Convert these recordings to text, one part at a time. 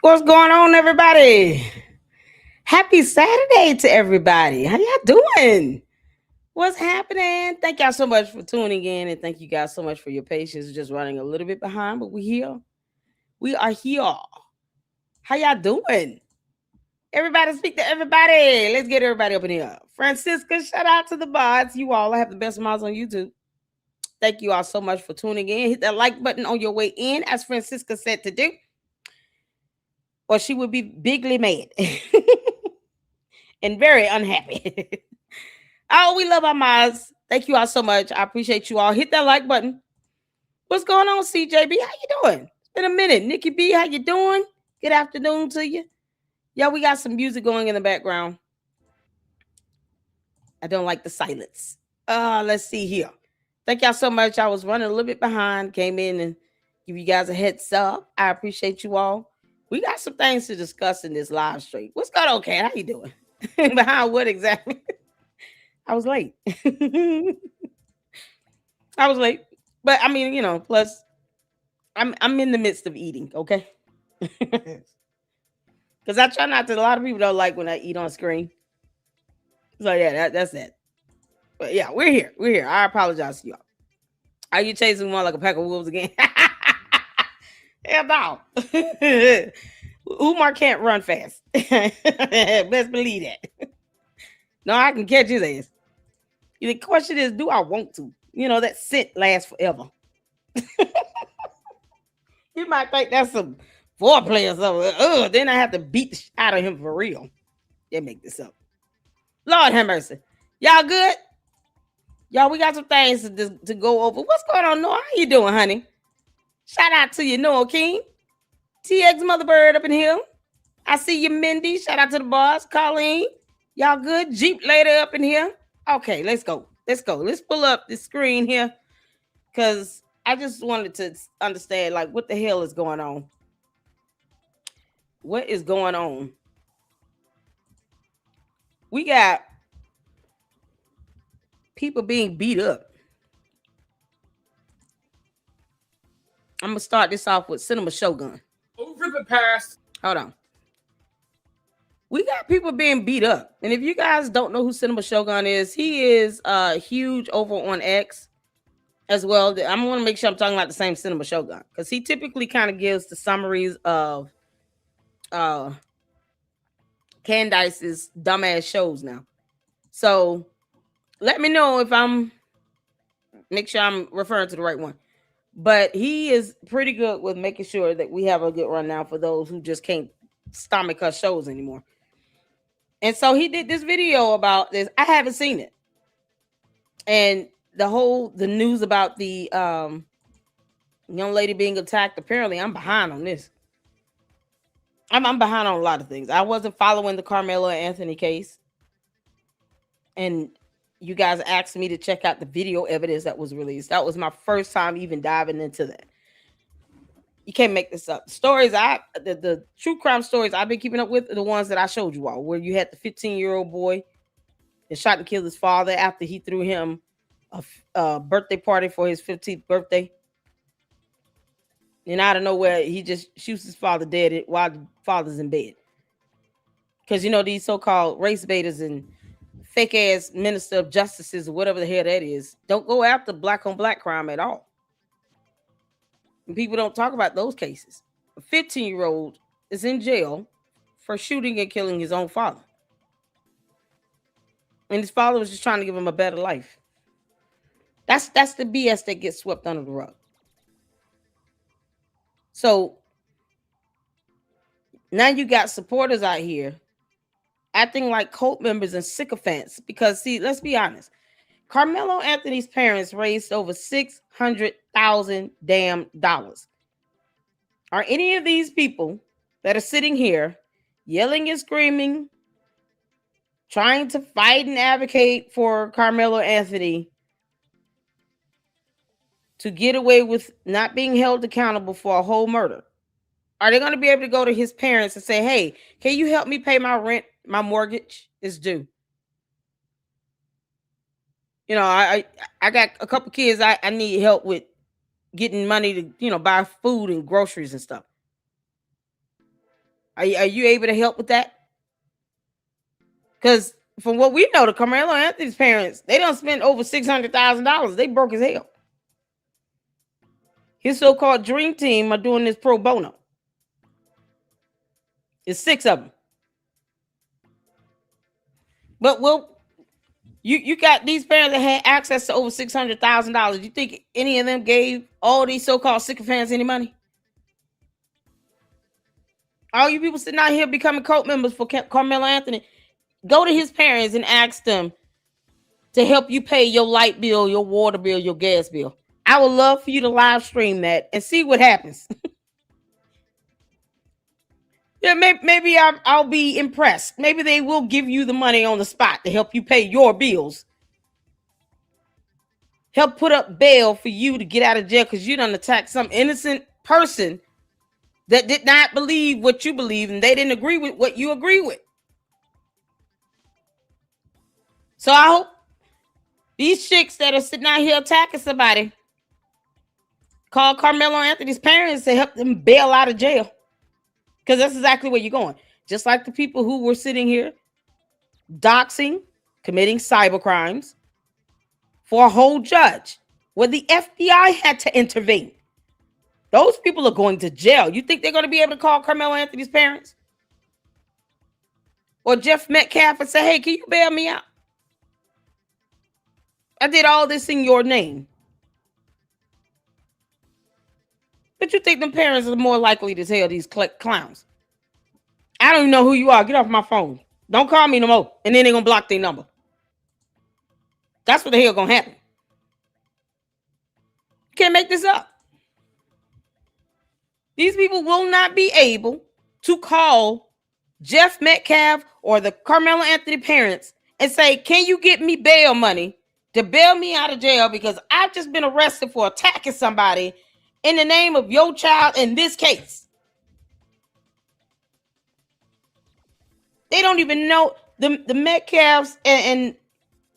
What's going on, everybody? Happy Saturday to everybody. How y'all doing? What's happening? Thank y'all so much for tuning in, and thank you guys so much for your patience. Just running a little bit behind, but we're here. We are here. How y'all doing? Everybody speak to everybody. Let's get everybody up in here. Francisca, shout out to the bots. You all have the best mods on YouTube. Thank you all so much for tuning in. Hit that like button on your way in, as Francisca said to do, or she would be bigly mad and very unhappy. Oh, we love our mods. Thank you all so much. I appreciate you all. Hit that like button. What's going on, CJB? How you doing? It's been a minute. Nikki B, how you doing? Good afternoon to you. Yeah, we got some music going in the background. I don't like the silence. Let's see here. Thank y'all so much. I was running a little bit behind. Came in and give you guys a heads up. I appreciate you all. We got some things to discuss in this live stream. What's going on, Kat? How you doing? Behind what exactly? I was late. I was late. But I mean, plus I'm in the midst of eating, okay? Because I try not to. A lot of people don't like when I eat on screen. So yeah, that's it. But yeah, we're here. We're here. I apologize to y'all. Are you chasing one like a pack of wolves again? Hell no. Umar can't run fast. Best believe that. No, I can catch his ass. The question is, do I want to? That scent lasts forever. You might think that's some foreplay or something. Then I have to beat the shit out of him for real. They make this up. Lord have mercy. Y'all good? Y'all, we got some things to go over. What's going on, Noah? How you doing, honey? Shout out to you, Noah King. TX Motherbird up in here. I see you, Mindy. Shout out to the boss. Colleen. Y'all good? Jeep Lady up in here. Okay, let's go. Let's go. Let's pull up the screen here. Because I just wanted to understand, like, what the hell is going on? What is going on? We got people being beat up. I'm going to start this off with Cinema Shogun. Over the past. Hold on. We got people being beat up. And if you guys don't know who Cinema Shogun is, he is huge over on X as well. I'm going to make sure I'm talking about the same Cinema Shogun, because he typically kind of gives the summaries of Candice's dumbass shows now. So let me know if make sure I'm referring to the right one. But he is pretty good with making sure that we have a good rundown for those who just can't stomach her shows anymore. And so he did this video about this. I haven't seen it. And the news about the young lady being attacked, apparently I'm behind on this. I'm behind on a lot of things. I wasn't following the Karmelo Anthony case. And you guys asked me to check out the video evidence that was released. That was my first time even diving into that. You can't make this up. Stories the true crime stories I've been keeping up with are the ones that I showed you all, where you had the 15-year-old boy that shot and killed his father after he threw him a birthday party for his 15th birthday. And out of nowhere, he just shoots his father dead while the father's in bed. Because, these so-called race baiters and fake-ass minister of justices or whatever the hell that is don't go after black-on-black crime at all. And people don't talk about those cases. A 15-year-old is in jail for shooting and killing his own father. And his father was just trying to give him a better life. That's the BS that gets swept under the rug. So now you got supporters out here acting like cult members and sycophants. Because, see, let's be honest. Karmelo Anthony's parents raised over $600,000 damn dollars. Are any of these people that are sitting here yelling and screaming, trying to fight and advocate for Karmelo Anthony to get away with not being held accountable for a whole murder? Are they going to be able to go to his parents and say, hey, can you help me pay my rent? My mortgage is due. I got a couple kids I need help with getting money to, buy food and groceries and stuff. Are you able to help with that? Because from what we know, the Karmelo Anthony's parents, they don't spend over $600,000. They broke as hell. His so-called dream team are doing this pro bono. It's 6 of them. But you got these parents that had access to over $600,000. You think any of them gave all these so-called sycophants any money? All you people sitting out here becoming cult members for Karmelo Anthony, go to his parents and ask them to help you pay your light bill, your water bill, your gas bill. I would love for you to live stream that and see what happens. Yeah, maybe I'll be impressed. Maybe they will give you the money on the spot to help you pay your bills. Help put up bail for you to get out of jail because you done attacked some innocent person that did not believe what you believe and they didn't agree with what you agree with. So I hope these chicks that are sitting out here attacking somebody call Karmelo Anthony's parents to help them bail out of jail. Because that's exactly where you're going. Just like the people who were sitting here doxing, committing cyber crimes for a whole judge where the FBI had to intervene. Those people are going to jail. You think they're going to be able to call Karmelo Anthony's parents? Or Jeff Metcalf and say, hey, can you bail me out? I did all this in your name. But you think them parents are more likely to tell these clowns? I don't even know who you are. Get off my phone. Don't call me no more. And then they're going to block their number. That's what the hell going to happen. You can't make this up. These people will not be able to call Jeff Metcalf or the Karmelo Anthony parents and say, can you get me bail money to bail me out of jail because I've just been arrested for attacking somebody in the name of your child in this case. They don't even know the Metcalfs and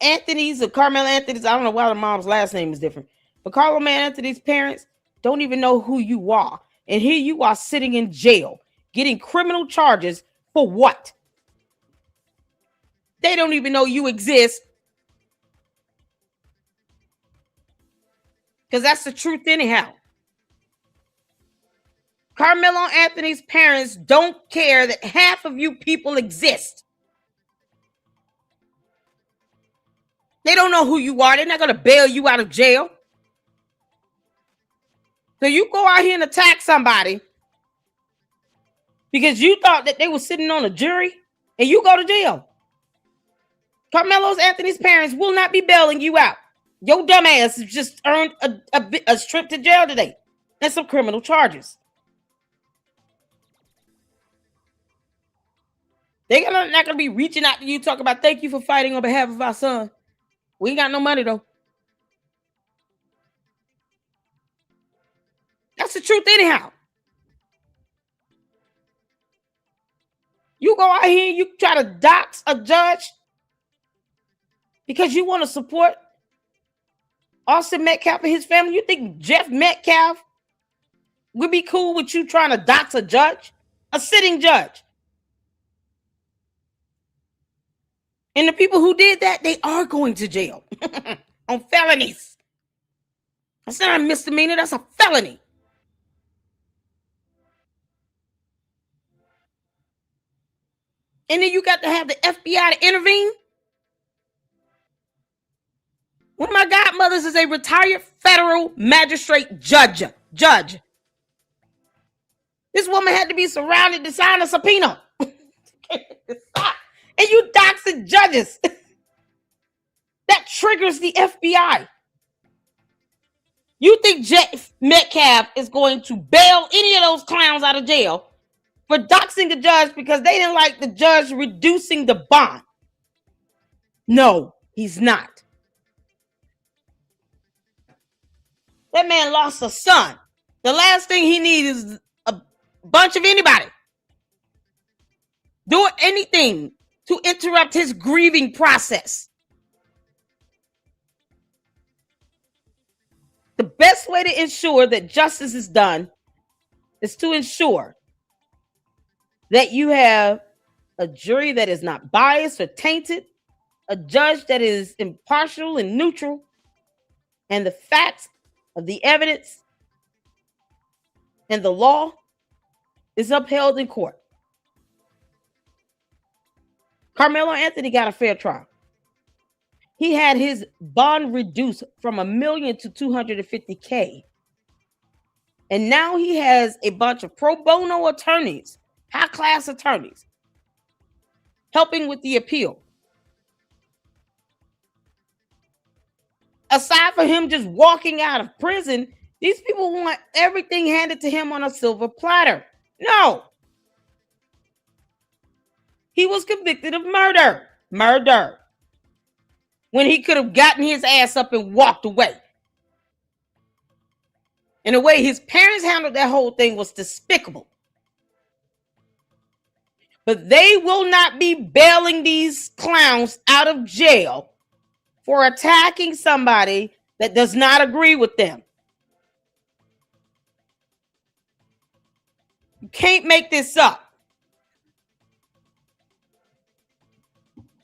Anthony's, the Karmelo Anthony's. I don't know why the mom's last name is different, but Karmelo Anthony's parents don't even know who you are. And here you are sitting in jail, getting criminal charges for what? They don't even know you exist. Because that's the truth anyhow. Karmelo Anthony's parents don't care that half of you people exist. They don't know who you are. They're not going to bail you out of jail. So you go out here and attack somebody because you thought that they were sitting on a jury and you go to jail. Karmelo Anthony's parents will not be bailing you out. Your dumb ass has just earned a trip to jail today and some criminal charges. They're not going to be reaching out to you talking about thank you for fighting on behalf of our son. We ain't got no money though. That's the truth anyhow. You go out here and you try to dox a judge because you want to support Austin Metcalf and his family. You think Jeff Metcalf would be cool with you trying to dox a judge? A sitting judge. And the people who did that, they are going to jail on felonies. That's not a misdemeanor, that's a felony. And then you got to have the FBI to intervene. One of my godmothers is a retired federal magistrate judge. This woman had to be surrounded to sign a subpoena. And you doxing judges. That triggers the FBI. You think Jeff Metcalf is going to bail any of those clowns out of jail for doxing a judge because they didn't like the judge reducing the bond? No, he's not. That man lost a son. The last thing he needs is a bunch of anybody doing anything to interrupt his grieving process. The best way to ensure that justice is done is to ensure that you have a jury that is not biased or tainted, a judge that is impartial and neutral, and the facts of the evidence and the law is upheld in court. Karmelo Anthony got a fair trial. He had his bond reduced from $1 million to $250K. And now he has a bunch of pro bono attorneys, high-class attorneys, helping with the appeal. Aside from him just walking out of prison, these people want everything handed to him on a silver platter. No. He was convicted of murder. Murder. When he could have gotten his ass up and walked away. And the way his parents handled that whole thing was despicable. But they will not be bailing these clowns out of jail for attacking somebody that does not agree with them. You can't make this up.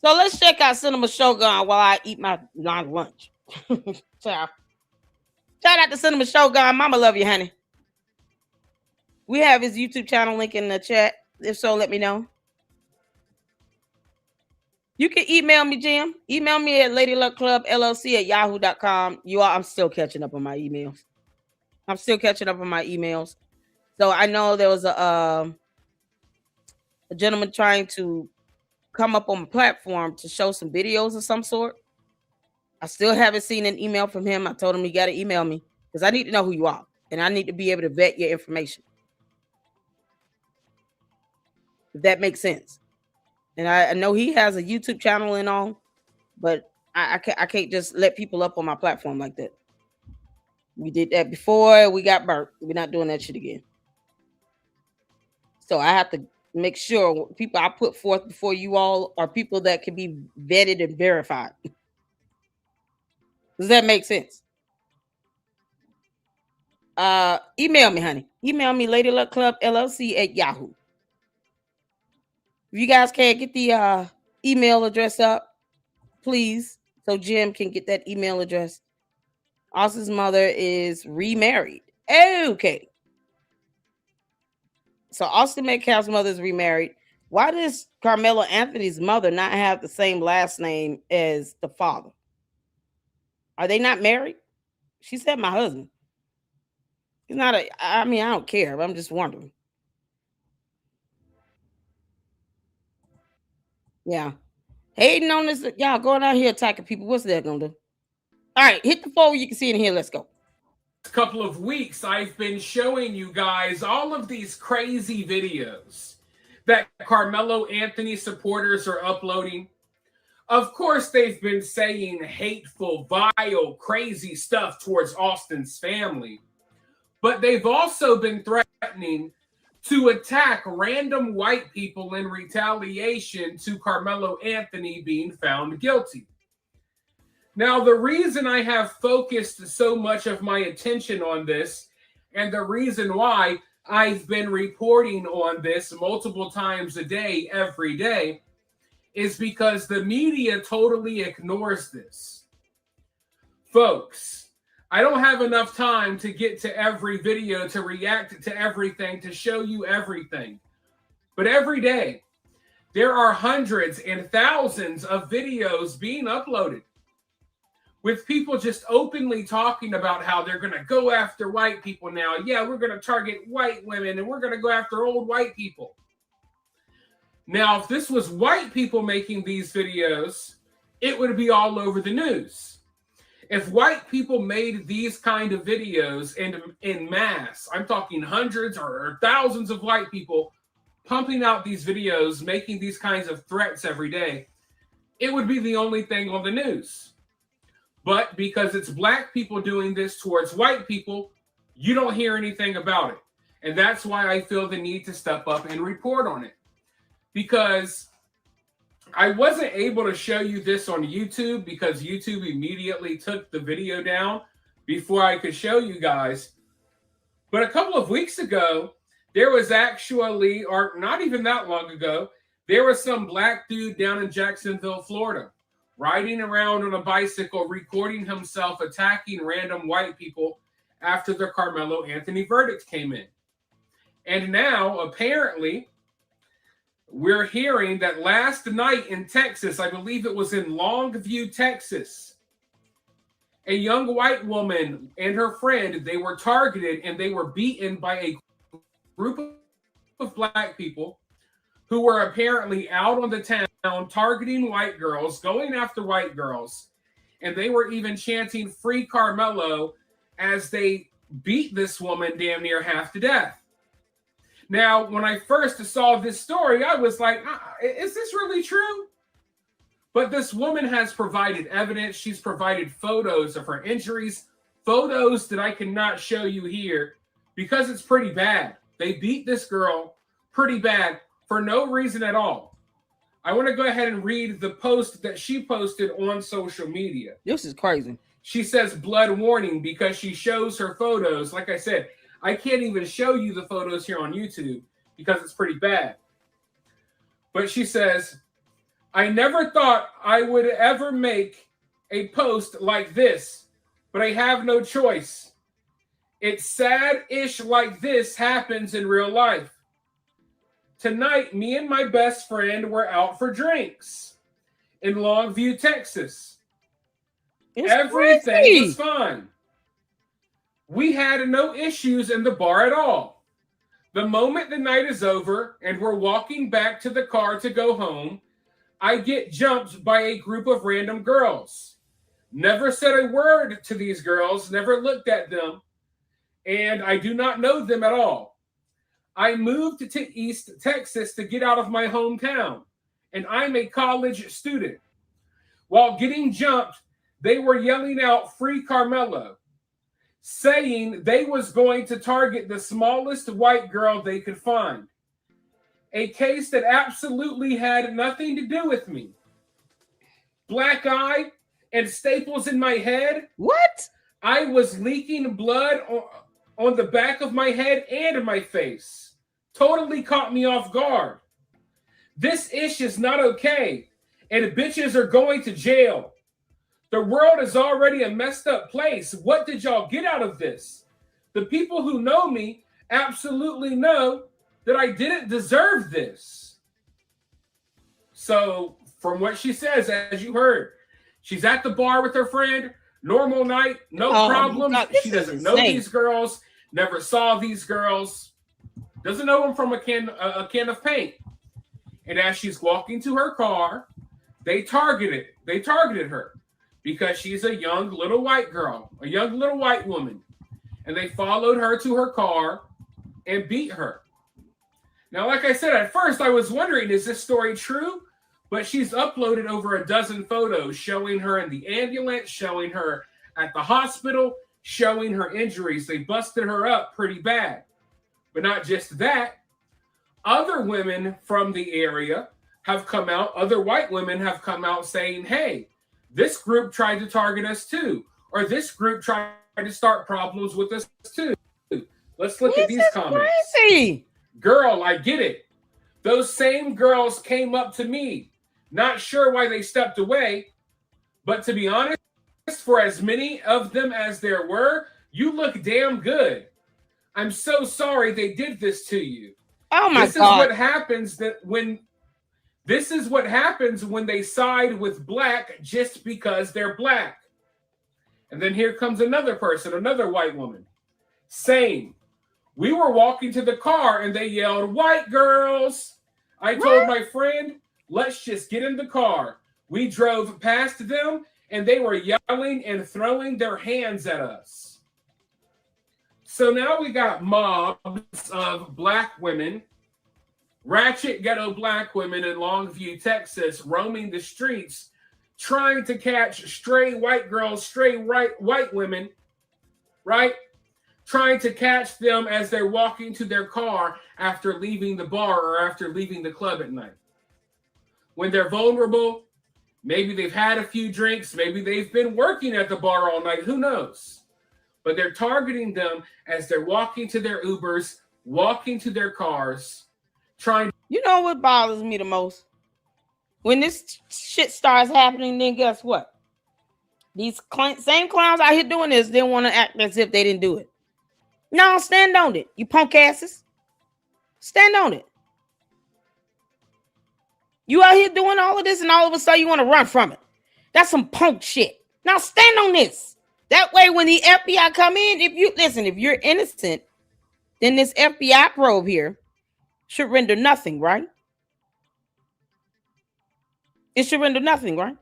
So let's check out Cinema Shogun while I eat my lunch. Ciao. Shout out to Cinema Shogun. Mama love you, honey. We have his YouTube channel link in the chat. If so, let me know. You can email me, Jim. Email me at ladyluckclubllc@yahoo.com. You all, I'm still catching up on my emails. So I know there was a gentleman trying to come up on my platform to show some videos of some sort. I still haven't seen an email from him. I told him he got to email me because I need to know who you are and I need to be able to vet your information. If that makes sense. And I know he has a YouTube channel and all, but I can't just let people up on my platform like that. We did that before. We got burnt. We're not doing that shit again. So I have to make sure people I put forth before you all are people that can be vetted and verified. Does that make sense? Email me, honey. Email me ladyluckclubllc@yahoo. If you guys can't get the email address up, please, so Jim can get that email address. Austin's mother is remarried. Okay. So Austin Metcalf's mother is remarried. Why does Karmelo Anthony's mother not have the same last name as the father? Are they not married? She said my husband. He's not I don't care, but I'm just wondering. Yeah. Hating on this, y'all going out here attacking people. What's that gonna do? All right, hit the phone. You can see in here. Let's go. Couple of weeks, I've been showing you guys all of these crazy videos that Karmelo Anthony supporters are uploading. Of course, they've been saying hateful, vile, crazy stuff towards Austin's family, but they've also been threatening to attack random white people in retaliation to Karmelo Anthony being found guilty. Now, the reason I have focused so much of my attention on this, and the reason why I've been reporting on this multiple times a day, every day, is because the media totally ignores this. Folks, I don't have enough time to get to every video, to react to everything, to show you everything. But every day, there are hundreds and thousands of videos being uploaded with people just openly talking about how they're going to go after white people now. Yeah, we're going to target white women and we're going to go after old white people. Now, if this was white people making these videos, it would be all over the news. If white people made these kind of videos in mass, I'm talking hundreds or thousands of white people pumping out these videos, making these kinds of threats every day, it would be the only thing on the news. But because it's black people doing this towards white people, you don't hear anything about it. And that's why I feel the need to step up and report on it. Because I wasn't able to show you this on YouTube because YouTube immediately took the video down before I could show you guys. But a couple of weeks ago, there was actually, or not even that long ago, there was some black dude down in Jacksonville, Florida, riding around on a bicycle, recording himself attacking random white people after the Carmelo Anthony verdict came in. And now, apparently, we're hearing that last night in Texas, I believe it was in Longview, Texas, a young white woman and her friend, they were targeted and they were beaten by a group of black people who were apparently out on the town targeting white girls, going after white girls, and they were even chanting "Free Carmelo" as they beat this woman damn near half to death. Now, when I first saw this story, I was like, is this really true? But this woman has provided evidence. She's provided photos of her injuries, photos that I cannot show you here because it's pretty bad. They beat this girl pretty bad for no reason at all. I want to go ahead and read the post that she posted on social media. This is crazy. She says blood warning because she shows her photos. Like I said, I can't even show you the photos here on YouTube because it's pretty bad. But she says, I never thought I would ever make a post like this, but I have no choice. It's sad-ish like this happens in real life. Tonight, me and my best friend were out for drinks in Longview, Texas. Everything was fine. We had no issues in the bar at all. The moment the night is over and we're walking back to the car to go home, I get jumped by a group of random girls. Never said a word to these girls, never looked at them, and I do not know them at all. I moved to East Texas to get out of my hometown, and I'm a college student. While getting jumped, they were yelling out "Free Carmelo," saying they was going to target the smallest white girl they could find. A case that absolutely had nothing to do with me. Black eye and staples in my head. What? I was leaking blood on the back of my head and my face. Totally caught me off guard. This ish is not okay, and bitches are going to jail. The world is already a messed up place. What did y'all get out of this? The people who know me absolutely know that I didn't deserve this. So, from what she says, as you heard, she's at the bar with her friend, normal night, no problems. She doesn't know these girls, never saw these girls, doesn't know them from a can of paint. And as she's walking to her car, they targeted her because she's a young little white girl, a young little white woman. And they followed her to her car and beat her. Now, like I said, at first I was wondering, is this story true? But she's uploaded over a dozen photos showing her in the ambulance, showing her at the hospital, showing her injuries. They busted her up pretty bad. But not just that. Other women from the area have come out, other white women have come out saying, hey, this group tried to target us too. Or this group tried to start problems with us too. Let's look at these comments. Crazy. Girl, I get it. Those same girls came up to me. Not sure why they stepped away. But to be honest, for as many of them as there were, you look damn good. I'm so sorry they did this to you. Oh my God. This is what happens when they side with black just because they're black. And then here comes another person, another white woman. Same. We were walking to the car and they yelled, white girls. I told my friend, let's just get in the car. We drove past them and they were yelling and throwing their hands at us. So now we got mobs of black women, ratchet ghetto black women in Longview, Texas, roaming the streets, trying to catch stray white girls, stray white women, right? Trying to catch them as they're walking to their car after leaving the bar or after leaving the club at night. When they're vulnerable, maybe they've had a few drinks, maybe they've been working at the bar all night, who knows? But they're targeting them as they're walking to their Ubers, walking to their cars, trying. You know what bothers me the most? When this shit starts happening, then guess what? These same clowns out here doing this didn't want to act as if they didn't do it. No, stand on it, you punk asses. Stand on it. You out here doing all of this, and all of a sudden you want to run from it. That's some punk shit. Now stand on this. That way, when the FBI come in, if you're innocent, then this FBI probe here should render nothing, right? It should render nothing, right?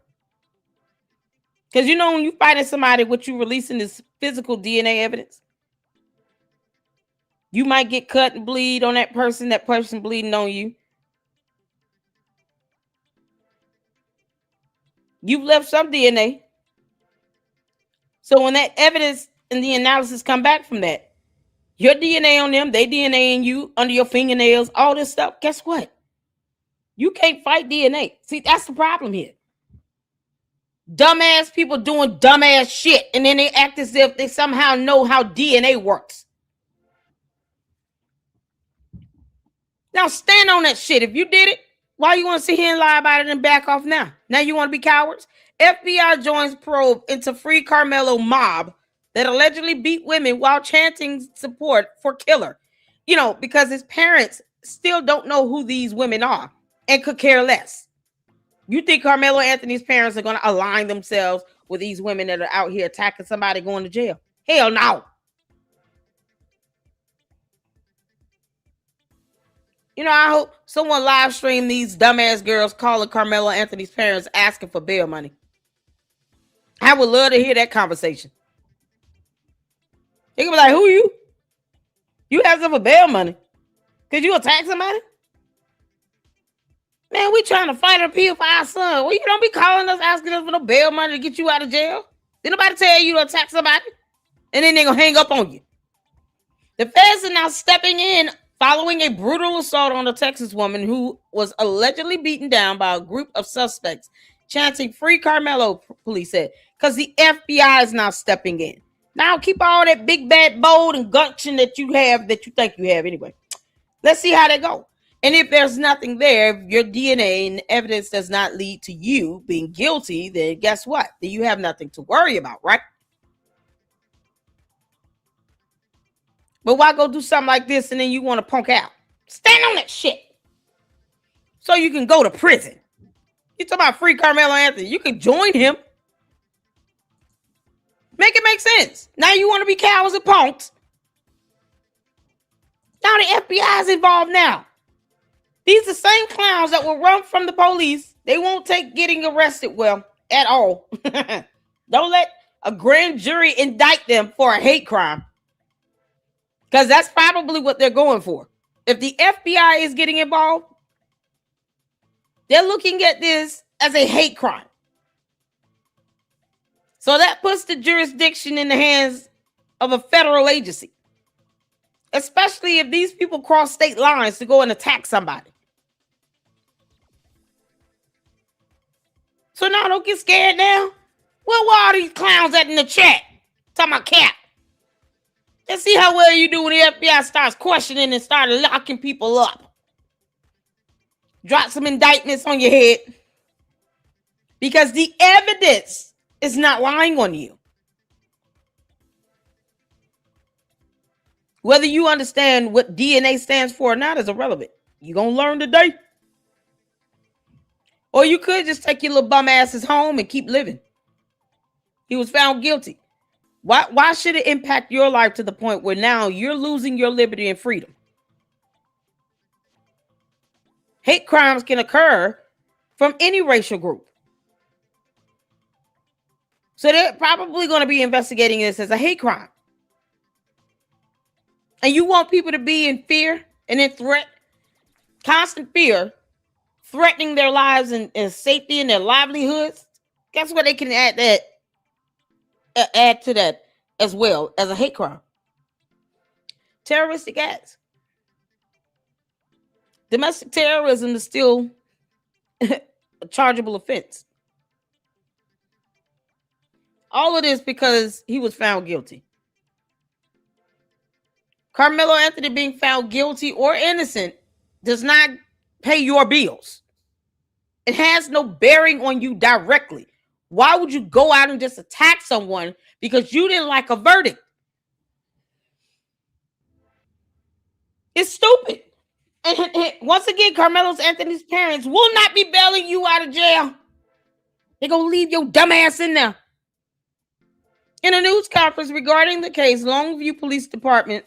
Because you know when you fighting somebody, what you releasing is physical DNA evidence. You might get cut and bleed on that person bleeding on you. You've left some DNA. So when that evidence and the analysis come back from that, your DNA on them, they DNA in you, under your fingernails, all this stuff, guess what? You can't fight DNA. See, that's the problem here. Dumbass people doing dumbass shit, and then they act as if they somehow know how DNA works. Now stand on that shit. If you did it, why you want to sit here and lie about it and back off now? Now you want to be cowards? FBI joins probe into Free Karmelo mob that allegedly beat women while chanting support for killer. You know, because his parents still don't know who these women are and could care less. You think Carmelo Anthony's parents are going to align themselves with these women that are out here attacking somebody going to jail? Hell no. You know, I hope someone live stream these dumbass girls calling Carmelo Anthony's parents asking for bail money. I would love to hear that conversation. They could be like, who are you? You asking for bail money? Could you attack somebody? Man, we trying to fight an appeal for our son. Well, you don't be calling us, asking us for no bail money to get you out of jail. Did nobody tell you to attack somebody? And then they're going to hang up on you. The feds are now stepping in following a brutal assault on a Texas woman who was allegedly beaten down by a group of suspects chanting Free Karmelo, police said, because the FBI is now stepping in. Now keep all that big, bad, bold, and gumption that you have, that you think you have anyway. Let's see how they go. And if there's nothing there, if your DNA and evidence does not lead to you being guilty, then guess what? Then you have nothing to worry about, right? But why go do something like this and then you want to punk out? Stand on that shit. So you can go to prison. You talk about Free Carmelo Anthony. You can join him. Make it make sense. Now you want to be cowards and punks. Now the FBI is involved now. These are the same clowns that will run from the police. They won't take getting arrested well at all. Don't let a grand jury indict them for a hate crime. Because that's probably what they're going for. If the FBI is getting involved, they're looking at this as a hate crime. So that puts the jurisdiction in the hands of a federal agency. Especially if these people cross state lines to go and attack somebody. So now don't get scared now. Where were all these clowns at in the chat? Talking about Cap. Let's see how well you do when the FBI starts questioning and start locking people up. Drop some indictments on your head. Because the evidence is not lying on you. Whether you understand what DNA stands for or not is irrelevant. You're going to learn today. Or you could just take your little bum asses home and keep living. He was found guilty. Why should it impact your life to the point where now you're losing your liberty and freedom? Hate crimes can occur from any racial group. So they're probably going to be investigating this as a hate crime. And you want people to be in fear and in threat, constant fear, threatening their lives and safety and their livelihoods. Guess what? They can add to that as well as a hate crime. Terroristic acts. Domestic terrorism is still a chargeable offense. All of this because he was found guilty. Carmelo Anthony being found guilty or innocent does not pay your bills. It has no bearing on you directly. Why would you go out and just attack someone because you didn't like a verdict? It's stupid. And once again, Carmelo Anthony's parents will not be bailing you out of jail. They're going to leave your dumb ass in there. In a news conference regarding the case, Longview Police Department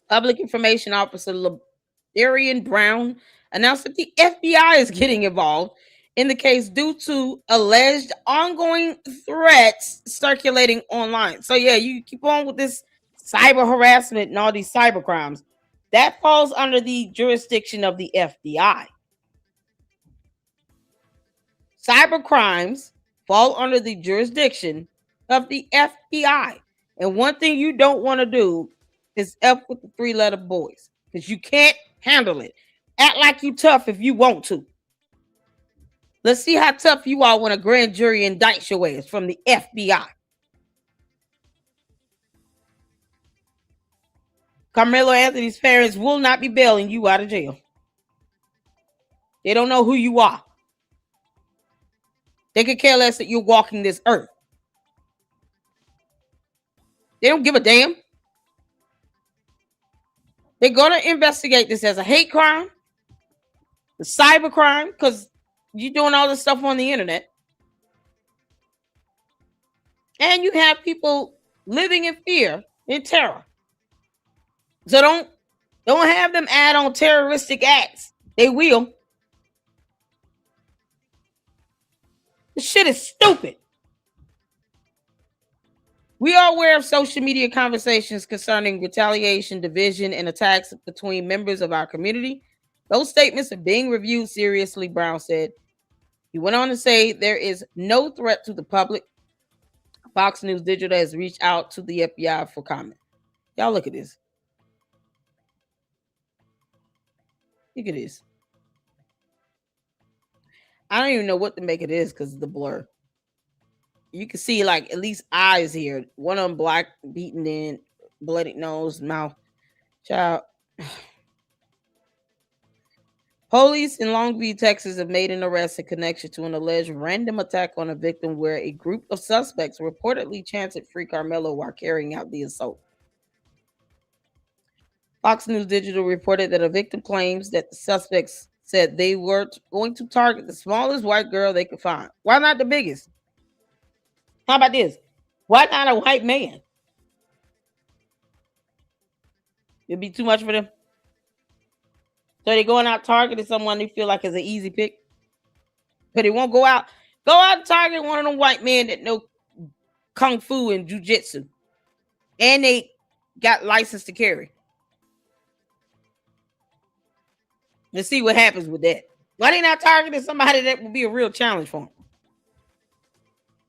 Public Information Officer Darian Brown announced that the FBI is getting involved in the case due to alleged ongoing threats circulating online. So yeah, you keep on with this cyber harassment and all these cyber crimes. That falls under the jurisdiction of the FBI. Cyber crimes fall under the jurisdiction of the FBI. And one thing you don't want to do is F with the three-letter boys, because you can't handle it. Act like you tough if you want to. Let's see how tough you are when a grand jury indicts your ass from the FBI. Carmelo Anthony's parents will not be bailing you out of jail. They don't know who you are. They could care less that you're walking this earth. They don't give a damn. They're going to investigate this as a hate crime, the cyber crime, because you're doing all this stuff on the internet. And you have people living in fear, in terror. So don't have them add on terroristic acts. They will. This shit is stupid. We are aware of social media conversations concerning retaliation, division, and attacks between members of our community. Those statements are being reviewed seriously, Brown said. He went on to say there is no threat to the public. Fox News Digital has reached out to the FBI for comment. Y'all look at this. Look at this. I don't even know what to make of this because of the blur. You can see like at least eyes here. One of them black, beaten in, bloody nose, mouth. Child. Police in Longview, Texas have made an arrest in connection to an alleged random attack on a victim where a group of suspects reportedly chanted "Free Carmelo" while carrying out the assault. Fox News Digital reported that a victim claims that the suspects said they were going to target the smallest white girl they could find. Why not the biggest? How about this? Why not a white man? It'd be too much for them. So they're going out targeting someone they feel like is an easy pick. But they won't go out and target one of them white men that know kung fu and jujitsu. And they got license to carry. Let's see what happens with that. Why they not targeting somebody that would be a real challenge for them?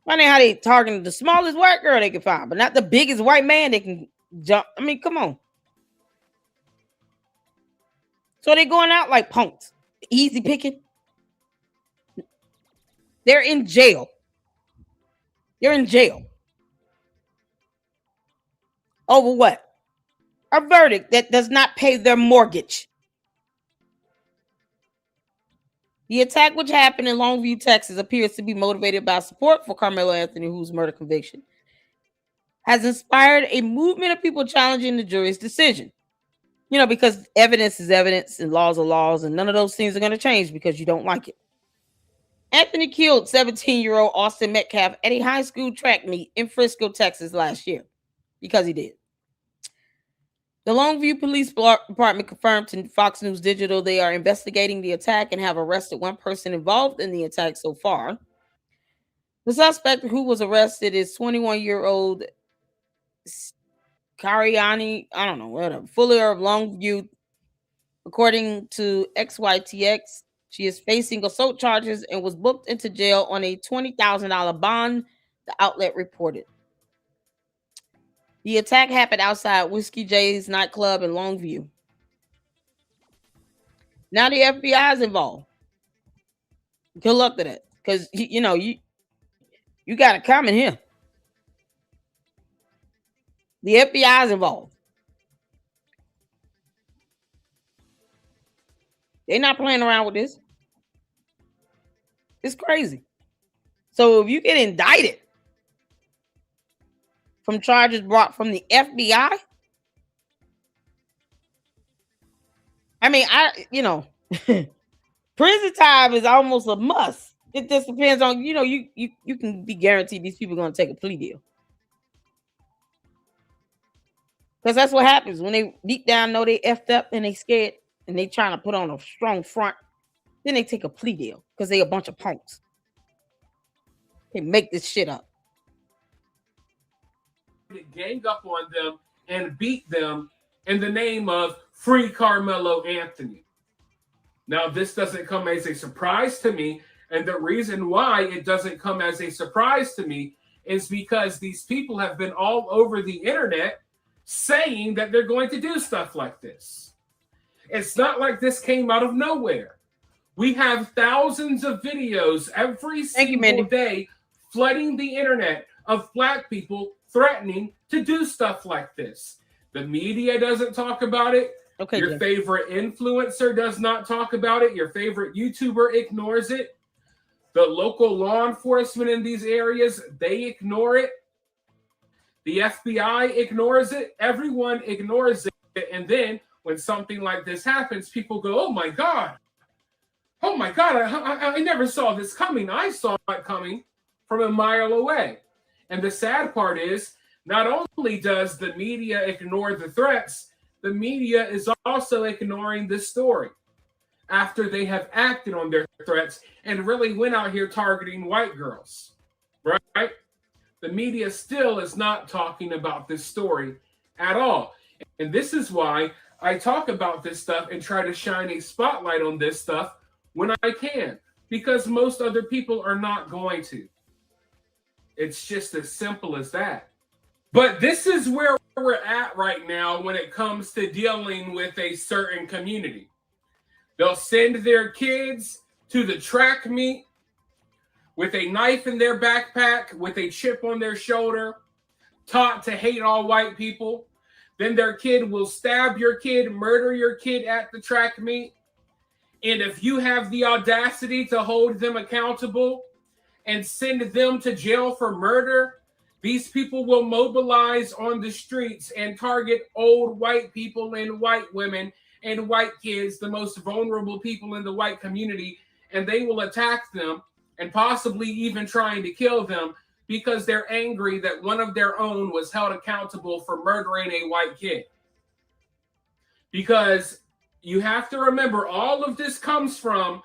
Why how they targeting the smallest white girl they can find, but not the biggest white man they can jump? I mean, come on. So they're going out like punks. Easy picking. They're in jail. You're in jail. Over what? A verdict that does not pay their mortgage. The attack, which happened in Longview, Texas, appears to be motivated by support for Carmelo Anthony, whose murder conviction has inspired a movement of people challenging the jury's decision. You know, because evidence is evidence and laws are laws, and none of those things are going to change because you don't like it. Anthony killed 17-year-old Austin Metcalf at a high school track meet in Frisco, Texas last year because he did. The Longview Police Department confirmed to Fox News Digital they are investigating the attack and have arrested one person involved in the attack so far. The suspect who was arrested is 21-year-old Kariani, I don't know, whatever, Fuller of Longview. According to XYTX, she is facing assault charges and was booked into jail on a $20,000 bond, the outlet reported. The attack happened outside Whiskey J's nightclub in Longview. Now the FBI is involved. Good luck to that, because you got it coming here. The FBI is involved. They're not playing around with this. It's crazy. So if you get indicted from charges brought from the FBI, I mean, prison time is almost a must. It just depends on, you can be guaranteed these people are going to take a plea deal. Because that's what happens when they deep down know they effed up and they scared and they trying to put on a strong front. Then they take a plea deal because they a bunch of punks. They make this shit up. Gang up on them and beat them in the name of free Karmelo Anthony. Now, this doesn't come as a surprise to me. And the reason why it doesn't come as a surprise to me is because these people have been all over the internet saying that they're going to do stuff like this. It's not like this came out of nowhere. We have thousands of videos every single day flooding the internet of Black people threatening to do stuff like this. The media doesn't talk about it. Okay, your favorite influencer does not talk about it. Your favorite YouTuber ignores it. The local law enforcement in these areas, they ignore it. The FBI ignores it. Everyone ignores it. And then when something like this happens, people go, oh my God. Oh my God, I never saw this coming. I saw it coming from a mile away. And the sad part is, not only does the media ignore the threats, the media is also ignoring this story after they have acted on their threats and really went out here targeting white girls, right? The media still is not talking about this story at all. And this is why I talk about this stuff and try to shine a spotlight on this stuff when I can, because most other people are not going to. It's just as simple as that. But this is where we're at right now when it comes to dealing with a certain community. They'll send their kids to the track meet with a knife in their backpack, with a chip on their shoulder, taught to hate all white people. Then their kid will stab your kid, murder your kid at the track meet. And if you have the audacity to hold them accountable and send them to jail for murder, these people will mobilize on the streets and target old white people and white women and white kids, the most vulnerable people in the white community, and they will attack them and possibly even trying to kill them because they're angry that one of their own was held accountable for murdering a white kid. Because you have to remember, all of this comes from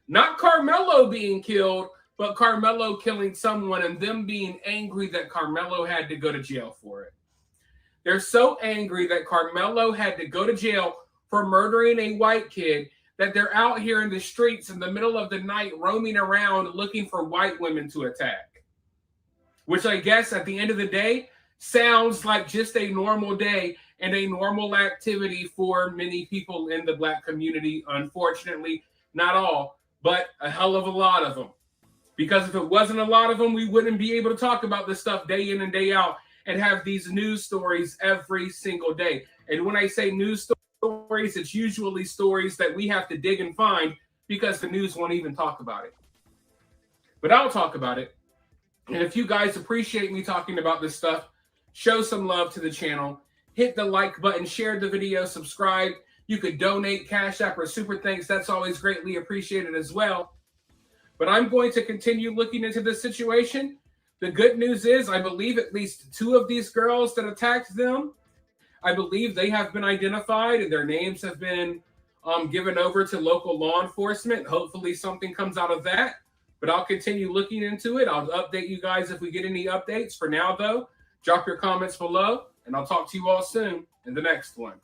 not Karmelo being killed, but Karmelo killing someone and them being angry that Karmelo had to go to jail for it. They're so angry that Karmelo had to go to jail for murdering a white kid that they're out here in the streets in the middle of the night roaming around looking for white women to attack. Which I guess at the end of the day sounds like just a normal day and a normal activity for many people in the Black community. Unfortunately, not all, but a hell of a lot of them. Because if it wasn't a lot of them, we wouldn't be able to talk about this stuff day in and day out and have these news stories every single day. And when I say news stories, it's usually stories that we have to dig and find because the news won't even talk about it. But I'll talk about it. And if you guys appreciate me talking about this stuff, show some love to the channel. Hit the like button, share the video, subscribe. You could donate, Cash App, or Super Thanks. That's always greatly appreciated as well. But I'm going to continue looking into this situation. The good news is I believe at least 2 of these girls that attacked them, I believe they have been identified and their names have been given over to local law enforcement. Hopefully something comes out of that. But I'll continue looking into it. I'll update you guys if we get any updates. For now, though, drop your comments below, and I'll talk to you all soon in the next one.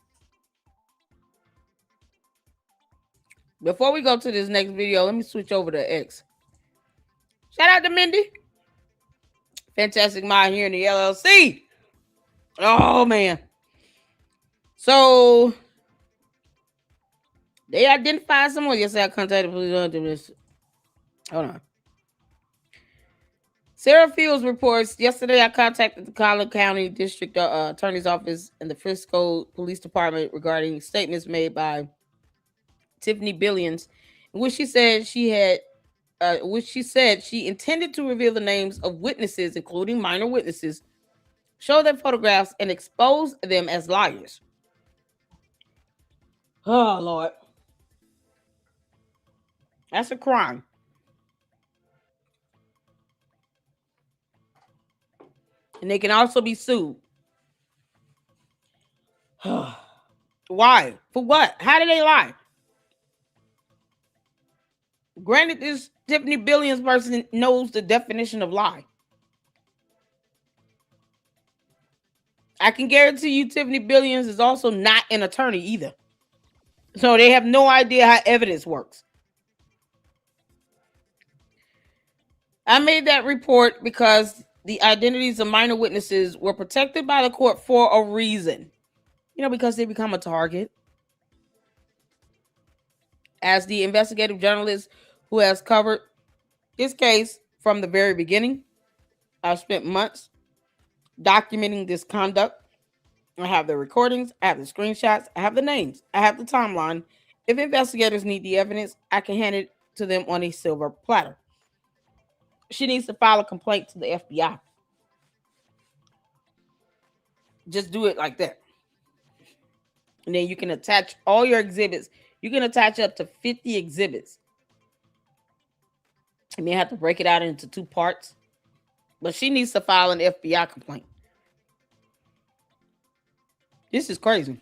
Before we go to this next video, let me switch over to X. Shout out to Mindy. Fantastic mind here in the LLC. Oh, man. So, they identified someone. Yes, I contacted police. Hold on. Sarah Fields reports, yesterday I contacted the Collin County District Attorney's Office and the Frisco Police Department regarding statements made by Tiffany Billions, in which she said she intended to reveal the names of witnesses, including minor witnesses, show their photographs, and expose them as liars. Oh Lord, that's a crime. And they can also be sued. Why? For what? How did they lie? Granted, this Tiffany Billions person knows the definition of lie. I can guarantee you Tiffany Billions is also not an attorney either. So they have no idea how evidence works. I made that report because the identities of minor witnesses were protected by the court for a reason. Because they become a target. As the investigative journalist who has covered this case from the very beginning, I've spent months documenting this conduct. I have the recordings, I have the screenshots, I have the names, I have the timeline. If investigators need the evidence, I can hand it to them on a silver platter. She needs to file a complaint to the FBI. Just do it like that. And then you can attach all your exhibits. You can attach up to 50 exhibits. You may have to break it out into 2 parts. But she needs to file an FBI complaint. This is crazy.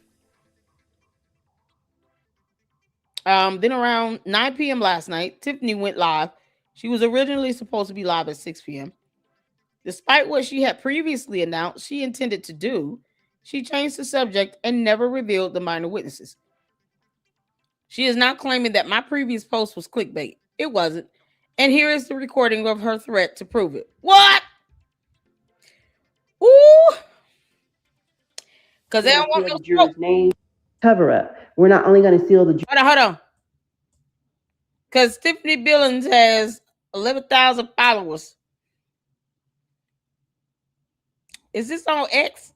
Then around 9 p.m. last night, Tiffany went live. She was originally supposed to be live at 6 p.m. Despite what she had previously announced she intended to do, she changed the subject and never revealed the minor witnesses. She is now claiming that my previous post was clickbait. It wasn't. And here is the recording of her threat to prove it. What? Ooh. Because they don't want no jurors' name. Cover up. We're not only going to seal the... Hold on. Because Tiffany Billings has 11,000 followers. Is this on X?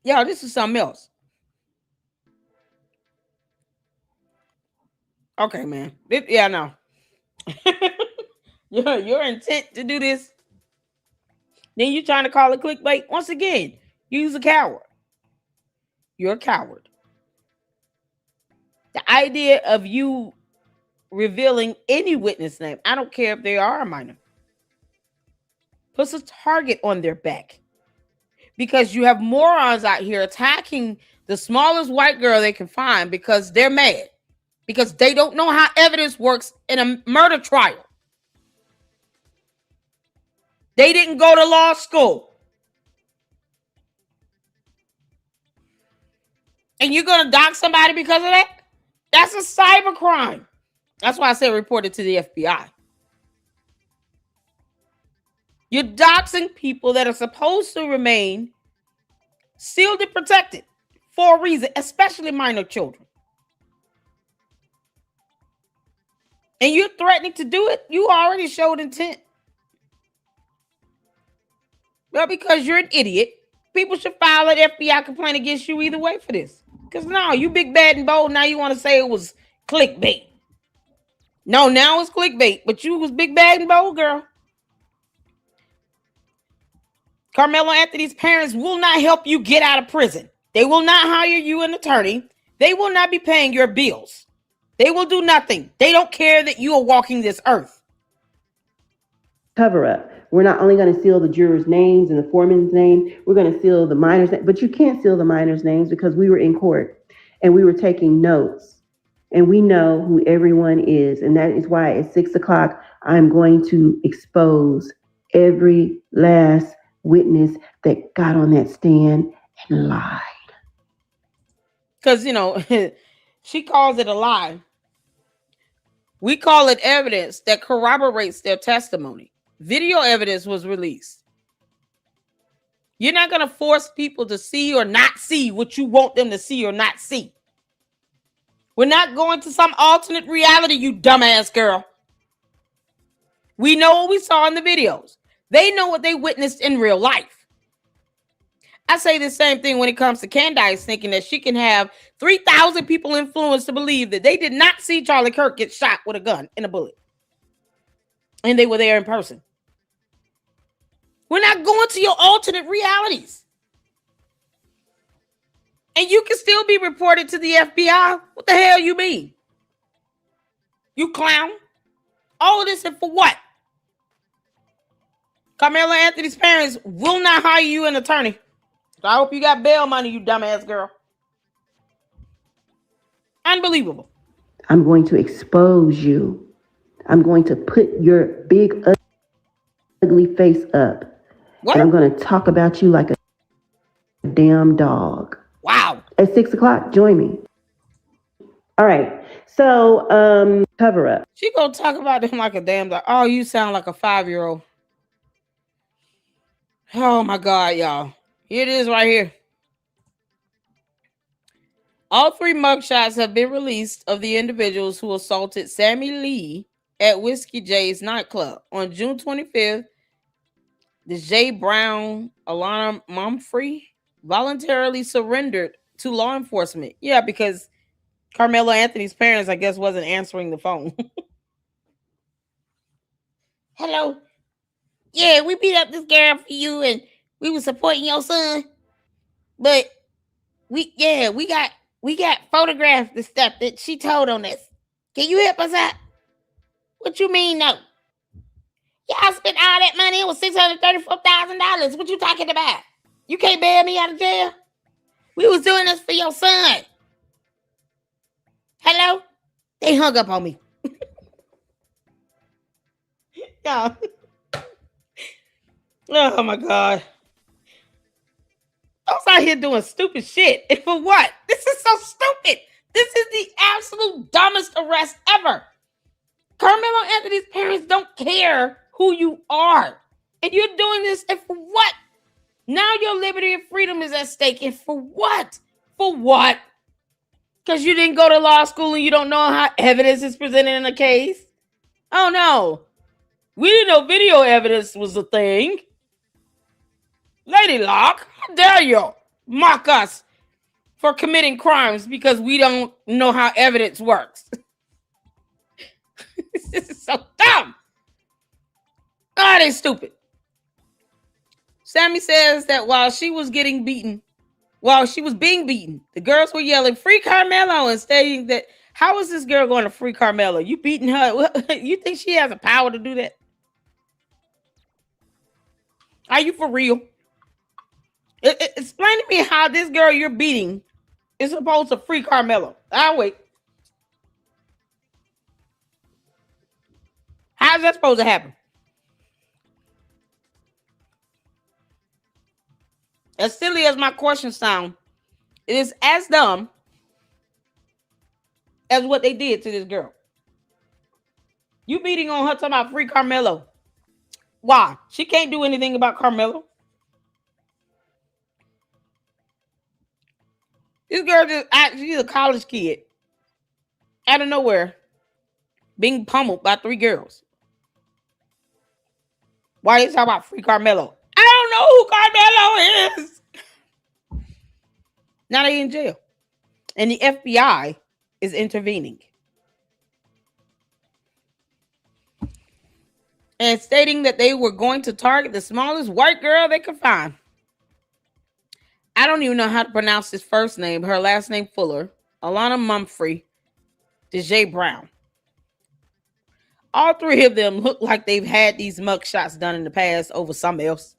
Yo, this is something else. Okay, man. Yeah, no. Your intent to do this, then you're trying to call it clickbait. Once again, you're a coward. You're a coward. The idea of you revealing any witness name, I don't care if they are a minor, puts a target on their back. Because you have morons out here attacking the smallest white girl they can find because they're mad. Because they don't know how evidence works in a murder trial. They didn't go to law school. And you're going to dox somebody because of that? That's a cyber crime. That's why I said report it to the FBI. You're doxing people that are supposed to remain sealed and protected for a reason, especially minor children. And you're threatening to do it, you already showed intent. Well, because you're an idiot, people should file an FBI complaint against you either way for this. Because no, you big, bad, and bold. Now you want to say it was clickbait. No, now it's clickbait. But you was big, bad, and bold, girl. Karmelo Anthony's parents will not help you get out of prison. They will not hire you an attorney. They will not be paying your bills. They will do nothing. They don't care that you are walking this earth. Cover up. We're not only going to seal the jurors' names and the foreman's name, we're going to seal the minors' names. But you can't seal the minors' names because we were in court and we were taking notes. And we know who everyone is. And that is why at 6 o'clock, I'm going to expose every last witness that got on that stand and lied. Because, she calls it a lie. We call it evidence that corroborates their testimony. Video evidence was released. You're not going to force people to see or not see what you want them to see or not see. We're not going to some alternate reality, you dumbass girl. We know what we saw in the videos. They know what they witnessed in real life. I say the same thing when it comes to Candice thinking that she can have 3,000 people influenced to believe that they did not see Charlie Kirk get shot with a gun and a bullet. And they were there in person. We're not going to your alternate realities. And you can still be reported to the FBI. What the hell you mean? You clown. All of this and for what? Karmelo Anthony's parents will not hire you an attorney. So I hope you got bail money, you dumbass girl. Unbelievable. I'm going to expose you. I'm going to put your big, ugly face up. What? And I'm going to talk about you like a damn dog. Wow. At 6 o'clock, join me. All right. So, cover up. She gonna talk about him like a damn dog. Oh, you sound like a 5-year-old. Oh my God, y'all. Here it is right here. All 3 mugshots have been released of the individuals who assaulted Sammy Lee at Whiskey J's nightclub. On June 25th, the J. Brown, Alana Mumfree voluntarily surrendered to law enforcement. Yeah, because Karmelo Anthony's parents, I guess, wasn't answering the phone. Hello. Yeah, we beat up this girl for you and we were supporting your son. But we got photographs and stuff that she told on us. Can you help us out? What you mean, no? Yeah, I spent all that money. It was $634,000. What you talking about? You can't bail me out of jail? We was doing this for your son. Hello? They hung up on me. Yeah. Oh my God. I was out here doing stupid shit. And for what? This is so stupid. This is the absolute dumbest arrest ever. Karmelo Anthony's parents don't care who you are. And you're doing this, and for what? Now your liberty and freedom is at stake. And for what? For what? Because you didn't go to law school and you don't know how evidence is presented in a case? Oh no. We didn't know video evidence was a thing. Lady Locke, how dare you mock us for committing crimes because we don't know how evidence works? This is so dumb. Oh, they stupid. Sammy says that while she was being beaten, the girls were yelling, "Free Karmelo," and stating that, how is this girl going to free Karmelo? You beating her? You think she has the power to do that? Are you for real? Explain to me how this girl you're beating is supposed to free Karmelo. I'll wait. How's that supposed to happen? As silly as my questions sound, it is as dumb as what they did to this girl. You beating on her talking about free Karmelo. Why? She can't do anything about Karmelo. This girl she's a college kid. Out of nowhere. Being pummeled by 3 girls. Why are you talking about free Karmelo? I don't know who Karmelo is. Now they in jail. And the FBI is intervening. And stating that they were going to target the smallest white girl they could find. I don't even know how to pronounce his first name. Her last name Fuller. Alana Mumfree. DJ Brown. All 3 of them look like they've had these mugshots done in the past over something else.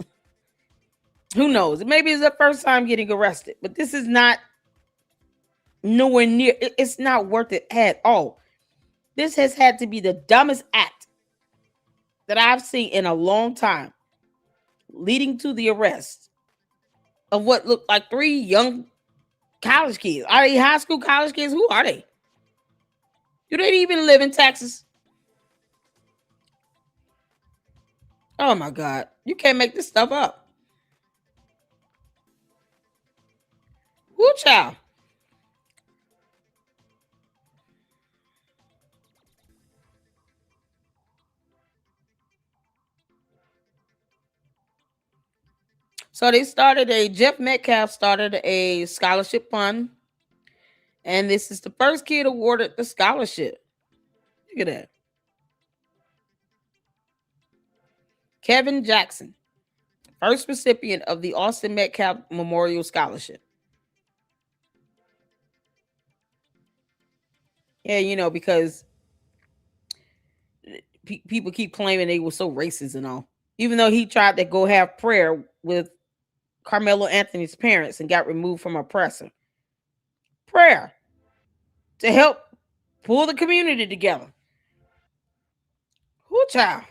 Who knows? Maybe it's their first time getting arrested. But this is not nowhere near. It's not worth it at all. This has had to be the dumbest act that I've seen in a long time, leading to the arrest of what looked like 3 young college kids. Are they high school college kids? Who are they? Do they even live in Texas? Oh my God. You can't make this stuff up. Woo child. So Jeff Metcalf started a scholarship fund, and this is the first kid awarded the scholarship. Look at that. Kevin Jackson, first recipient of the Austin Metcalf Memorial Scholarship. Yeah, because people keep claiming they were so racist and all. Even though he tried to go have prayer with Carmelo Anthony's parents and got removed from oppressor. Prayer to help pull the community together. Whoo, child.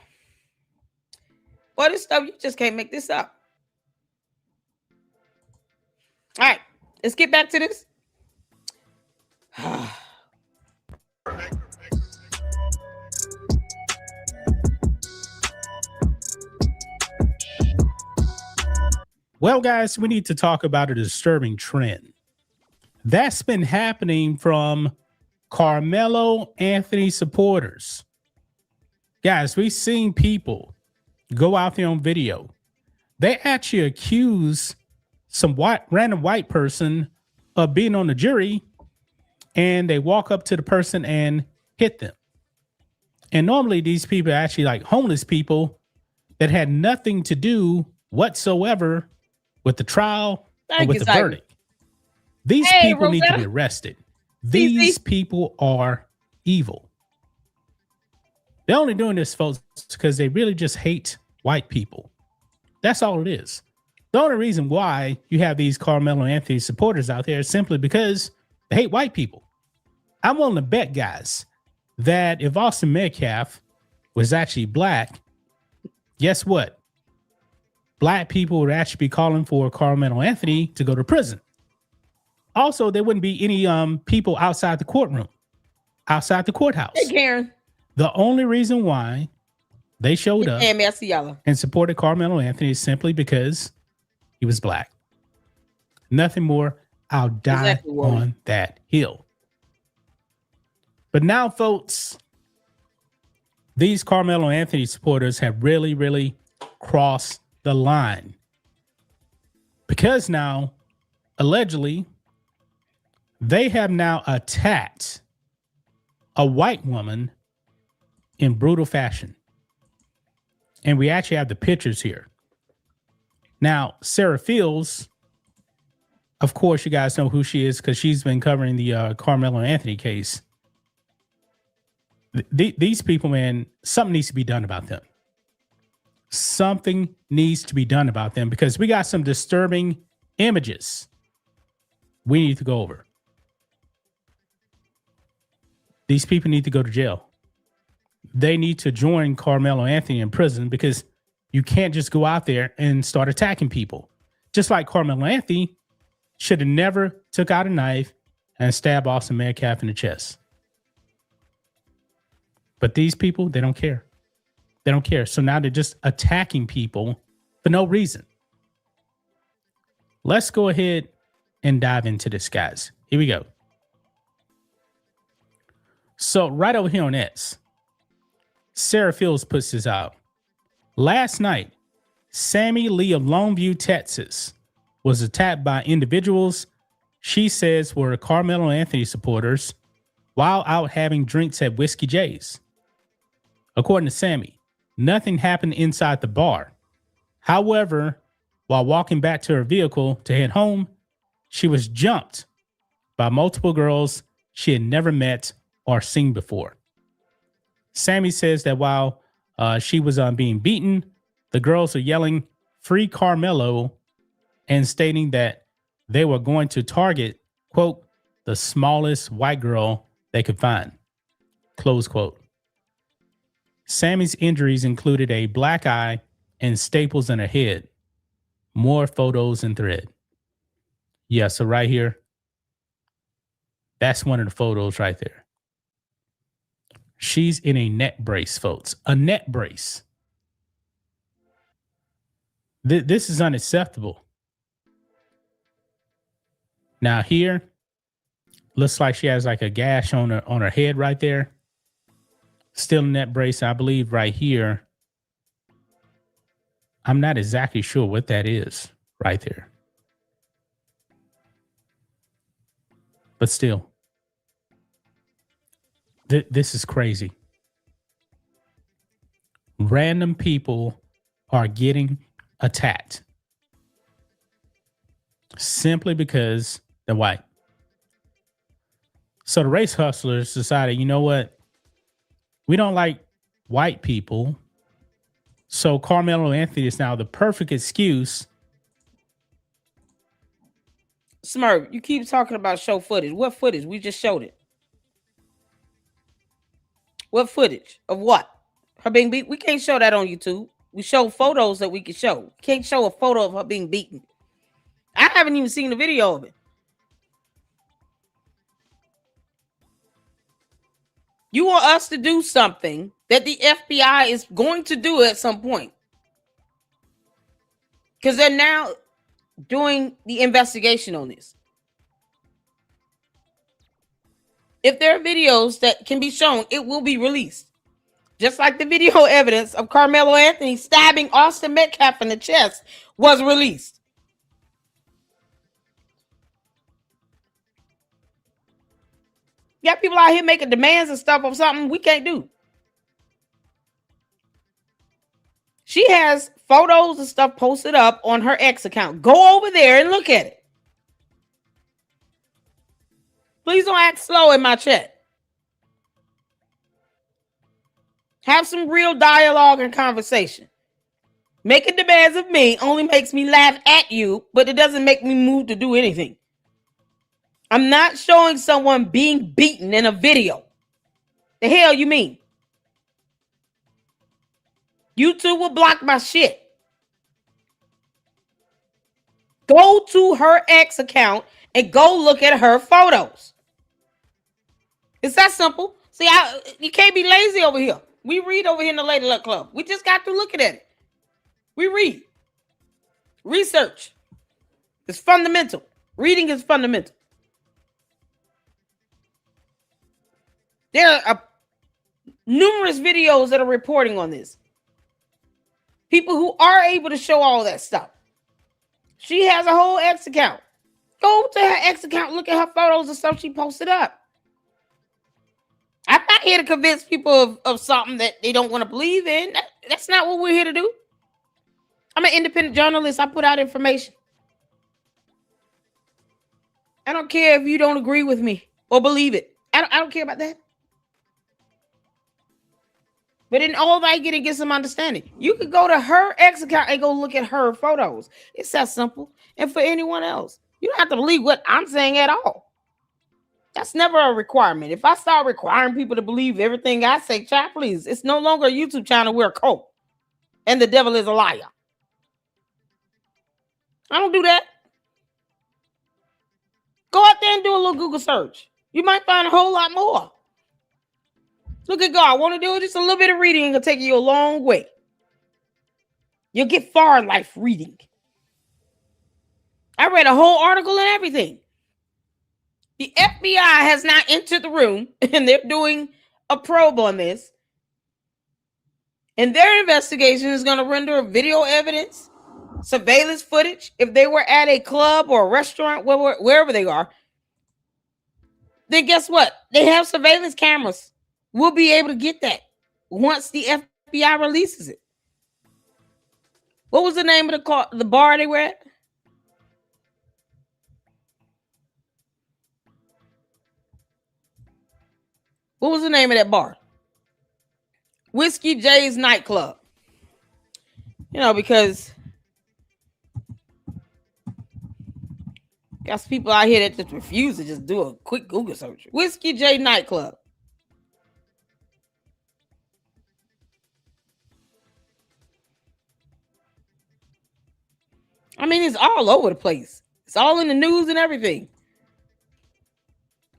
Boy, this stuff, you just can't make this up. All right, let's get back to this. Well, guys, we need to talk about a disturbing trend that's been happening from Carmelo Anthony supporters. Guys, we've seen people go out there on video. They actually accuse some random white person of being on the jury, and they walk up to the person and hit them. And normally these people are actually like homeless people that had nothing to do whatsoever with the trial or with the verdict. These people need to be arrested. These people are evil. They're only doing this, folks, because they really just hate white people. That's all it is. The only reason why you have these Carmelo Anthony supporters out there is simply because they hate white people. I'm willing to bet, guys, that if Austin Metcalf was actually black, guess what? Black people would actually be calling for Carmelo Anthony to go to prison. Also, there wouldn't be any people outside the courtroom, outside the courthouse. Hey, Karen. The only reason why they showed up and supported Carmelo Anthony is simply because he was black. Nothing more. I'll die on that hill. But now, folks, these Carmelo Anthony supporters have really, really crossed the line, because now, allegedly, they have now attacked a white woman in brutal fashion. And we actually have the pictures here. Now, Sarah Fields, of course, you guys know who she is because she's been covering the Carmelo Anthony case. These people, man, something needs to be done about them. Something needs to be done about them because we got some disturbing images we need to go over. These people need to go to jail. They need to join Carmelo Anthony in prison because you can't just go out there and start attacking people. Just like Carmelo Anthony should have never took out a knife and stabbed Austin Metcalf in the chest. But these people, they don't care. They don't care. So now they're just attacking people for no reason. Let's go ahead and dive into this, guys. Here we go. So right over here on X, Sarah Fields puts this out. Last night, Sammy Lee of Longview, Texas, was attacked by individuals she says were Carmelo Anthony supporters while out having drinks at Whiskey J's. According to Sammy, nothing happened inside the bar. However, while walking back to her vehicle to head home, she was jumped by multiple girls she had never met or seen before. Sammy says that while she was being beaten, the girls are yelling, "Free Carmelo," and stating that they were going to target, quote, the smallest white girl they could find, close quote. Sammy's injuries included a black eye and staples in her head. More photos in thread. Yeah, so right here, that's one of the photos right there. She's in a neck brace, folks. A neck brace. This is unacceptable. Now here, looks like she has like a gash on her head right there. Still in that brace, I believe right here. I'm not exactly sure what that is. right there. But still, this is crazy. Random people are getting attacked simply because they're white. So the race hustlers decided, you know what? We don't like white people. So Carmelo Anthony is now the perfect excuse. Smurf, you keep talking about show footage. What footage? We just showed it. What footage of what? Her being beat? We can't show that on YouTube. We show photos that we can show. Can't show a photo of her being beaten. I haven't even seen the video of it. You want us to do something that the FBI is going to do at some point. Because they're now doing the investigation on this. If there are videos that can be shown, it will be released. Just like the video evidence of Carmelo Anthony stabbing Austin Metcalf in the chest was released. You got people out here making demands and stuff of something we can't do. She has photos and stuff posted up on her X account. Go over there and look at it. Please don't act slow in my chat. Have some real dialogue and conversation. Making demands of me only makes me laugh at you, but it doesn't make me move to do anything. I'm not showing someone being beaten in a video. The hell you mean? YouTube will block my shit. Go to her X account and go look at her photos. It's that simple. See, you can't be lazy over here. We read over here in the Lady Luck Club. We just got to look at it. We read. Research is fundamental. Reading is fundamental. There are numerous videos that are reporting on this. People who are able to show all that stuff. She has a whole X account. Go to her X account, look at her photos and stuff she posted up. I'm not here to convince people of something that they don't want to believe in. That's not what we're here to do. I'm an independent journalist. I put out information. I don't care if you don't agree with me or believe it. I don't care about that. But in all that, getting get some understanding. You could go to her X account and go look at her photos. It's that simple. And for anyone else, you don't have to believe what I'm saying at all. That's never a requirement. If I start requiring people to believe everything I say, chat, please. It's no longer a YouTube channel. We're a cult. And the devil is a liar. I don't do that. Go out there and do a little Google search. You might find a whole lot more. Look at God. Want to do just a little bit of reading and it'll take you a long way. You'll get far in life reading. I read a whole article and everything. The FBI has not entered the room and they're doing a probe on this. And their investigation is going to render video evidence, surveillance footage. If they were at a club or a restaurant, wherever they are, then guess what? They have surveillance cameras. We'll be able to get that once the FBI releases it. What was the name of the bar they were at? What was the name of that bar? Whiskey J's nightclub. You know, because got some people out here that just refuse to just do a quick Google search. Whiskey J nightclub. I mean, it's all over the place. It's all in the news and everything.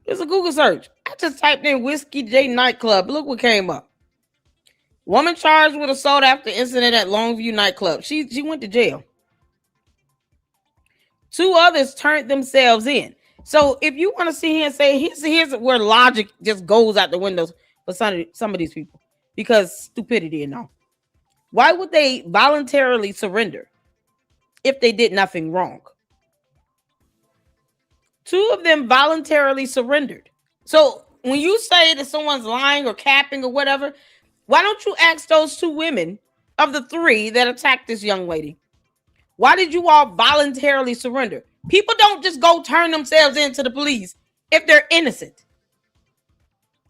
It's a Google search. I just typed in Whiskey J nightclub. Look what came up. Woman charged with assault after incident at Longview nightclub. She went to jail. 2 others turned themselves in. So if you want to sit here and say, here's where logic just goes out the windows for some of these people. Because stupidity and all. Why would they voluntarily surrender? if they did nothing wrong. 2 of them voluntarily surrendered. So when you say that someone's lying or capping or whatever, why don't you ask those 2 women of the 3 that attacked this young lady? Why did you all voluntarily surrender? People don't just go turn themselves into the police if they're innocent.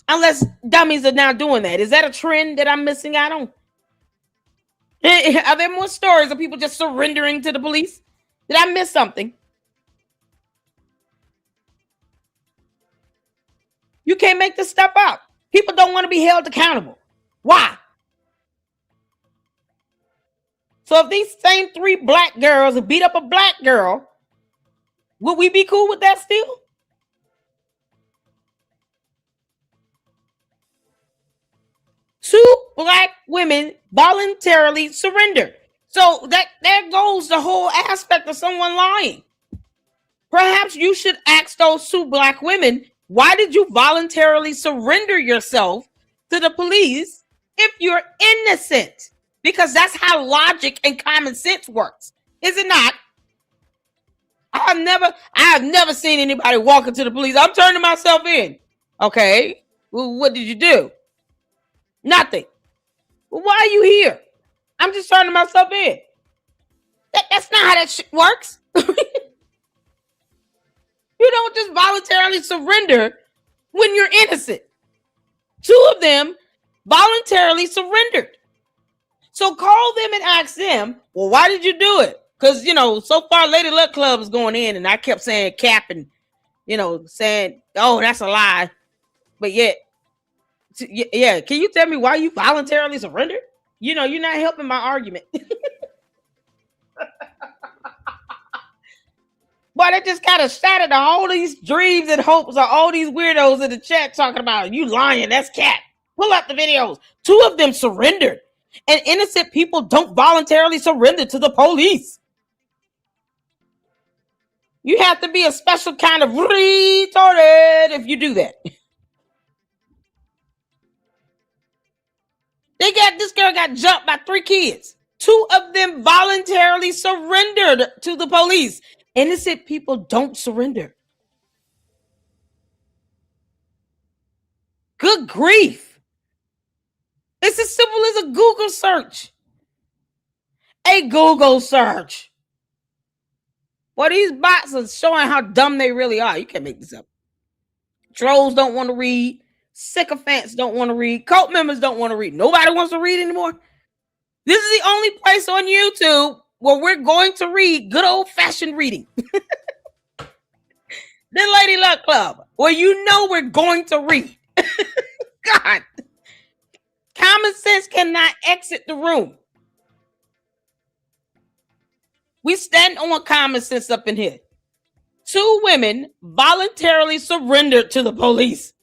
Unless dummies are now doing that. Is that a trend that I'm missing out on? Are there more stories of people just surrendering to the police? Did I miss something? You can't make this stuff up. People don't want to be held accountable. Why? So if these same 3 black girls beat up a black girl, would we be cool with that still? Two black women voluntarily surrendered. So that there goes the whole aspect of someone lying. Perhaps you should ask those 2 black women, why did you voluntarily surrender yourself to the police if you're innocent? Because that's how logic and common sense works, is it not? I have never seen anybody walk into the police. I'm turning myself in. Okay, well, what did you do? Nothing. Well, why are you here? I'm just turning myself in. That's not how that shit works. You don't just voluntarily surrender when you're innocent. 2 of them voluntarily surrendered. So call them and ask them, well, why did you do it? Because, so far Lady Luck Club is going in and I kept saying cap and, saying, oh, that's a lie. But yet, yeah, can you tell me why you voluntarily surrendered? You're not helping my argument. Boy, that just kind of shattered all these dreams and hopes of all these weirdos in the chat talking about you lying. That's cat. Pull up the videos. 2 of them surrendered. And innocent people don't voluntarily surrender to the police. You have to be a special kind of retarded if you do that. This girl got jumped by 3 kids. 2 of them voluntarily surrendered to the police. Innocent people don't surrender. Good grief. It's as simple as a Google search. A Google search. Well, these bots are showing how dumb they really are. You can't make this up. Trolls don't want to read. Sycophants don't want to read. Cult members don't want to read. Nobody wants to read anymore. This is the only place on YouTube where we're going to read good old-fashioned reading. The Lady Luck Club, where we're going to read. God. Common sense cannot exit the room. We stand on common sense up in here. 2 women voluntarily surrendered to the police.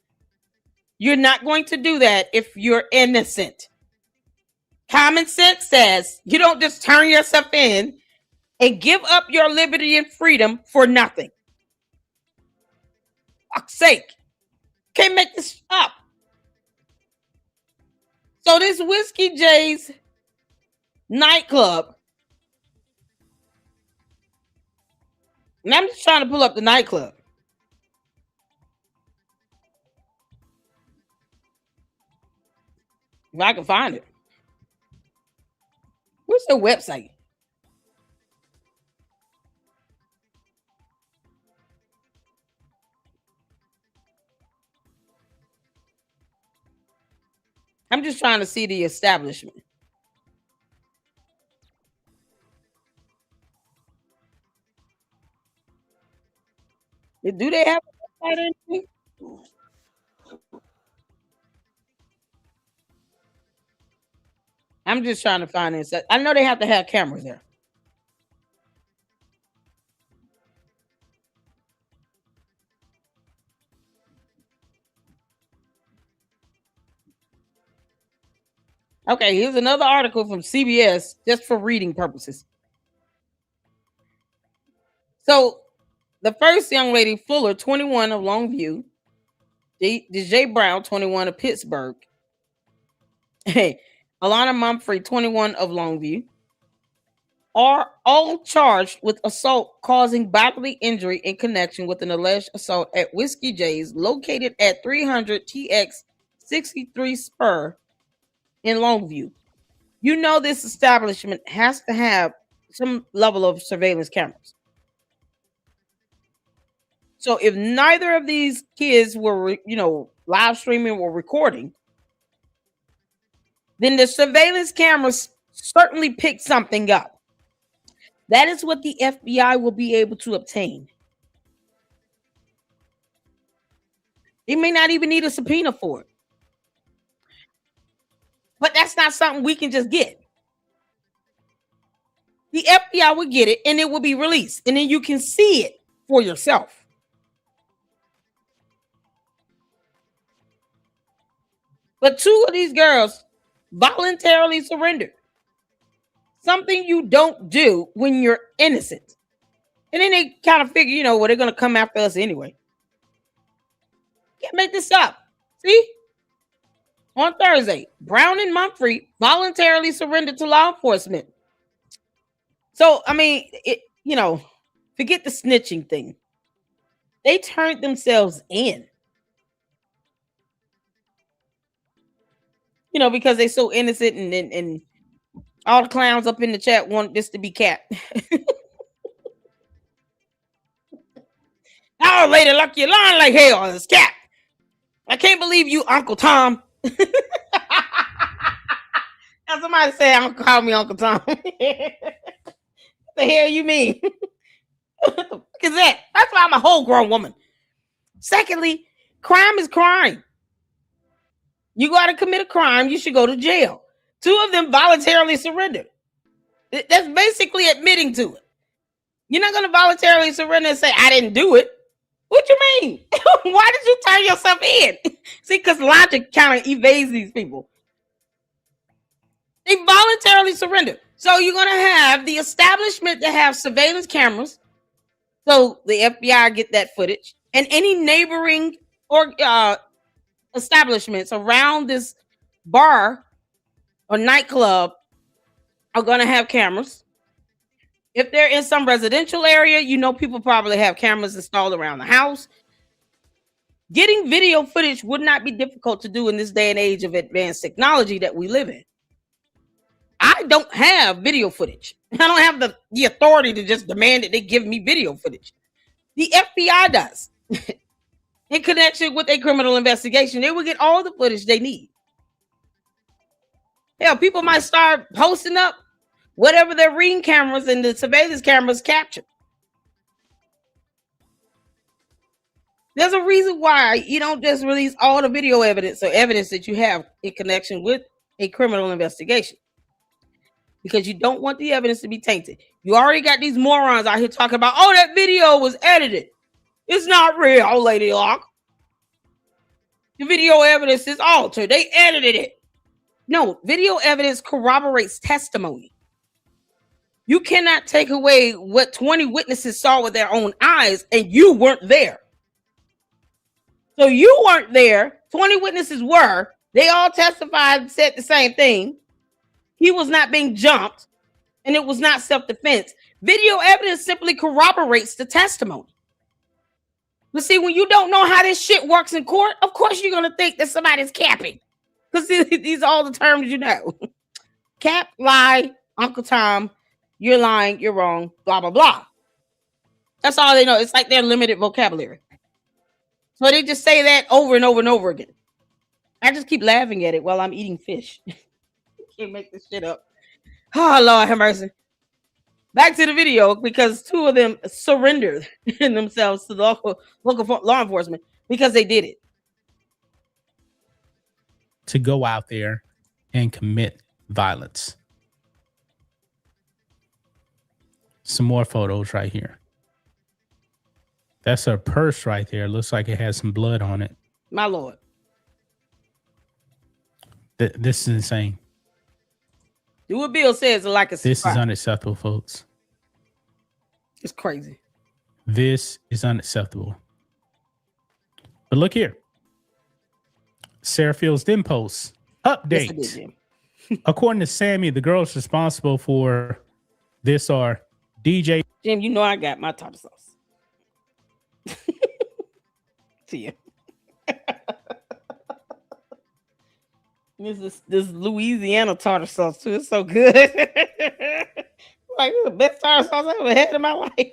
You're not going to do that if you're innocent. Common sense says you don't just turn yourself in and give up your liberty and freedom for nothing. Fuck's sake. Can't make this up. So this Whiskey J's nightclub, and I'm just trying to pull up the nightclub. If I can find it. Where's the website? I'm just trying to see the establishment. Do they have a website or anything? I'm just trying to find this. I know they have to have cameras there. Okay, here's another article from CBS just for reading purposes. So the first young lady, Fuller, 21 of Longview, DJ Brown, 21 of Pittsburgh, hey, Alana Mumphrey, 21 of Longview, are all charged with assault causing bodily injury in connection with an alleged assault at Whiskey J's located at 300 TX 63 Spur in Longview. You know this establishment has to have some level of surveillance cameras. So if neither of these kids were, live streaming or recording, then the surveillance cameras certainly picked something up. That is what the FBI will be able to obtain. They may not even need a subpoena for it. But that's not something we can just get. The FBI will get it and it will be released. And then you can see it for yourself. But two of these girls voluntarily surrendered. Something you don't do when you're innocent. And then they kind of figure, well, they're going to come after us anyway. Can't make this up. See? On Thursday, Brown and Mumphrey voluntarily surrendered to law enforcement. So, forget the snitching thing. They turned themselves in. Because they're so innocent and all the clowns up in the chat want this to be Cap. Oh, lady, luck you lying like hell. It's Cap. I can't believe you, Uncle Tom. Now somebody say, "Don't call me Uncle Tom." What the hell you mean? What the fuck is that? That's why I'm a whole grown woman. Secondly, crime is crime. You got to commit a crime, you should go to jail. Two of them voluntarily surrendered. That's basically admitting to it. You're not going to voluntarily surrender and say, "I didn't do it." What you mean? Why did you turn yourself in? See, because logic kind of evades these people. They voluntarily surrendered. So you're going to have the establishment that have surveillance cameras. So the FBI get that footage. And any neighboring or establishments around this bar or nightclub are going to have cameras. If they're in some residential area, people probably have cameras installed around the house. Getting video footage would not be difficult to do in this day and age of advanced technology that we live in. I don't have video footage. I don't have the authority to just demand that they give me video footage. The FBI does. In connection with a criminal investigation, they will get all the footage they need. Hell, people might start posting up whatever their ring cameras and the surveillance cameras capture. There's a reason why you don't just release all the video evidence or evidence that you have in connection with a criminal investigation. Because you don't want the evidence to be tainted. You already got these morons out here talking about, "Oh, that video was edited. It's not real, Lady Locke. The video evidence is altered. They edited it." No, video evidence corroborates testimony. You cannot take away what 20 witnesses saw with their own eyes and you weren't there. So you weren't there. 20 witnesses were. They all testified and said the same thing. He was not being jumped and it was not self-defense. Video evidence simply corroborates the testimony. But see, when you don't know how this shit works in court, of course you're going to think that somebody's capping. Because these are all the terms you know. Cap, lie, Uncle Tom, you're lying, you're wrong, blah, blah, blah. That's all they know. It's like their limited vocabulary. So they just say that over and over and over again. I just keep laughing at it while I'm eating fish. Can't make this shit up. Oh, Lord have mercy. Back to the video, because two of them surrendered themselves to the local law enforcement because they did it. To go out there and commit violence. Some more photos right here. That's her purse right there. Looks like it has some blood on it. My Lord. This is insane. Do what Bill says, like a This is unacceptable, folks. It's crazy. This is unacceptable. But look here. Sarah Fields then posts update. Yes, I did, According to Sammy, the girls responsible for This are DJ. Jim, you know I got my tartar sauce. See ya. This Louisiana tartar sauce too. It's so good. Like the best tartar sauce I ever had in my life.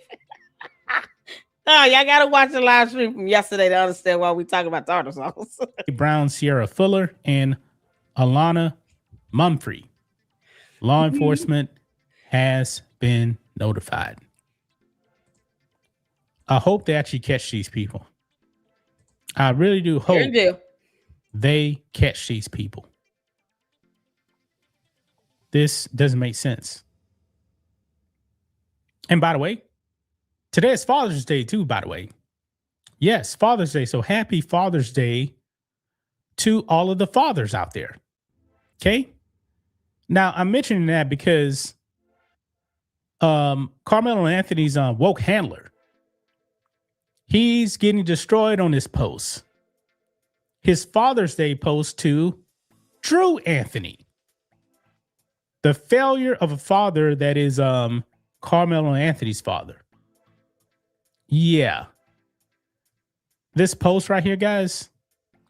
Oh, y'all gotta watch the live stream from yesterday to understand why we talk about tartar sauce. Brown, Sierra Fuller, and Alana Mumfrey. Law enforcement has been notified. I hope they actually catch these people. I really do hope they catch these people. This doesn't make sense. And by the way, today is Father's Day too, by the way. Yes, Father's Day. So happy Father's Day to all of the fathers out there. Okay? Now, I'm mentioning that because Karmelo Anthony's woke handler, he's getting destroyed on his post. His Father's Day post to Drew Anthony. The failure of a father that is Karmelo Anthony's father. Yeah. This post right here, guys,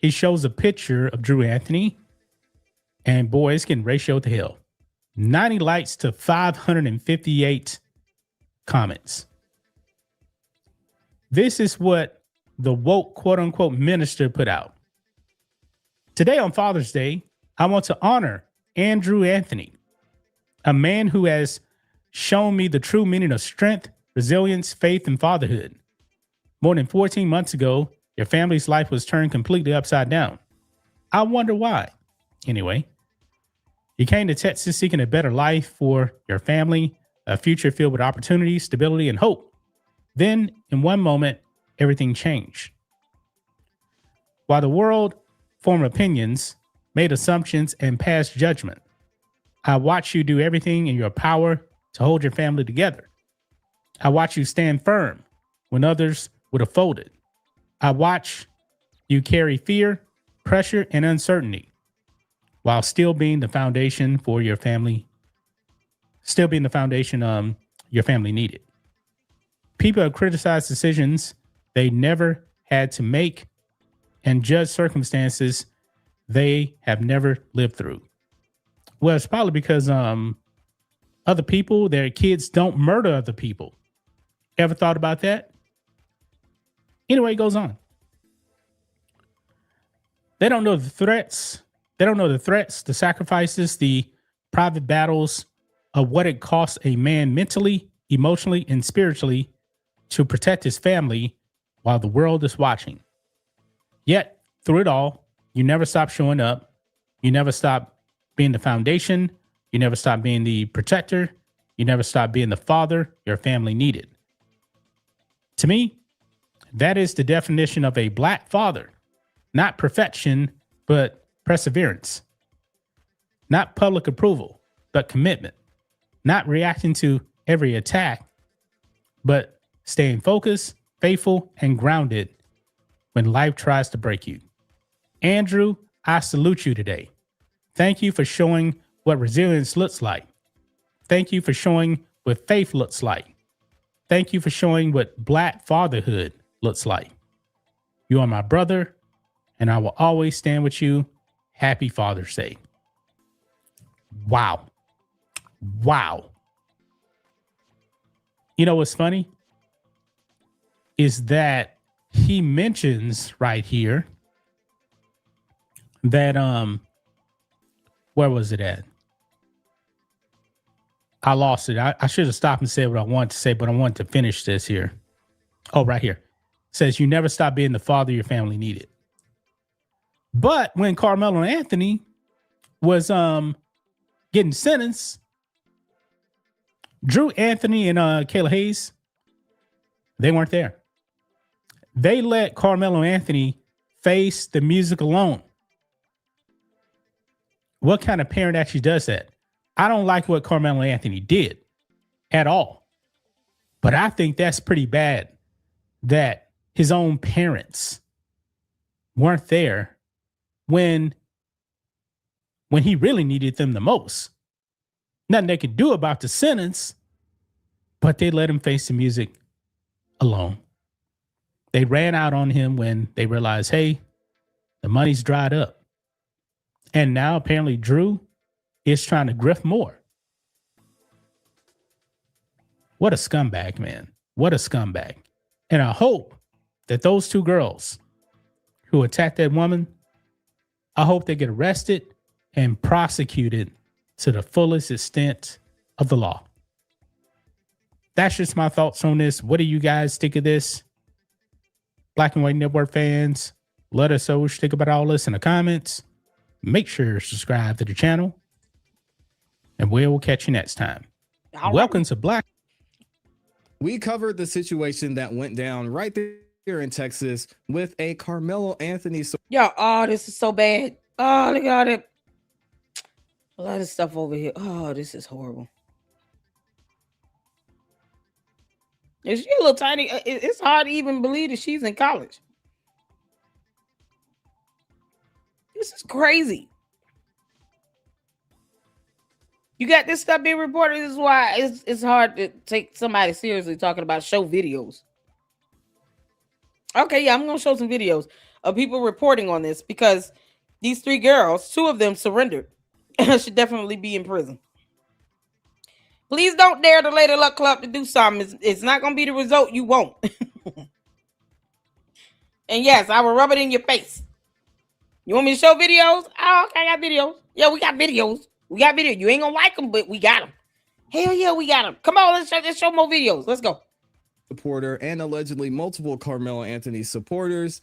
it shows a picture of Drew Anthony. And boy, it's getting ratioed to hell. 90 likes to 558 comments. This is what the woke quote unquote minister put out. Today on Father's Day, I want to honor Andrew Anthony, a man who has shown me the true meaning of strength, resilience, faith, and fatherhood. More than 14 months ago, your family's life was turned completely upside down. I wonder why. Anyway, you came to Texas seeking a better life for your family, a future filled with opportunity, stability, and hope. Then, in one moment, everything changed. While the world formed opinions, made assumptions, and passed judgment, I watched you do everything in your power to hold your family together. I watched you stand firm when others would have folded. I watched you carry fear, pressure, and uncertainty while still being the foundation for your family, still being the foundation your family needed. People have criticized decisions they never had to make and judge circumstances they have never lived through. Well, it's probably because other people, their kids don't murder other people. Ever thought about that? Anyway, it goes on. They don't know the threats. They don't know the threats, the sacrifices, the private battles of what it costs a man mentally, emotionally, and spiritually to protect his family while the world is watching. Yet, through it all, you never stop showing up. You never stop being the foundation. You never stop being the protector. You never stop being the father your family needed. To me, that is the definition of a Black father. Not perfection, but perseverance. Not public approval, but commitment. Not reacting to every attack, but staying focused, faithful, and grounded when life tries to break you. Andrew, I salute you today. Thank you for showing what resilience looks like. Thank you for showing what faith looks like. Thank you for showing what Black fatherhood looks like. You are my brother, and I will always stand with you. Happy Father's Day. Wow. Wow. You know what's funny? Is that he mentions right here that, where was it at? I lost it. I should have stopped and said what I wanted to say, but I wanted to finish this here. Oh, right here. It says, you never stop being the father your family needed. But when Karmelo Anthony was getting sentenced, Drew Anthony and Kayla Hayes, they weren't there. They let Karmelo Anthony face the music alone. What kind of parent actually does that? I don't like what Karmelo Anthony did at all. But I think that's pretty bad that his own parents weren't there when he really needed them the most. Nothing they could do about the sentence, but they let him face the music alone. They ran out on him when they realized, hey, the money's dried up. And now apparently Drew is trying to grift more. What a scumbag, man. What a scumbag. And I hope that those two girls who attacked that woman, I hope they get arrested and prosecuted to the fullest extent of the law. That's just my thoughts on this. What do you guys think of this? Black and White Network fans, let us know what you think about all this in the comments. Make sure you subscribe to the channel. And we will catch you next time. Welcome to Black. We covered the situation that went down right there in Texas with a Karmelo Anthony. Yo, oh, this is so bad. Oh, look at it. A lot of stuff over here. Oh, this is horrible. Is she a little tiny? It's hard to even believe that she's in college. This is crazy. You got this stuff being reported. This is why it's hard to take somebody seriously talking about show videos. Okay, yeah, I'm going to show some videos of people reporting on this because these three girls, two of them surrendered. Should definitely be in prison. Please don't dare the Lady Luck Club to do something. It's not going to be the result you want. And yes, I will rub it in your face. You want me to show videos? Oh, okay, I got videos. Yeah, we got videos. We got videos. You ain't going to like them, but we got them. Hell yeah, we got them. Come on, let's show more videos. Let's go. Supporter and allegedly multiple Karmelo Anthony supporters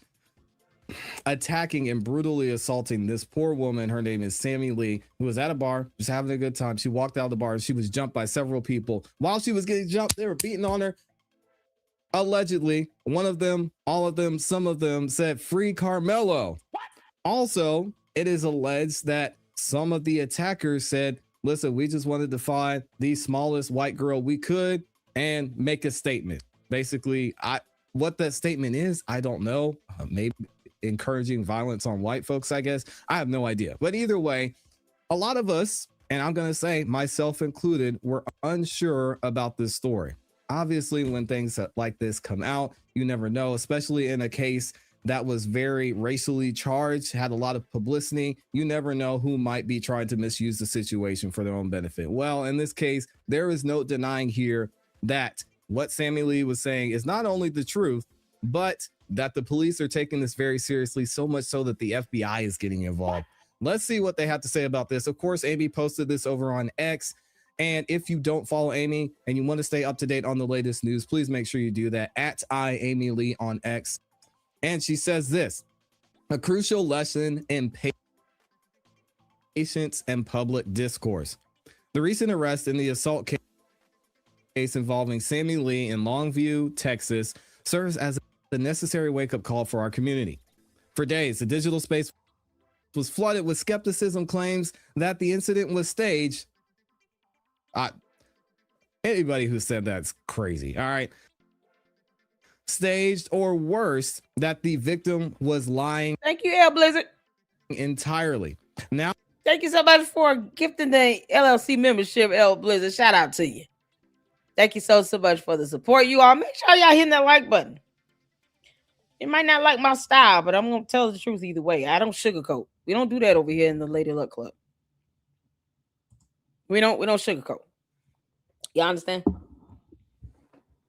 attacking and brutally assaulting this poor woman. Her name is Sammy Lee, who was at a bar, just having a good time. She walked out of the bar and she was jumped by several people. While she was getting jumped, they were beating on her. Allegedly, one of them, all of them, some of them said, "Free Karmelo." What? Also, it is alleged that some of the attackers said, "Listen, we just wanted to find the smallest white girl we could and make a statement." Basically, what that statement is, I don't know. Maybe encouraging violence on white folks, I guess. I have no idea. But either way, a lot of us, and I'm going to say myself included, were unsure about this story. Obviously, when things like this come out, you never know, especially in a case that was very racially charged, had a lot of publicity. You never know who might be trying to misuse the situation for their own benefit. Well, in this case, there is no denying here that what Sammy Lee was saying is not only the truth, but that the police are taking this very seriously, so much so that the FBI is getting involved. Let's see what they have to say about this. Of course, Amy posted this over on X. And if you don't follow Amy and you want to stay up to date on the latest news, please make sure you do that at @AmyLee on X. And she says this: a crucial lesson in patience and public discourse. The recent arrest in the assault case involving Sammy Lee in Longview, Texas, serves as the necessary wake-up call for our community. For days, the digital space was flooded with skepticism, claims that the incident was staged. Anybody who said that's crazy. All right. Staged, or worse, that the victim was lying. Thank you, L Blizzard. Entirely. Now, thank you so much for gifting the LLC membership, L Blizzard. Shout out to you. Thank you so much for the support, you all. Make sure y'all hitting that like button. You might not like my style, but I'm gonna tell the truth either way. I don't sugarcoat. We don't do that over here in the Lady Luck Club. We don't sugarcoat. You understand?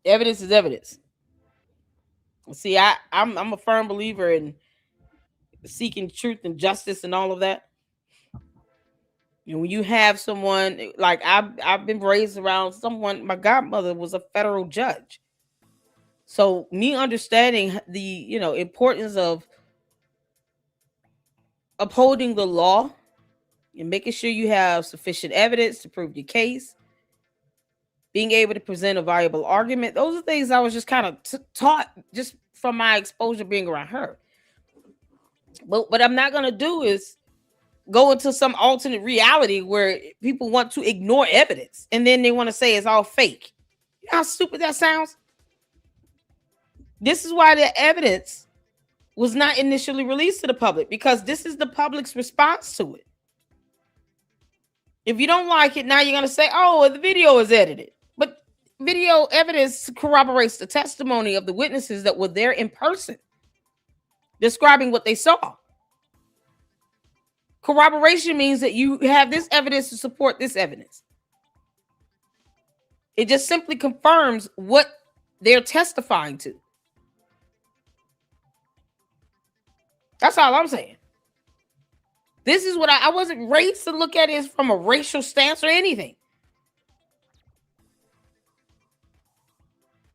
Evidence is evidence. See, I'm a firm believer in seeking truth and justice and all of that. And when you have someone like I've been raised around someone, my godmother was a federal judge. So me understanding the importance of upholding the law and making sure you have sufficient evidence to prove your case, being able to present a viable argument, those are things I was just kind of taught just from my exposure being around her. But what I'm not going to do is go into some alternate reality where people want to ignore evidence and then they want to say it's all fake. You know how stupid that sounds? This is why the evidence was not initially released to the public, because this is the public's response to it. If you don't like it, now you're going to say, oh, the video is edited. But video evidence corroborates the testimony of the witnesses that were there in person, describing what they saw. Corroboration means that you have this evidence to support this evidence. It just simply confirms what they're testifying to. That's all I'm saying. This is what I wasn't raised to look at it from a racial stance or anything.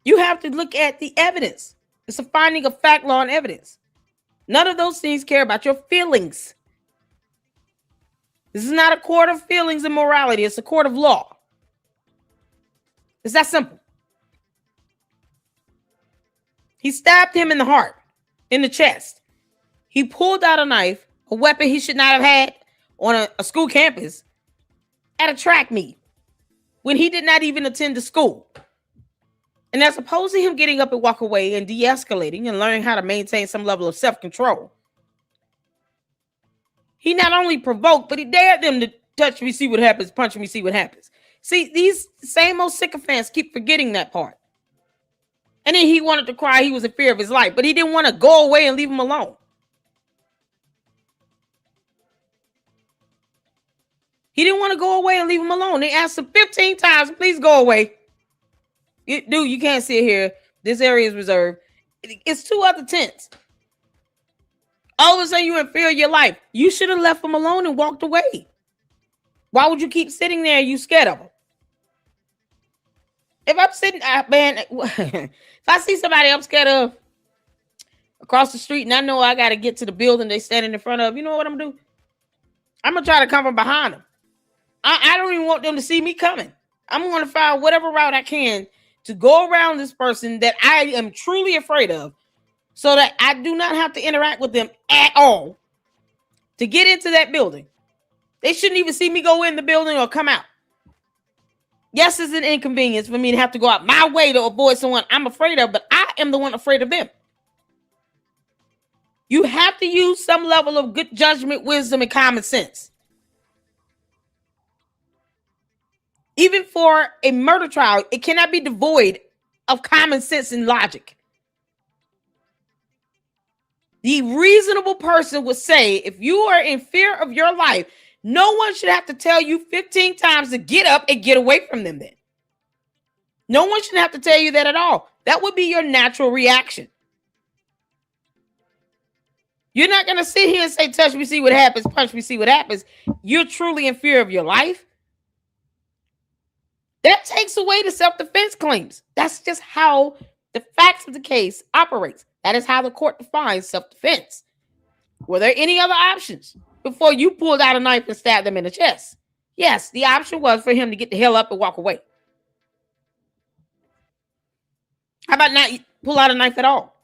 You have to look at the evidence. It's a finding of fact, law, and evidence. None of those things care about your feelings. This is not a court of feelings and morality. It's a court of law. It's that simple. He stabbed him in the heart, in the chest. He pulled out a knife, a weapon he should not have had on a school campus, at a track meet when he did not even attend the school. And as opposed to him getting up and walk away and de-escalating and learning how to maintain some level of self-control, he not only provoked, but he dared them to touch me, see what happens, punch me, see what happens. See, these same old sycophants keep forgetting that part. And then he wanted to cry. He was in fear of his life, but he didn't want to go away and leave him alone. He didn't want to go away and leave him alone. They asked him 15 times, please go away. Dude, you can't sit here. This area is reserved. It's 2 other tents. All of a sudden, you're in fear of your life. You should have left him alone and walked away. Why would you keep sitting there? You scared of him? If I'm sitting, man, if I see somebody I'm scared of across the street and I know I got to get to the building they standing in front of, you know what I'm going to do? I'm going to try to come from behind them. I don't even want them to see me coming. I'm going to find whatever route I can to go around this person that I am truly afraid of so that I do not have to interact with them at all to get into that building. They shouldn't even see me go in the building or come out. Yes, it's an inconvenience for me to have to go out my way to avoid someone I'm afraid of, but I am the one afraid of them. You have to use some level of good judgment, wisdom, and common sense. Even for a murder trial, it cannot be devoid of common sense and logic. The reasonable person would say, if you are in fear of your life, no one should have to tell you 15 times to get up and get away from them then. No one should have to tell you that at all. That would be your natural reaction. You're not going to sit here and say, touch me, see what happens, punch me, see what happens. You're truly in fear of your life. That takes away the self-defense claims. That's just how the facts of the case operates. That is how the court defines self-defense. Were there any other options before you pulled out a knife and stabbed them in the chest? Yes, the option was for him to get the hell up and walk away. How about not pull out a knife at all?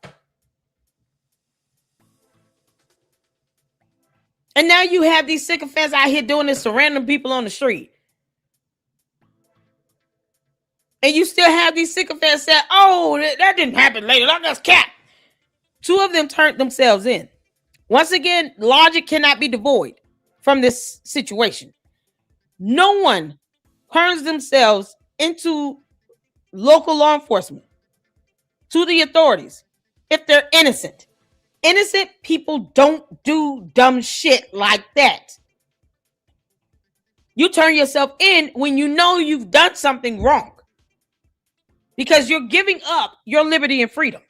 And now you have these sycophants out here doing this to random people on the street. And you still have these sycophants that, oh, that didn't happen later. That's cap. 2 of them turned themselves in. Once again, logic cannot be devoid from this situation. No one turns themselves into local law enforcement, to the authorities, if they're innocent. Innocent people don't do dumb shit like that. You turn yourself in when you know you've done something wrong, because you're giving up your liberty and freedom.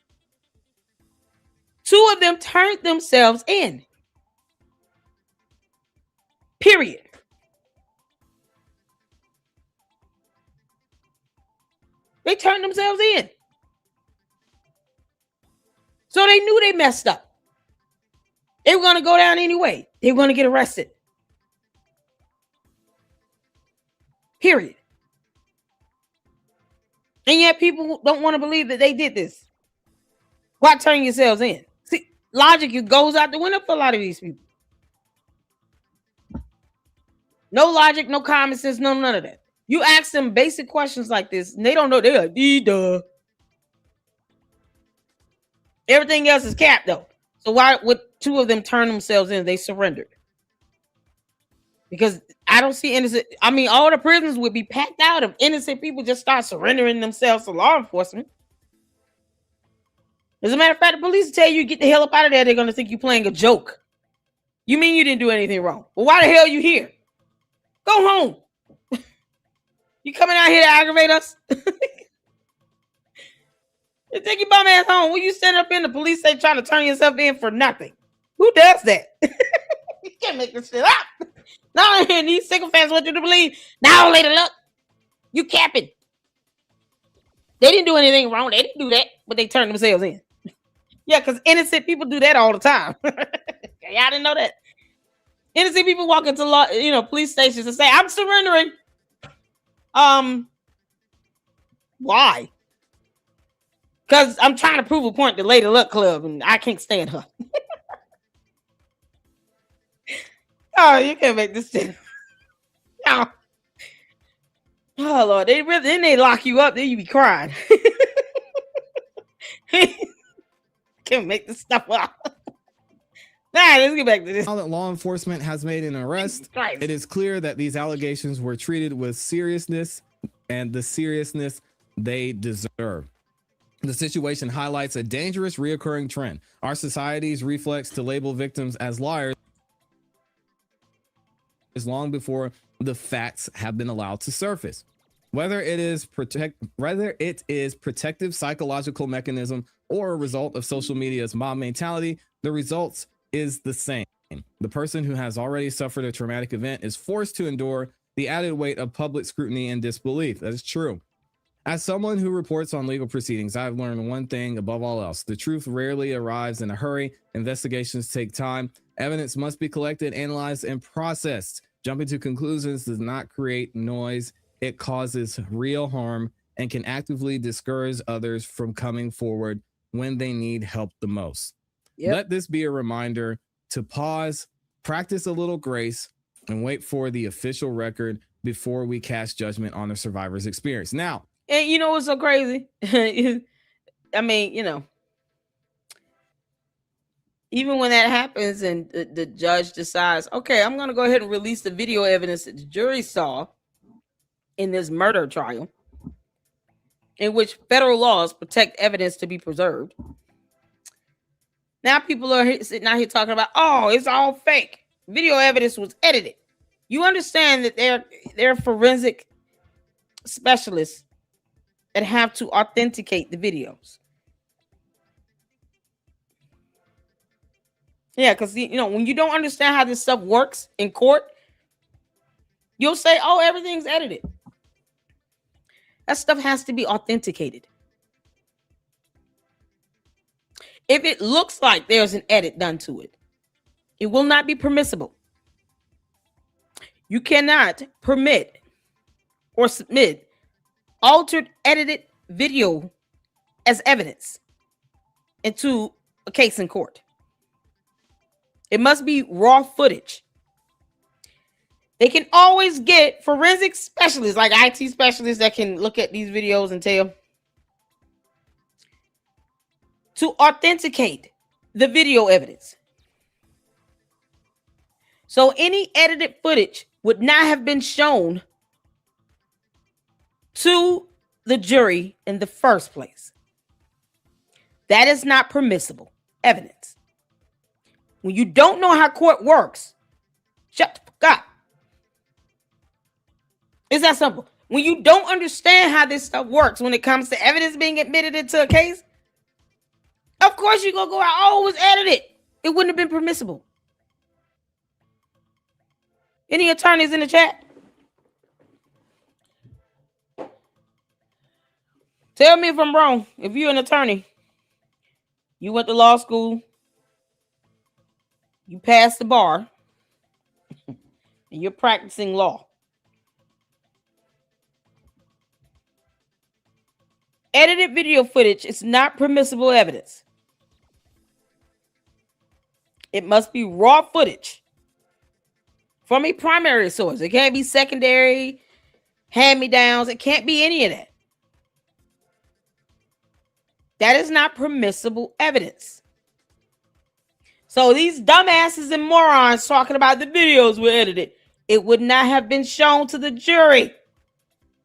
2 of them turned themselves in. Period. They turned themselves in. So they knew they messed up. They were going to go down anyway. They were going to get arrested. Period. And yet people don't want to believe that they did this. Why turn yourselves in? See, logic goes out the window for a lot of these people. No logic, no common sense, none of that. You ask them basic questions like this, and they don't know. They're like, duh. Everything else is capped, though. So why would 2 of them turn themselves in? They surrendered. because I don't see innocent. I mean, all the prisons would be packed out if innocent people just start surrendering themselves to law enforcement. As a matter of fact, the police tell you get the hell up out of there. They're going to think you're playing a joke. You mean you didn't do anything wrong? Well, why the hell are you here? Go home. You coming out here to aggravate us? You take your bum ass home. Will you stand up in the police station trying to turn yourself in for nothing? Who does that? You can't make this shit up. Now these sycophants want you to believe. Now, later, look, you capping. They didn't do anything wrong. They didn't do that, but they turned themselves in. Yeah, because innocent people do that all the time. Y'all didn't know that. Innocent people walk into law, police stations and say, "I'm surrendering." Why? Because I'm trying to prove a point to Lady Luck Club, and I can't stand her. Oh, you can't make this shit. No. Oh Lord, then they lock you up, then you be crying. Can't make this stuff up. Nah, let's get back to this. Now that law enforcement has made an arrest, it is clear that these allegations were treated with seriousness and the seriousness they deserve. The situation highlights a dangerous reoccurring trend. Our society's reflex to label victims as liars is long before the facts have been allowed to surface. Whether it is protective psychological mechanism or a result of social media's mob mentality, the results is the same. The person who has already suffered a traumatic event is forced to endure the added weight of public scrutiny and disbelief. That is true. As someone who reports on legal proceedings, I've learned one thing above all else. The truth rarely arrives in a hurry. Investigations take time. Evidence must be collected, analyzed, and processed. Jumping to conclusions does not create noise. It causes real harm and can actively discourage others from coming forward when they need help the most. Yep. Let this be a reminder to pause, practice a little grace, and wait for the official record before we cast judgment on the survivor's experience. Now, and you know what's so crazy? I mean, even when that happens and the judge decides, okay, I'm going to go ahead and release the video evidence that the jury saw in this murder trial, in which federal laws protect evidence to be preserved. Now people are sitting out here talking about, oh, it's all fake. Video evidence was edited. You understand that they're forensic specialists that have to authenticate the videos. Yeah, because when you don't understand how this stuff works in court, you'll say, oh, everything's edited. That stuff has to be authenticated. If it looks like there's an edit done to it, it will not be permissible. You cannot permit or submit altered, edited video as evidence into a case in court. It must be raw footage. They can always get forensic specialists, like IT specialists, that can look at these videos and tell to authenticate the video evidence. So any edited footage would not have been shown to the jury in the first place. That is not permissible evidence. When you don't know how court works, shut the fuck up. It's that simple. When you don't understand how this stuff works when it comes to evidence being admitted into a case, of course you're going to go out, oh, it was edited. It wouldn't have been permissible. Any attorneys in the chat? Tell me if I'm wrong. If you're an attorney, you went to law school, you passed the bar, and you're practicing law. Edited video footage is not permissible evidence. It must be raw footage from a primary source. It can't be secondary, hand-me-downs. It can't be any of that. That is not permissible evidence. So these dumbasses and morons talking about the videos were edited. it would not have been shown to the jury.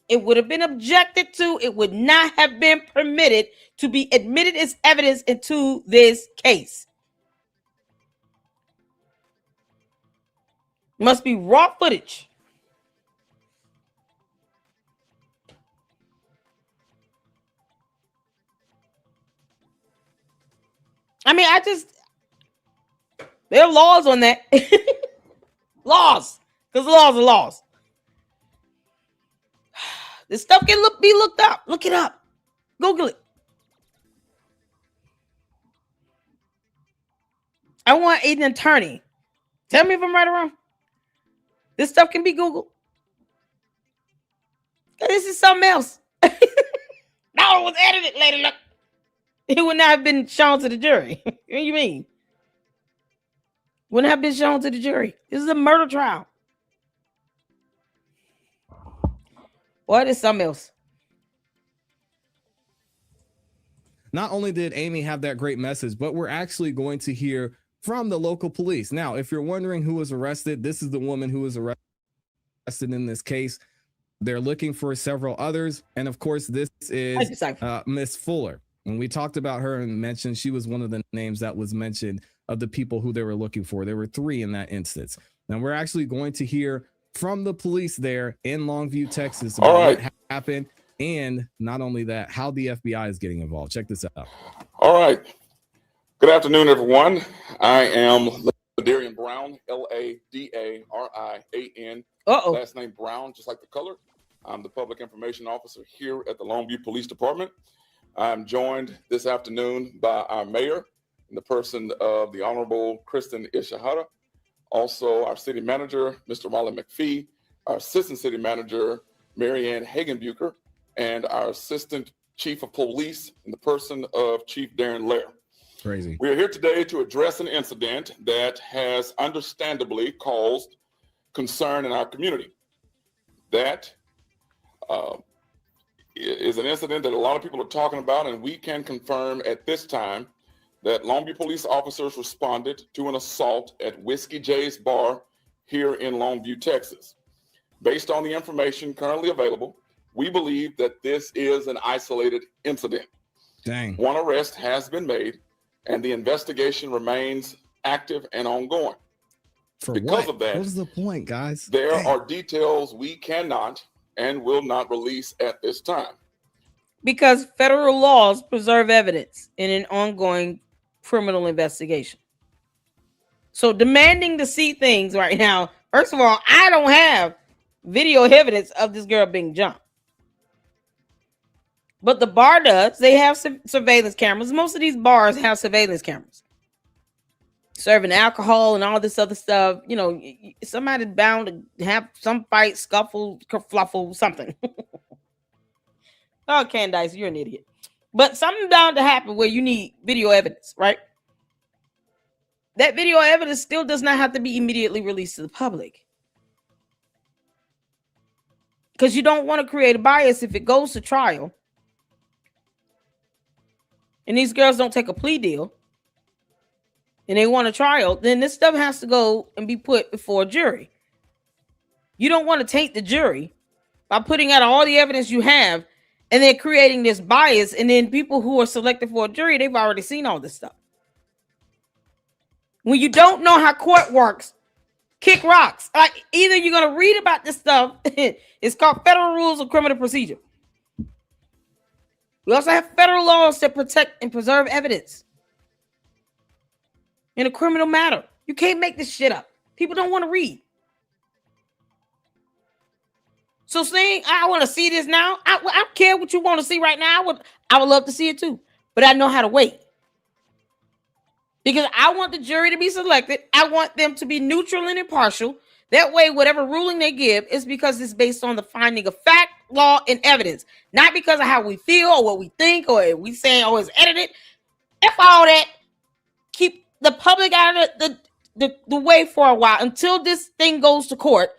It would have been objected to. It would not have been permitted to be admitted as evidence into this case. Must be raw footage. I mean, there are laws on that. Laws. Because laws are laws. This stuff can be looked up. Look it up. Google it. I want an attorney. Tell me if I'm right or wrong. This stuff can be Googled. This is something else. No, it was edited later. Look. It would not have been shown to the jury. What do you mean? Wouldn't have been shown to the jury. This is a murder trial. What is something else? Not only did Amy have that great message, but we're actually going to hear from the local police. Now, if you're wondering who was arrested, this is the woman who was arrested in this case. They're looking for several others. And of course, this is Miss Fuller. When we talked about her and mentioned she was one of the names that was mentioned of the people who they were looking for. There were 3 in that instance. Now we're actually going to hear from the police there in Longview, Texas about what happened, and not only that, how the FBI is getting involved. Check this out. All right. Good afternoon, everyone. I am Ladarian Brown, Ladarian. Last name Brown, just like the color. I'm the public information officer here at the Longview Police Department. I'm joined this afternoon by our mayor in the person of the Honorable Kristen Ishihara, also our city manager, Mr. Molly McPhee, our assistant city manager, Marianne Hagenbucher, and our assistant chief of police in the person of Chief Darren Lair. Crazy. We are here today to address an incident that has understandably caused concern in our community. That is an incident that a lot of people are talking about, and we can confirm at this time that Longview police officers responded to an assault at Whiskey J's Bar here in Longview, Texas. Based on the information currently available, we believe that this is an isolated incident. Dang. One arrest has been made, and the investigation remains active and ongoing. Because of that, what was the point, guys? There are details we cannot and will not release at this time. Because federal laws preserve evidence in an ongoing criminal investigation. So demanding to see things right now, first of all, I don't have video evidence of this girl being jumped. But the bar does. They have surveillance cameras. Most of these bars have surveillance cameras. Serving alcohol and all this other stuff. You know, somebody's bound to have some fight, scuffle, kerfluffle, something. Oh, Candice, you're an idiot. But something bound to happen where you need video evidence, right? That video evidence still does not have to be immediately released to the public. Because you don't want to create a bias if it goes to trial. And these girls don't take a plea deal. And they want a trial, then this stuff has to go and be put before a jury. You don't want to taint the jury by putting out all the evidence you have and then creating this bias. And then people who are selected for a jury, they've already seen all this stuff. When you don't know how court works, kick rocks. Like, either you're going to read about this stuff. It's called Federal Rules of Criminal Procedure. We also have federal laws that protect and preserve evidence in a criminal matter. You can't make this shit up. People don't want to read. So saying, I want to see this now, I don't care what you want to see right now. I would love to see it too. But I know how to wait. Because I want the jury to be selected. I want them to be neutral and impartial. That way, whatever ruling they give is because it's based on the finding of fact, law, and evidence. Not because of how we feel or what we think or we saying, oh, it's edited. F all that. Keep the public out of the way for a while until this thing goes to court.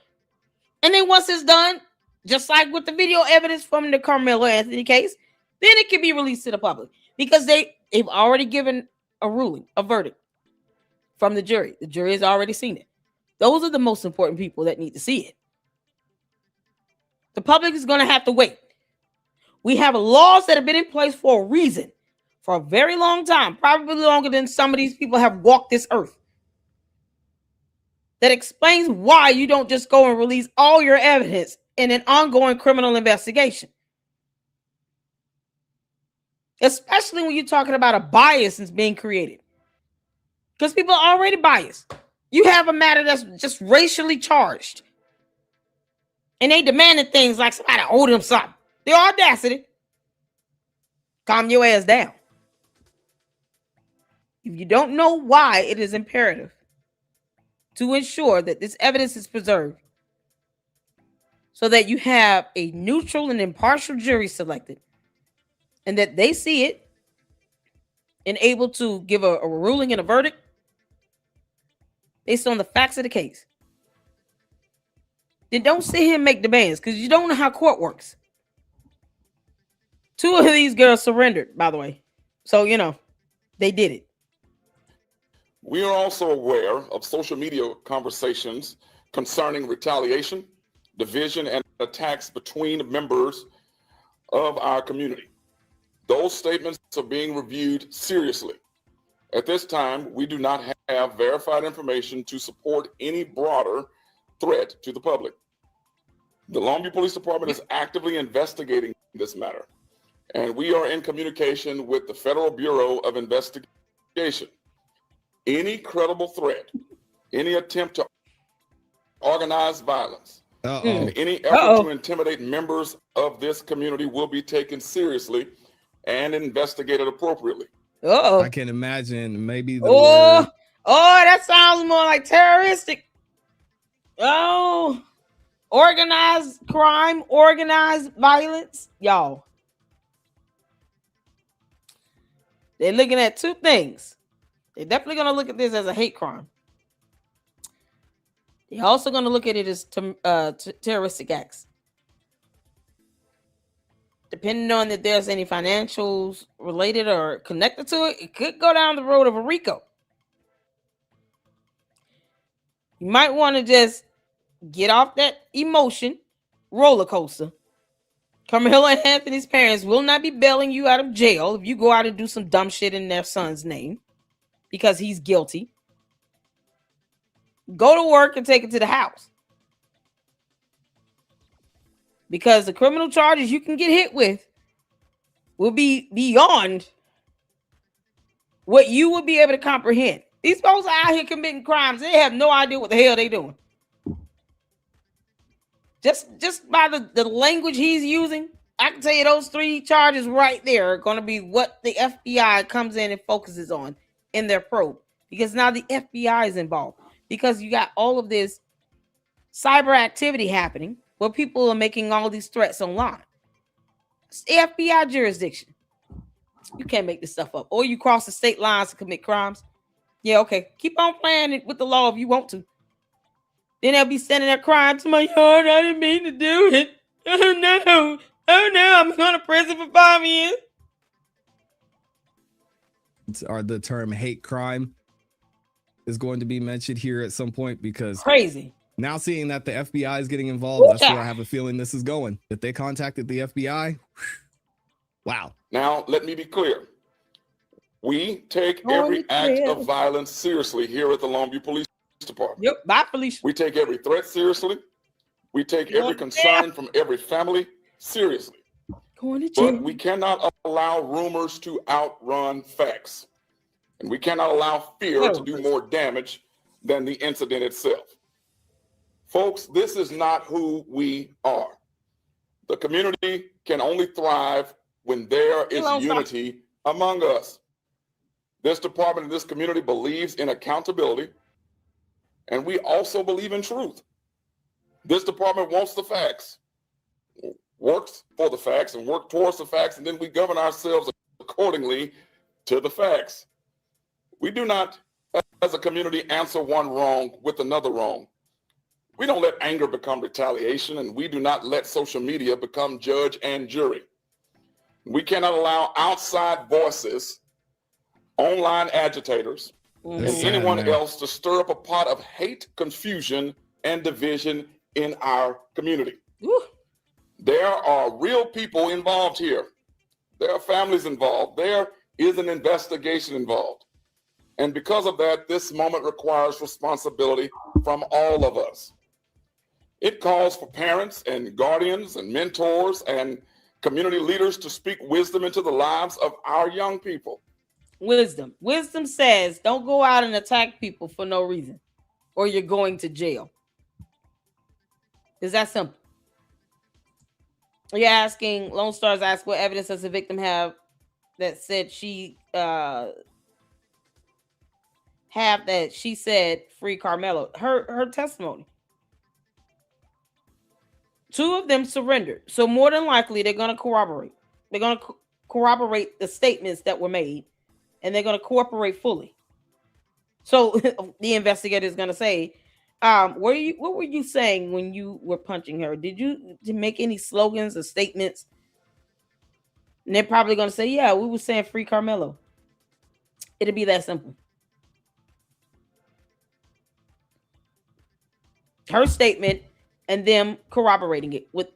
And then once it's done, just like with the video evidence from the Karmelo Anthony case, then it can be released to the public because they've already given a ruling, a verdict from the jury. The jury has already seen it. Those are the most important people that need to see it. The public is going to have to wait. We have laws that have been in place for a reason, for a very long time, probably longer than some of these people have walked this earth, that explains why you don't just go and release all your evidence in an ongoing criminal investigation. Especially when you're talking about a bias that's being created. Because people are already biased. You have a matter that's just racially charged. And they demanded things like somebody owe them something. The audacity. Calm your ass down. If you don't know why, it is imperative to ensure that this evidence is preserved so that you have a neutral and impartial jury selected and that they see it and able to give a ruling and a verdict based on the facts of the case. Then don't sit here and make demands because you don't know how court works. 2 of these girls surrendered, by the way. So, they did it. We are also aware of social media conversations concerning retaliation, division, and attacks between members of our community. Those statements are being reviewed seriously. At this time, we do not have verified information to support any broader threat to the public. The Longview Police Department is actively investigating this matter, and we are in communication with the Federal Bureau of Investigation. Any credible threat, any attempt to organize violence, and any effort to intimidate members of this community will be taken seriously and investigated appropriately. I can imagine maybe the word. That sounds more like terroristic. Organized crime, organized violence. Y'all. They're looking at 2 things. They're definitely going to look at this as a hate crime. They're also going to look at it as terroristic acts. Depending on if there's any financials related or connected to it, it could go down the road of a RICO. You might want to just get off that emotion roller coaster. Karmelo and Anthony's parents will not be bailing you out of jail if you go out and do some dumb shit in their son's name because he's guilty. Go to work and take it to the house. Because the criminal charges you can get hit with will be beyond what you will be able to comprehend. These folks are out here committing crimes. They have no idea what the hell they're doing. Just by the language he's using, I can tell you those 3 charges right there are going to be what the FBI comes in and focuses on in their probe. Because now the FBI is involved. Because you got all of this cyber activity happening where people are making all these threats online. It's the FBI jurisdiction. You can't make this stuff up. Or you cross the state lines to commit crimes. Yeah, okay. Keep on playing it with the law if you want to. Then they'll be sending their crying to my yard. I didn't mean to do it. Oh no. I'm going to prison for 5 years. Or the term hate crime is going to be mentioned here at some point because crazy. Now seeing that the FBI is getting involved, that's where I have a feeling this is going. If they contacted the FBI, wow. Now, let me be clear. We take every act of violence seriously here at the Longview Police Department. Yep, bye, Felicia. We take every threat seriously. We take every concern from every family seriously. But we cannot allow rumors to outrun facts. And we cannot allow fear to do more damage than the incident itself. Folks, this is not who we are. The community can only thrive when there is unity among us. This department and this community believes in accountability, and we also believe in truth. This department wants the facts, works for the facts, and work towards the facts, and then we govern ourselves accordingly to the facts. We do not, as a community, answer one wrong with another wrong. We don't let anger become retaliation, and we do not let social media become judge and jury. We cannot allow outside voices, online agitators, and That's sad, anyone man. else to stir up a pot of hate, confusion, and division in our community. Woo. There are real people involved here. There are families involved. There is an investigation involved. And because of that, this moment requires responsibility from all of us. It calls for parents and guardians and mentors and community leaders to speak wisdom into the lives of our young people. Wisdom. Wisdom says don't go out and attack people for no reason, or you're going to jail. Is that simple? You're asking, Lone Star's asked what evidence does the victim have that said she have that she said free Karmelo. Her testimony. 2 of them surrendered. So more than likely they're going to corroborate. They're going to corroborate the statements that were made, and they're going to cooperate fully. So the investigator is going to say, what were you saying when you were punching her? Did you make any slogans or statements? And they're probably going to say, yeah, we were saying free Karmelo. It'll be that simple. Her statement and them corroborating it with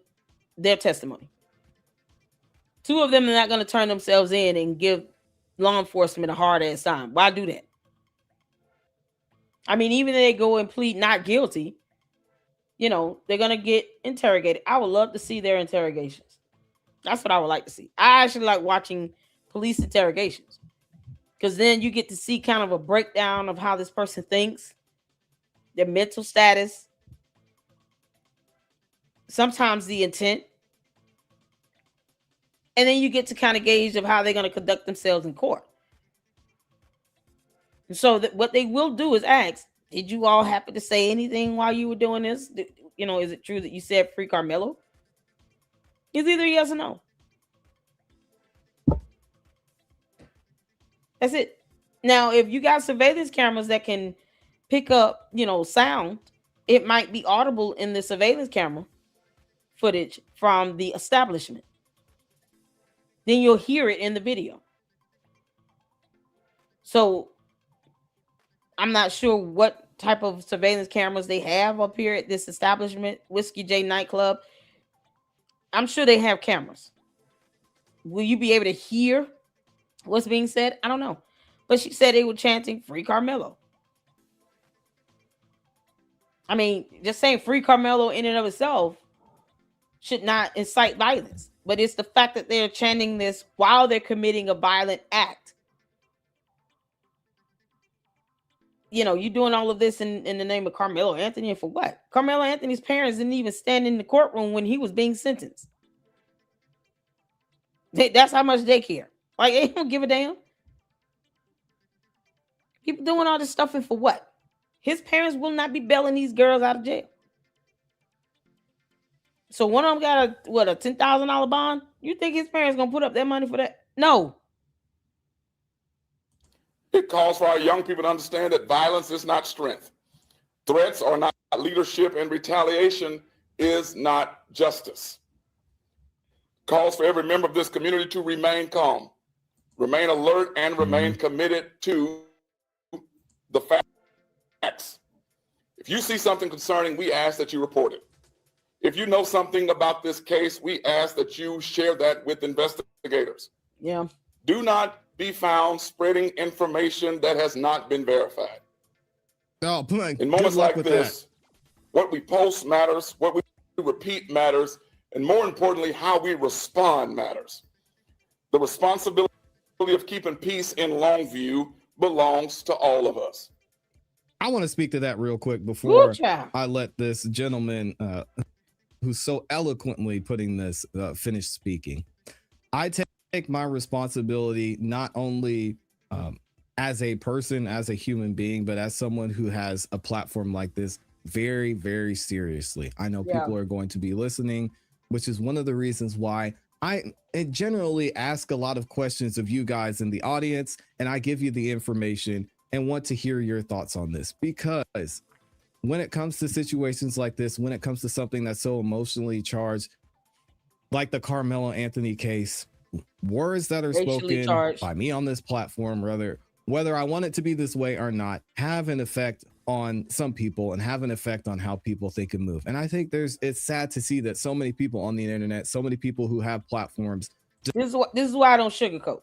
their testimony. 2 of them are not going to turn themselves in and give law enforcement a hard ass time. Why do that? I mean, even if they go and plead not guilty, they're going to get interrogated. I would love to see their interrogations. That's what I would like to see. I actually like watching police interrogations because then you get to see kind of a breakdown of how this person thinks, their mental status, sometimes the intent, and then you get to kind of gauge of how they're going to conduct themselves in court. And so what they will do is ask, did you all happen to say anything while you were doing this? Is it true that you said free Karmelo? It's either yes or no. That's it. Now, if you got surveillance cameras that can pick up, sound, it might be audible in the surveillance camera footage from the establishment. Then you'll hear it in the video. So I'm not sure what type of surveillance cameras they have up here at this establishment, Whiskey J nightclub. I'm sure they have cameras. Will you be able to hear what's being said? I don't know. But she said they were chanting free Karmelo. I mean, just saying free Karmelo in and of itself should not incite violence. But it's the fact that they're chanting this while they're committing a violent act. You're doing all of this in the name of Karmelo Anthony, and for what? Karmelo Anthony's parents didn't even stand in the courtroom when he was being sentenced. That's how much they care. Like, they don't give a damn. People doing all this stuff, and for what? His parents will not be bailing these girls out of jail. So one of them got a $10,000 bond? You think his parents gonna put up their money for that? No. It calls for our young people to understand that violence is not strength. Threats are not leadership, and retaliation is not justice. Calls for every member of this community to remain calm, remain alert, and remain committed to the facts. If you see something concerning, we ask that you report it. If you know something about this case, we ask that you share that with investigators. Yeah. Do not be found spreading information that has not been verified. Oh, in moments like this, what we post matters, what we repeat matters, and more importantly, how we respond matters. The responsibility of keeping peace in Longview belongs to all of us. I want to speak to that real quick before Ooh, I let this gentleman who's so eloquently putting this finish speaking. I take my responsibility not only as a person, as a human being, but as someone who has a platform like this very, very seriously. I know people are going to be listening, which is one of the reasons why I generally ask a lot of questions of you guys in the audience, and I give you the information and want to hear your thoughts on this, because when it comes to situations like this, when it comes to something that's so emotionally charged, like the Karmelo Anthony case, words that are spoken by me on this platform, rather, whether I want it to be this way or not, have an effect on some people and have an effect on how people think and move. And I think it's sad to see that so many people on the internet, so many people who have platforms. This is why I don't sugarcoat.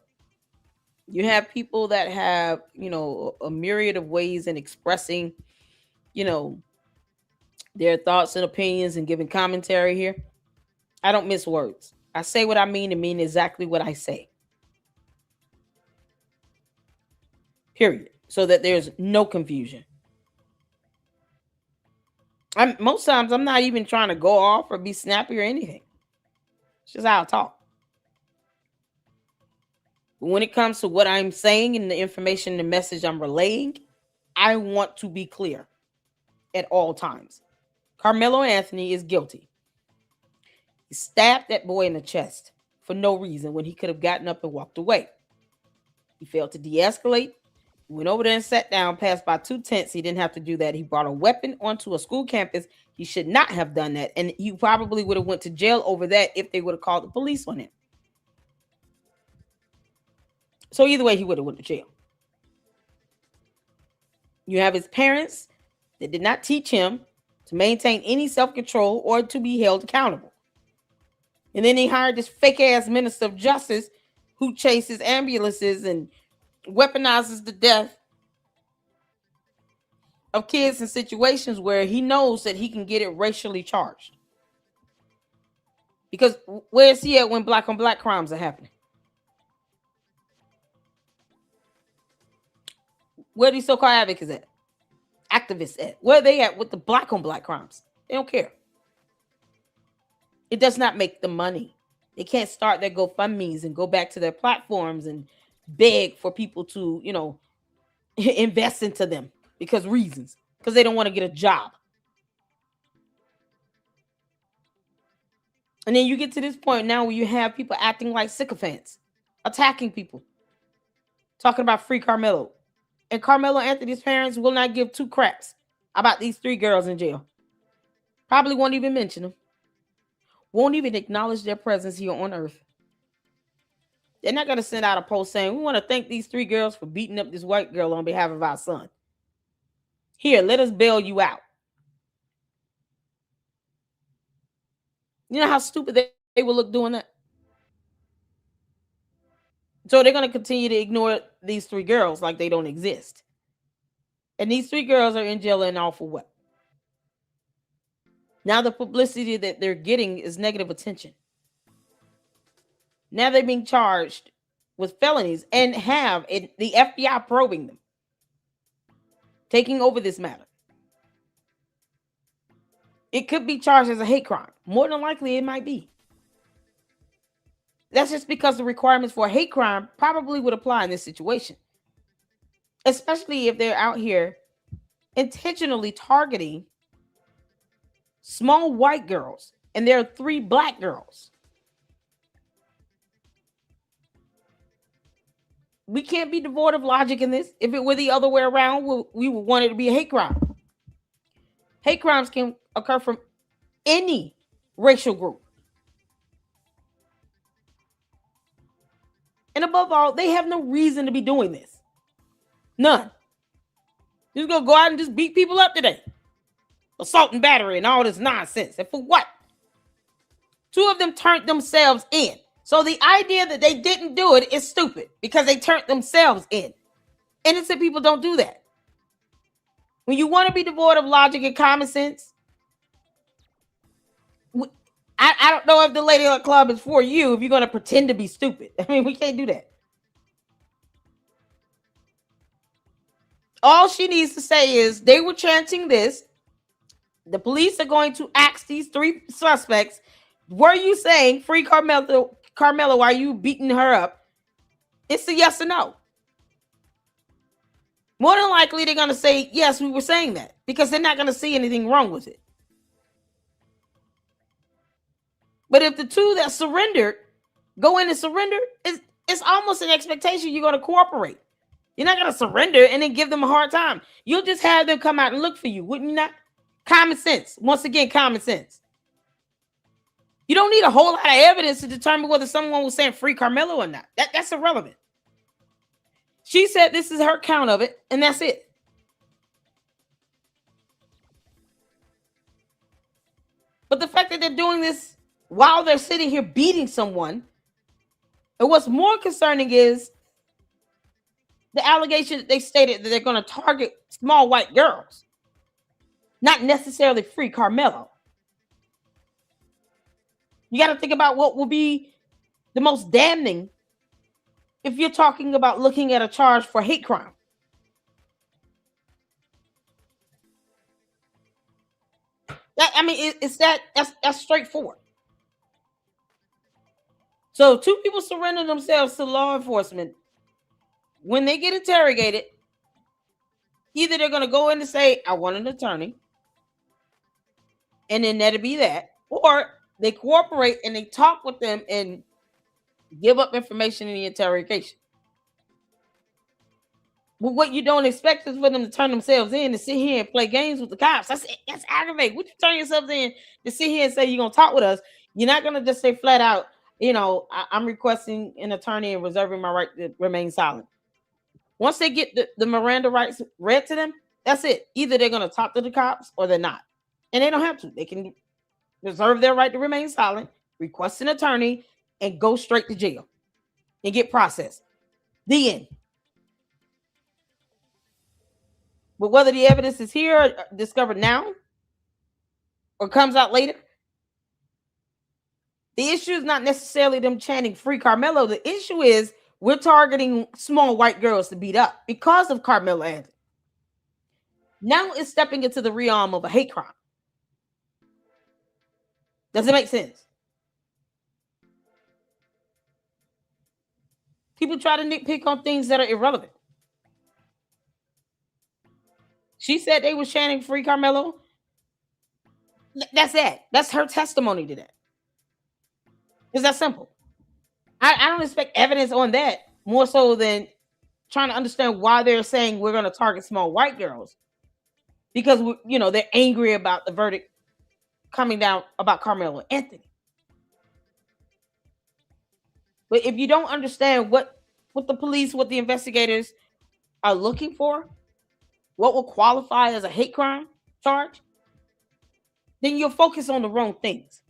You have people that have, a myriad of ways in expressing, their thoughts and opinions and giving commentary here. I don't miss words. I say what I mean and mean exactly what I say. Period. So that there's no confusion. Most times I'm not even trying to go off or be snappy or anything. It's just how I talk. But when it comes to what I'm saying and the information, the message I'm relaying, I want to be clear at all times. Karmelo Anthony is guilty. He stabbed that boy in the chest for no reason when he could have gotten up and walked away. He failed to de-escalate. He went over there and sat down, passed by 2 tents. He didn't have to do that. He brought a weapon onto a school campus. He should not have done that. And he probably would have went to jail over that if they would have called the police on him. So either way, he would have went to jail. You have his parents that did not teach him to maintain any self-control or to be held accountable. And then they hired this fake-ass minister of justice who chases ambulances and weaponizes the death of kids in situations where he knows that he can get it racially charged. Because where is he at when black on black crimes are happening? Where are these so-called advocates at? Activists at? Where are they at with the black on black crimes? They don't care. It does not make them money. They can't start their GoFundMes and go back to their platforms and beg for people to, invest into them because they don't want to get a job. And then you get to this point now where you have people acting like sycophants, attacking people, talking about free Karmelo. And Karmelo Anthony's parents will not give 2 craps about these 3 girls in jail. Probably won't even mention them. Won't even acknowledge their presence here on earth. They're not going to send out a post saying, we want to thank these 3 girls for beating up this white girl on behalf of our son. Here, let us bail you out. You know how stupid they will look doing that? So they're going to continue to ignore these 3 girls like they don't exist. And these 3 girls are in jail and all for what? Now the publicity that they're getting is negative attention. Now they're being charged with felonies and have the FBI probing them, taking over this matter. It could be charged as a hate crime. More than likely, it might be. That's just because the requirements for a hate crime probably would apply in this situation, especially if they're out here intentionally targeting small white girls and there are 3 black girls. We can't be devoid of logic in this. If it were the other way around, we would want it to be a hate crime. Hate crimes can occur from any racial group. And above all, they have no reason to be doing this. None. You're going to go out and just beat people up today. Assault and battery and all this nonsense. And for what? 2 of them turned themselves in. So the idea that they didn't do it is stupid because they turned themselves in. Innocent people don't do that. When you want to be devoid of logic and common sense, I don't know if the Lady Luck Club is for you if you're going to pretend to be stupid. I mean, we can't do that. All she needs to say is they were chanting this. The police are going to ask these 3 suspects, were you saying free Karmelo, are you beating her up? It's a yes or no. More than likely, they're going to say, yes, we were saying that because they're not going to see anything wrong with it. But if the 2 that surrendered go in and surrender, it's almost an expectation you're going to cooperate. You're not going to surrender and then give them a hard time. You'll just have them come out and look for you, wouldn't you not? Common sense. Once again, common sense. You don't need a whole lot of evidence to determine whether someone was saying free Karmelo or not. That's irrelevant. She said this is her count of it, and that's it. But the fact that they're doing this while they're sitting here beating someone, and what's more concerning is the allegation that they stated that they're going to target small white girls, not necessarily free Karmelo. You got to think about what will be the most damning if you're talking about looking at a charge for hate crime. That's straightforward. So two people surrender themselves to law enforcement. When they get interrogated, either they're going to go in and say, I want an attorney, and then that'll be that, or they cooperate and they talk with them and give up information in the interrogation. But what you don't expect is for them to turn themselves in and sit here and play games with the cops. That's aggravating. Would you turn yourselves in to sit here and say you're going to talk with us? You're not going to just say flat out, I'm requesting an attorney and reserving my right to remain silent. Once they get the Miranda rights read to them, that's it. Either they're going to talk to the cops or they're not. And they don't have to. They can reserve their right to remain silent, request an attorney, and go straight to jail and get processed. The end. But whether the evidence is here or discovered now or comes out later, the issue is not necessarily them chanting free Karmelo. The issue is we're targeting small white girls to beat up because of Karmelo Anthony. Now it's stepping into the realm of a hate crime. Does it make sense? People try to nitpick on things that are irrelevant. She said they were chanting free Karmelo. That's that. That's her testimony to that. It's that simple. I don't expect evidence on that more so than trying to understand why they're saying we're going to target small white girls because they're angry about the verdict coming down about Karmelo Anthony. But if you don't understand what the police, what the investigators are looking for, what will qualify as a hate crime charge, then you'll focus on the wrong things.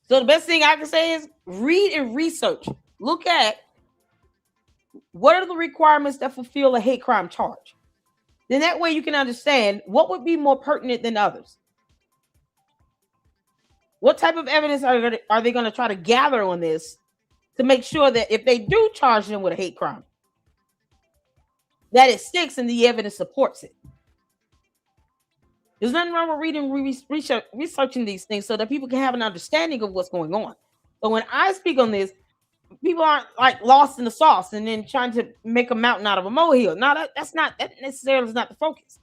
So the best thing I can say is read and research. Look at what are the requirements that fulfill a hate crime charge. Then that way you can understand what would be more pertinent than others. What type of evidence are they going to try to gather on this to make sure that if they do charge them with a hate crime, that it sticks and the evidence supports it. There's nothing wrong with reading, researching these things so that people can have an understanding of what's going on. But when I speak on this, people aren't like lost in the sauce and then trying to make a mountain out of a molehill. No, that necessarily is not the focus.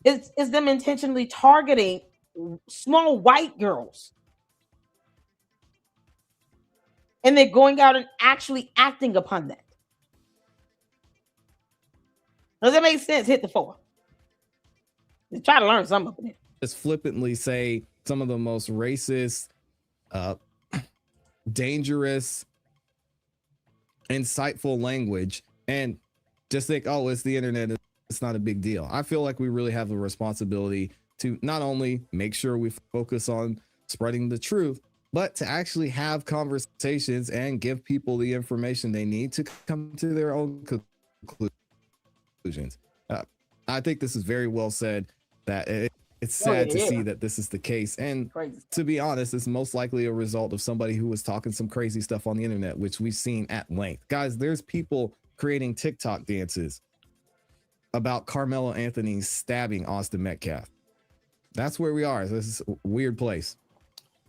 It's them intentionally targeting small white girls. And they're going out and actually acting upon that. Does that make sense? Hit the floor. Try to learn something from it. Just flippantly say some of the most racist, dangerous, insightful language and just think, oh, it's the internet. It's not a big deal. I feel like we really have a responsibility to not only make sure we focus on spreading the truth, but to actually have conversations and give people the information they need to come to their own conclusions. I think this is very well said. That it's sad to see that this is the case. And to be honest, it's most likely a result of somebody who was talking some crazy stuff on the internet, which we've seen at length. Guys, there's people creating TikTok dances about Karmelo Anthony stabbing Austin Metcalf. That's where we are. This is a weird place.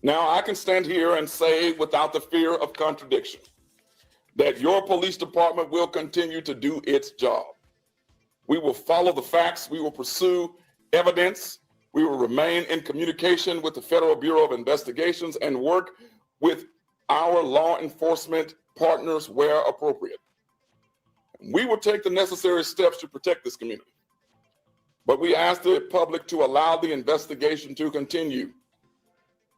Now, I can stand here and say without the fear of contradiction that your police department will continue to do its job. We will follow the facts. We will pursue evidence. We will remain in communication with the Federal Bureau of Investigations and work with our law enforcement partners where appropriate. We will take the necessary steps to protect this community. But we ask the public to allow the investigation to continue.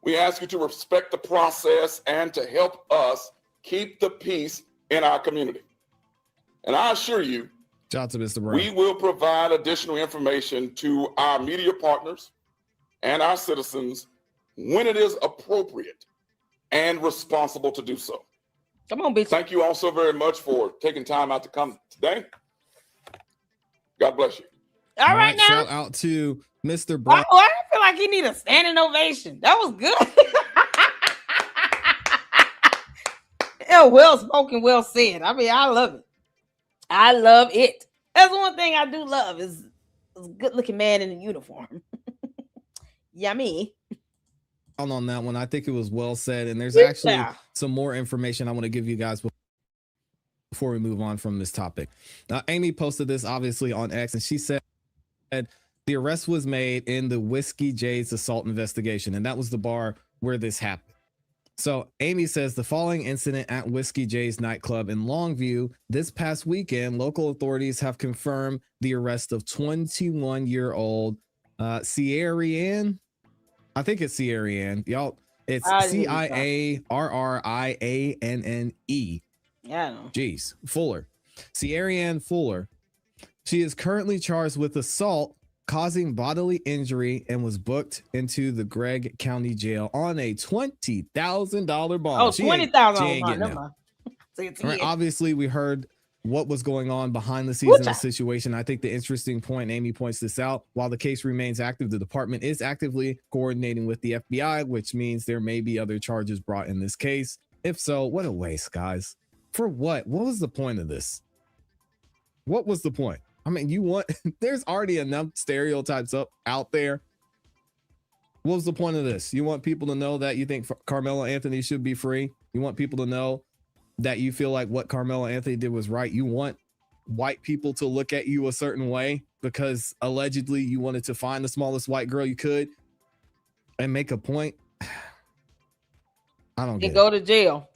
We ask you to respect the process and to help us keep the peace in our community. And I assure you, Shout out to Mr. Brown. we will provide additional information to our media partners and our citizens when it is appropriate and responsible to do so. Come on, bitch. Thank you all so very much for taking time out to come today. God bless you. All right now. Shout out to Mr. Brown. Oh, I feel like he need a standing ovation. That was good. Yeah, well spoken, well said. I mean, I love it. I love it. That's one thing I do love is a good-looking man in a uniform. Yummy. On that one, I think it was well said, and there's actually some more information I want to give you guys before we move on from this topic. Amy posted this obviously on X, and she said the arrest was made in the Whiskey J's assault investigation, and that was the bar where this happened. So Amy says the following incident at Whiskey J's nightclub in Longview this past weekend, local authorities have confirmed the arrest of 21-year-old Ciarrianne. I think it's Ciarrianne. Y'all, it's Ciarrianne. Yeah, I know. Jeez, Fuller. Ciarrianne Fuller. She is currently charged with assault causing bodily injury and was booked into the Gregg County Jail on a $20,000 bond. Oh, $20,000 bond. Right, obviously, we heard what was going on behind the scenes in the situation. I think the interesting point, Amy points this out, while the case remains active, the department is actively coordinating with the FBI, which means there may be other charges brought in this case. If so, what a waste, guys. For what? What was the point of this? What was the point? I mean, there's already enough stereotypes out there. What was the point of this? You want people to know that you think Karmelo Anthony should be free? You want people to know that you feel like what Karmelo Anthony did was right? You want white people to look at you a certain way because allegedly you wanted to find the smallest white girl you could and make a point? I don't get it. Go to jail.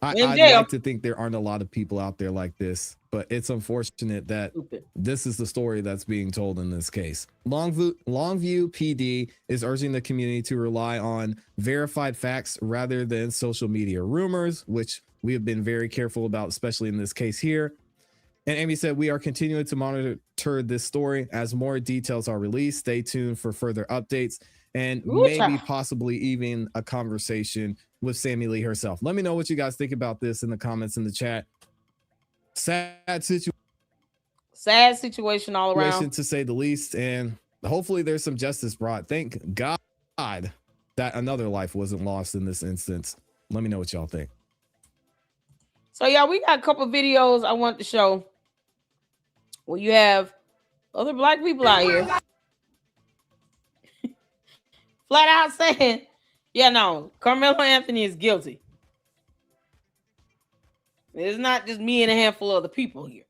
I'd like to think there aren't a lot of people out there like this, but it's unfortunate that this is the story that's being told in this case. Longview PD is urging the community to rely on verified facts rather than social media rumors, which we have been very careful about, especially in this case here. And Amy said, we are continuing to monitor this story as more details are released. Stay tuned for further updates and maybe possibly even a conversation with Sammy Lee herself. Let me know what you guys think about this in the comments in the chat. Sad situation all around, to say the least, and hopefully there's some justice brought. Thank God that another life wasn't lost in this instance. Let me know what y'all think. So yeah, we got a couple of videos I want to show where you have other black people out here flat out saying, yeah, no, Karmelo Anthony is guilty. It's not just me and a handful of other people here.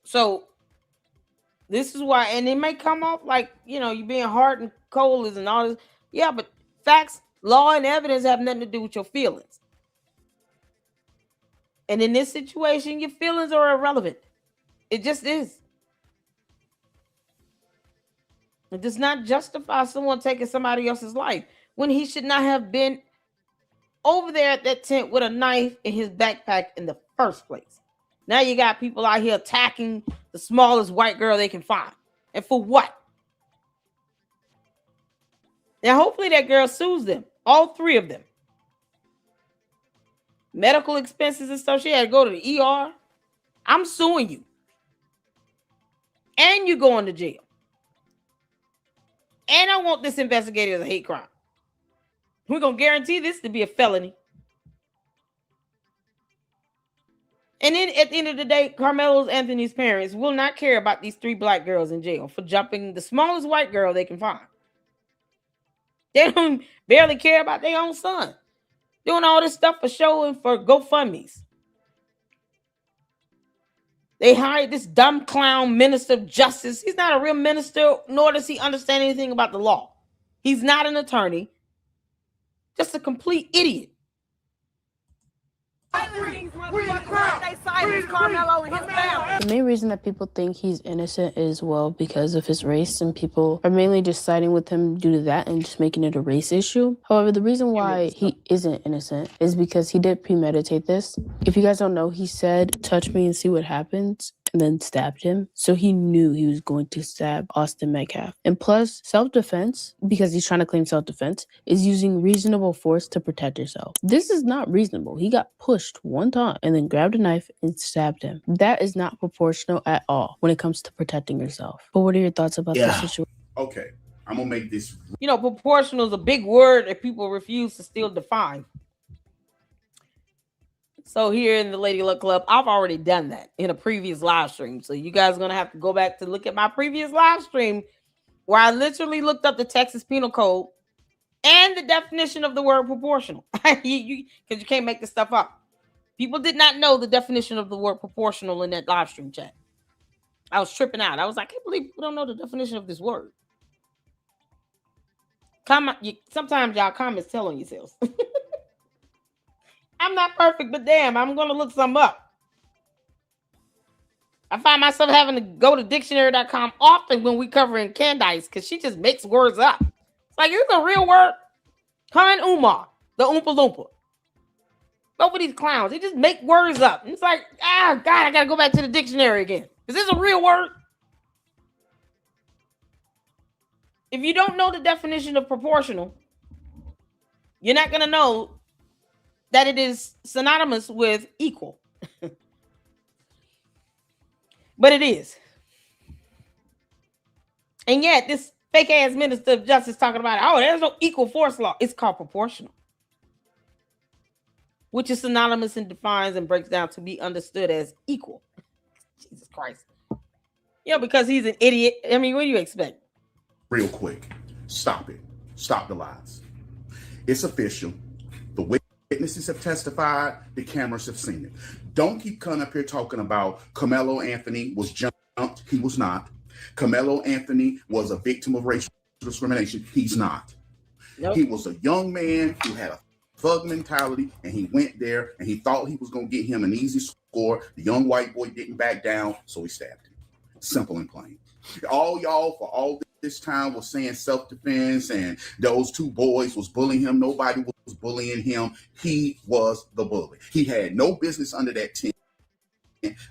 So this is why, and it may come off like, you being hard and cold and all this. Yeah, but facts, law, and evidence have nothing to do with your feelings. And in this situation, your feelings are irrelevant. It just is. It does not justify someone taking somebody else's life when he should not have been over there at that tent with a knife in his backpack in the first place. Now you got people out here attacking the smallest white girl they can find. And for what? Now, hopefully that girl sues them. All three of them. Medical expenses and stuff. She had to go to the ER. I'm suing you. And you're going to jail. And I want this investigated as a hate crime. We're going to guarantee this to be a felony. And then at the end of the day, Karmelo Anthony's parents will not care about these three black girls in jail for jumping the smallest white girl they can find. They don't barely care about their own son. Doing all this stuff for show and for GoFundMes. They hired this dumb clown minister of justice. He's not a real minister, nor does he understand anything about the law. He's not an attorney. Just a complete idiot. Karmelo and his family. The main reason that people think he's innocent is, well, because of his race, and people are mainly just siding with him due to that and just making it a race issue. However, the reason why he isn't innocent is because he did premeditate this. If you guys don't know, he said, "Touch me and see what happens," and then stabbed him. So he knew he was going to stab Austin Metcalf. And plus, self-defense, because he's trying to claim self-defense, is using reasonable force to protect yourself. This is not reasonable. He got pushed one time and then grabbed a knife and stabbed him. That is not proportional at all when it comes to protecting yourself. But what are your thoughts about this situation? Okay, I'm gonna make this. You know, proportional is a big word that people refuse to still define. So here in the Lady Luck Club, I've already done that in a previous live stream. So you guys are going to have to go back to look at my previous live stream where I literally looked up the Texas Penal Code and the definition of the word proportional. Because you can't make this stuff up. People did not know the definition of the word proportional in that live stream chat. I was tripping out. I was like, I can't believe people don't know the definition of this word. Sometimes y'all comments tell on yourselves. I'm not perfect, but damn, I'm going to look some up. I find myself having to go to dictionary.com often when we covering Candice because she just makes words up. It's like, is this a real word? Her and Umar, the Oompa Loompa. Both of these clowns, they just make words up. And it's like, God, I got to go back to the dictionary again. Is this a real word? If you don't know the definition of proportional, you're not going to know that it is synonymous with equal. But it is. And yet, this fake ass minister of justice talking about, oh, there's no equal force law. It's called proportional, which is synonymous and defines and breaks down to be understood as equal. Jesus Christ. Because he's an idiot. I mean, what do you expect? Real quick, stop it. Stop the lies. It's official. The witnesses have testified. The cameras have seen it. Don't keep coming up here talking about Karmelo Anthony was jumped. He was not. Karmelo Anthony was a victim of racial discrimination. He's not. Nope. He was a young man who had a thug mentality, and he went there, and he thought he was going to get him an easy score. The young white boy didn't back down, so he stabbed him. Simple and plain. All y'all for all this time was saying self-defense and those two boys was bullying him. Nobody was bullying him. He was the bully. He had no business under that tent.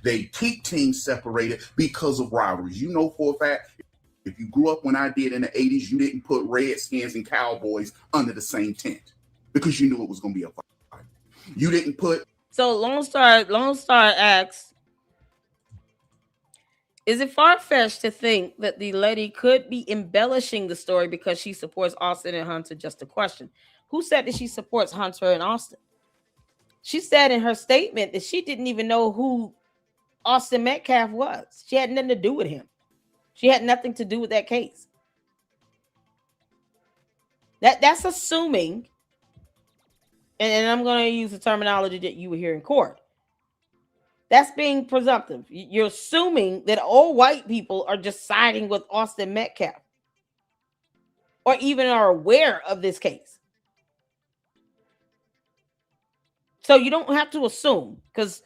They keep teams separated because of rivalries. You know for a fact, if you grew up when I did in the 80s, you didn't put Redskins and Cowboys under the same tent because you knew it was going to be a fight. You didn't put... So Lone Star asks, is it far-fetched to think that the lady could be embellishing the story because she supports Austin and Hunter? Just a question. Who said that she supports Hunter and Austin? She said in her statement that she didn't even know who Austin Metcalf was. She had nothing to do with him. She had nothing to do with that case. That's assuming, and I'm going to use the terminology that you would hear in court. That's being presumptive. You're assuming that all white people are just siding with Austin Metcalf or even are aware of this case. So you don't have to assume, because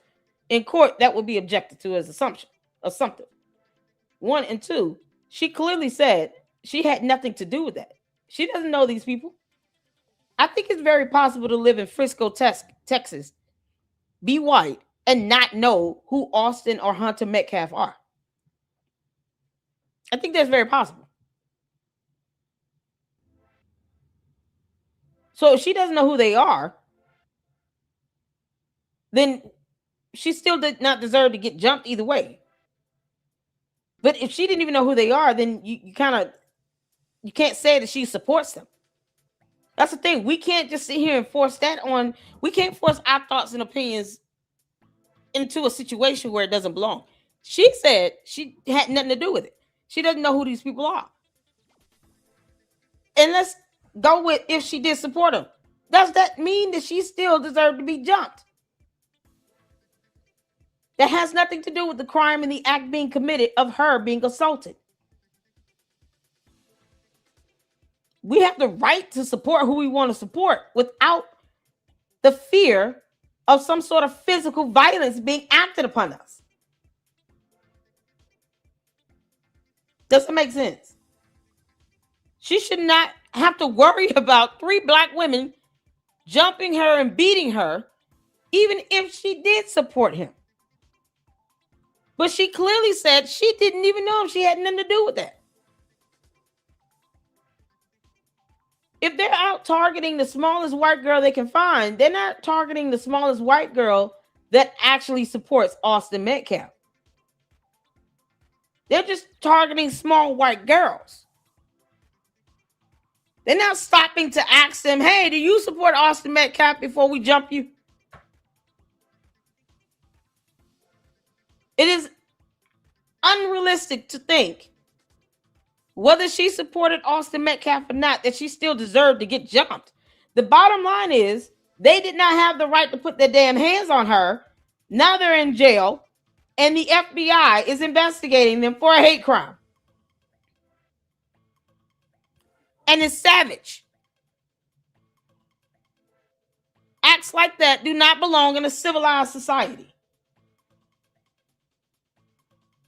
in court, that would be objected to as assumptive. 1 and 2, she clearly said she had nothing to do with that. She doesn't know these people. I think it's very possible to live in Frisco, Texas, be white, and not know who Austin or Hunter Metcalf are. I think that's very possible. So if she doesn't know who they are, then she still did not deserve to get jumped either way. But if she didn't even know who they are, then you can't say that she supports them. That's the thing. We can't just sit here and force that on. We can't force our thoughts and opinions into a situation where it doesn't belong. She said she had nothing to do with it. She doesn't know who these people are. And let's go with if she did support them. Does that mean that she still deserved to be jumped? That has nothing to do with the crime and the act being committed of her being assaulted. We have the right to support who we want to support without the fear of some sort of physical violence being acted upon us. Does it make sense? She should not have to worry about 3 black women jumping her and beating her, even if she did support him. But she clearly said she didn't even know if she had nothing to do with that. If they're out targeting the smallest white girl they can find, they're not targeting the smallest white girl that actually supports Austin Metcalf. They're just targeting small white girls. They're not stopping to ask them, hey, do you support Austin Metcalf before we jump you? It is unrealistic to think, whether she supported Austin Metcalf or not, that she still deserved to get jumped. The bottom line is, they did not have the right to put their damn hands on her. Now they're in jail, and the FBI is investigating them for a hate crime. And it's savage. Acts like that do not belong in a civilized society.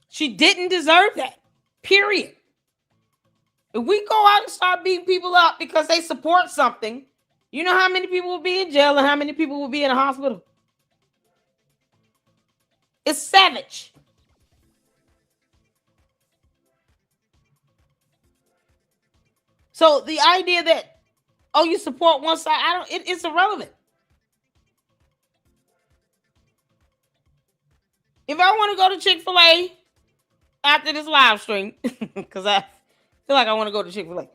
She didn't deserve that, period. If we go out and start beating people up because they support something, you know how many people will be in jail and how many people will be in a hospital? It's savage. So the idea that, oh, you support one side, it's irrelevant. If I want to go to Chick-fil-A after this live stream, because I feel like I want to go to Chick-fil-A,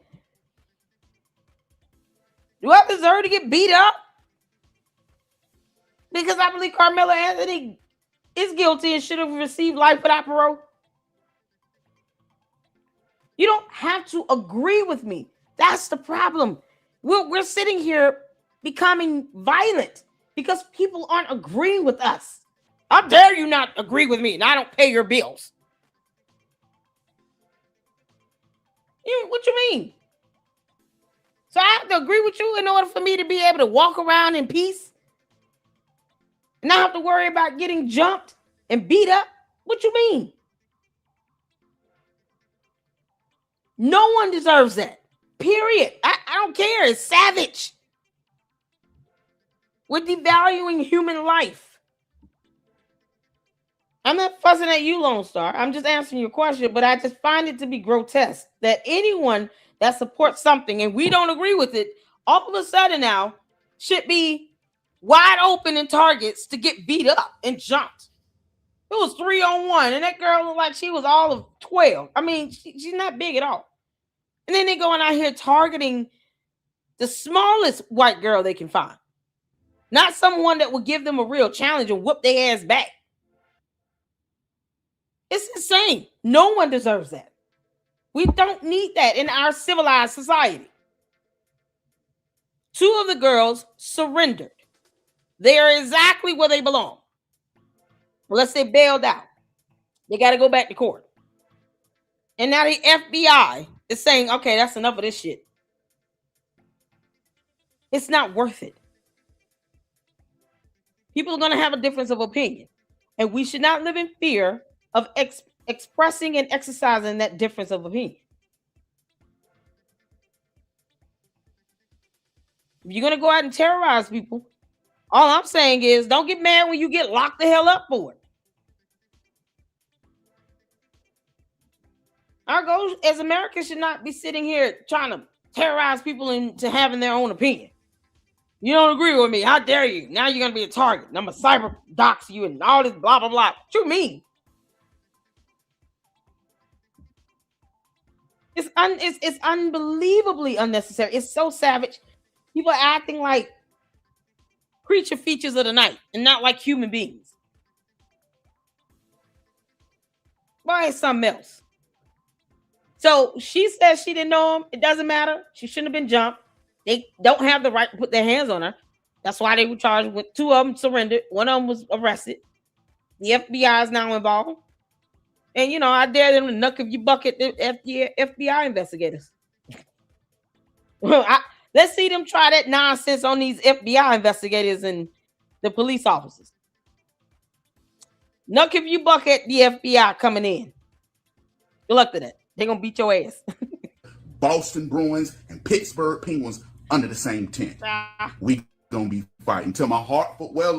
do I deserve to get beat up? Because I believe Karmelo Anthony is guilty and should have received life without parole. You don't have to agree with me. That's the problem. We're sitting here becoming violent because people aren't agreeing with us. How dare you not agree with me and I don't pay your bills? What you mean? So I have to agree with you in order for me to be able to walk around in peace and not have to worry about getting jumped and beat up? What you mean? No one deserves that. Period. I don't care. It's savage. We're devaluing human life. I'm not fussing at you, Lone Star. I'm just answering your question, but I just find it to be grotesque that anyone that supports something and we don't agree with it, all of a sudden now should be wide open in targets to get beat up and jumped. It was 3-on-1, and that girl looked like she was all of 12. I mean, she's not big at all. And then they're going out here targeting the smallest white girl they can find. Not someone that will give them a real challenge and whoop their ass back. It's insane. No one deserves that. We don't need that in our civilized society. 2 of the girls surrendered. They are exactly where they belong. Unless they bailed out. They got to go back to court. And now the FBI is saying, okay, that's enough of this shit. It's not worth it. People are going to have a difference of opinion. And we should not live in fear of expressing and exercising that difference of opinion. If you're going to go out and terrorize people, all I'm saying is don't get mad when you get locked the hell up for it. Our goal as Americans should not be sitting here trying to terrorize people into having their own opinion. You don't agree with me. How dare you? Now you're going to be a target. And I'm going to cyber dox you and all this blah, blah, blah. What you mean? It's unbelievably unnecessary. It's so savage. People are acting like creature features of the night and not like human beings. Why is something else? So she says she didn't know him. It doesn't matter. She shouldn't have been jumped. They don't have the right to put their hands on her. That's why they were charged with 2 of them surrendered. 1 of them was arrested. The FBI is now involved. And, you know, I dare them to knuck if you bucket the FBI investigators. Let's see them try that nonsense on these FBI investigators and the police officers. Nuck if you buck at the FBI coming in. Good luck to that. They're going to beat your ass. Boston Bruins and Pittsburgh Penguins under the same tent. We gonna be fighting till my heart foot well.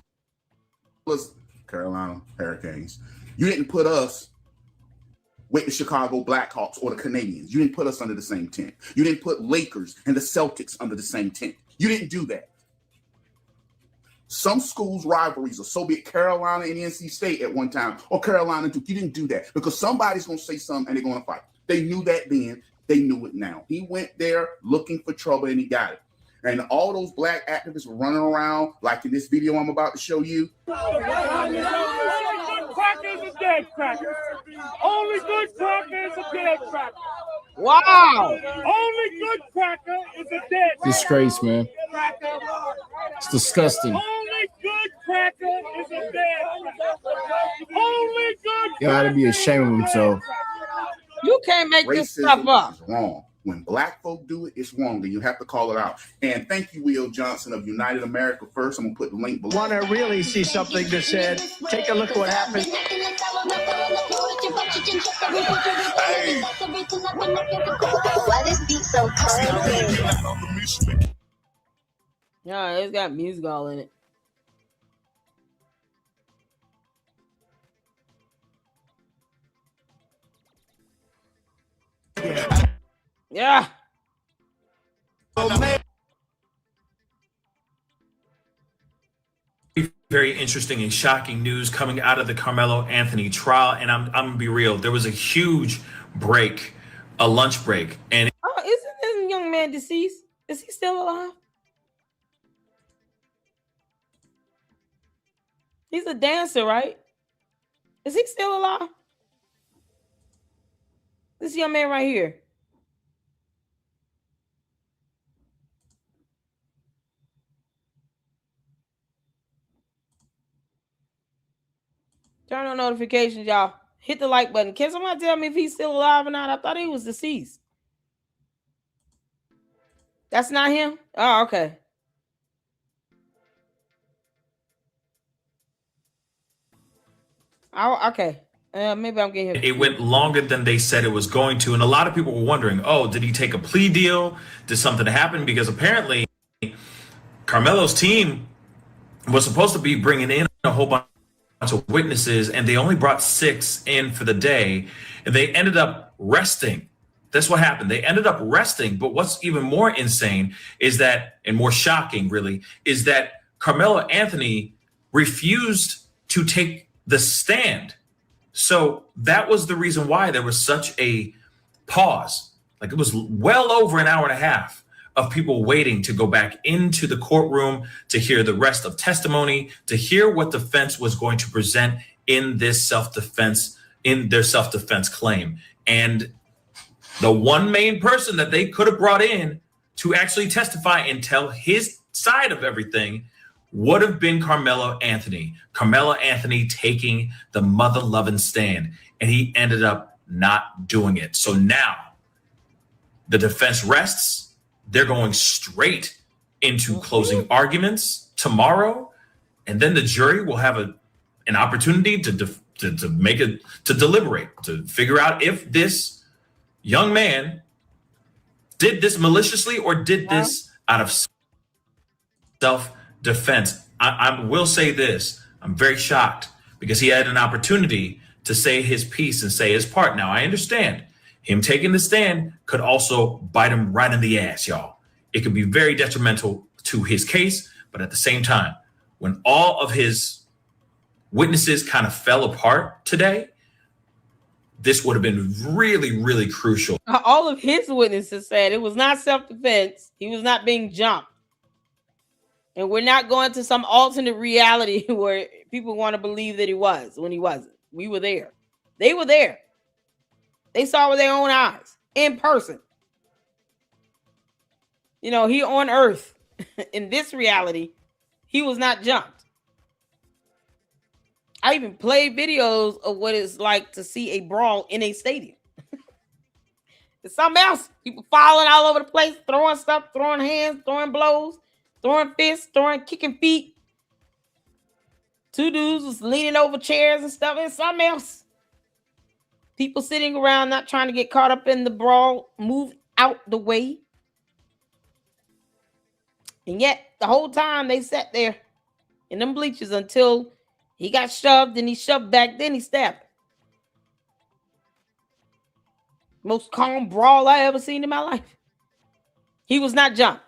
Carolina Hurricanes. You didn't put us with the Chicago Blackhawks or the Canadians. You didn't put us under the same tent. You didn't put Lakers and the Celtics under the same tent. You didn't do that. Some schools' rivalries are so big, Carolina and NC State at one time, or Carolina and Duke. You didn't do that because somebody's going to say something and they're going to fight. They knew that then. They knew it now. He went there looking for trouble and he got it. And all those black activists were running around, like in this video I'm about to show you. Only good cracker is a dead cracker. Only good cracker is a dead cracker. Wow. Only good cracker is a dead cracker. Disgrace, man. Cracker. It's disgusting. Only good cracker is a dead cracker. Only good You gotta be ashamed of himself. You can't make this stuff Racism up. is wrong. When black folk do it, it's wrong. Then you have to call it out. And thank you, Will Johnson of United America First. I'm going to put the link below. Want to really see something that said, take a look at what happened. Why this beat so cold? Yeah, it's got music all in it. Yeah. Very interesting and shocking news coming out of the Karmelo Anthony trial. And I'm gonna be real. There was a huge break, a lunch break. And Oh, isn't this young man deceased? Is he still alive? He's a dancer, right? Is he still alive? This young man right here. Turn on notifications, y'all. Hit the like button. Can somebody tell me if he's still alive or not? I thought he was deceased. That's not him? Oh, okay. Oh, okay. Maybe I'm getting it went longer than they said it was going to. And a lot of people were wondering, oh, did he take a plea deal? Did something happen? Because apparently Karmelo's team was supposed to be bringing in a whole bunch of witnesses, and they only brought 6 in for the day, and they ended up resting. That's what happened. They ended up resting. But what's even more insane is that, and more shocking really, is that Karmelo Anthony refused to take the stand. So that was the reason why there was such a pause. Like it was well over an hour and a half of people waiting to go back into the courtroom to hear the rest of testimony, to hear what defense was going to present in this self-defense, in their self-defense claim. And the one main person that they could have brought in to actually testify and tell his side of everything would have been Karmelo Anthony. Karmelo Anthony taking the mother-loving stand, and he ended up not doing it. So now the defense rests. They're going straight into closing arguments tomorrow, and then the jury will have an opportunity to deliberate, to figure out if this young man did this maliciously or did this out of self-defense. I will say this. I'm very shocked because he had an opportunity to say his piece and say his part. Now, I understand him taking the stand could also bite him right in the ass, y'all. It could be very detrimental to his case, but at the same time, when all of his witnesses kind of fell apart today, this would have been really, really crucial. All of his witnesses said it was not self-defense. He was not being jumped. And we're not going to some alternate reality where people want to believe that he was when he wasn't. We were there. They were there. They saw with their own eyes in person. You know, here on earth, in this reality, he was not jumped. I even played videos of what it's like to see a brawl in a stadium. It's something else. People falling all over the place, throwing stuff, throwing hands, throwing blows, throwing fists, kicking feet. Two dudes was leaning over chairs and stuff, and something else. People sitting around not trying to get caught up in the brawl, move out the way. And yet, the whole time they sat there in them bleachers until he got shoved and he shoved back, then he stabbed. Most calm brawl I ever seen in my life. He was not jumped.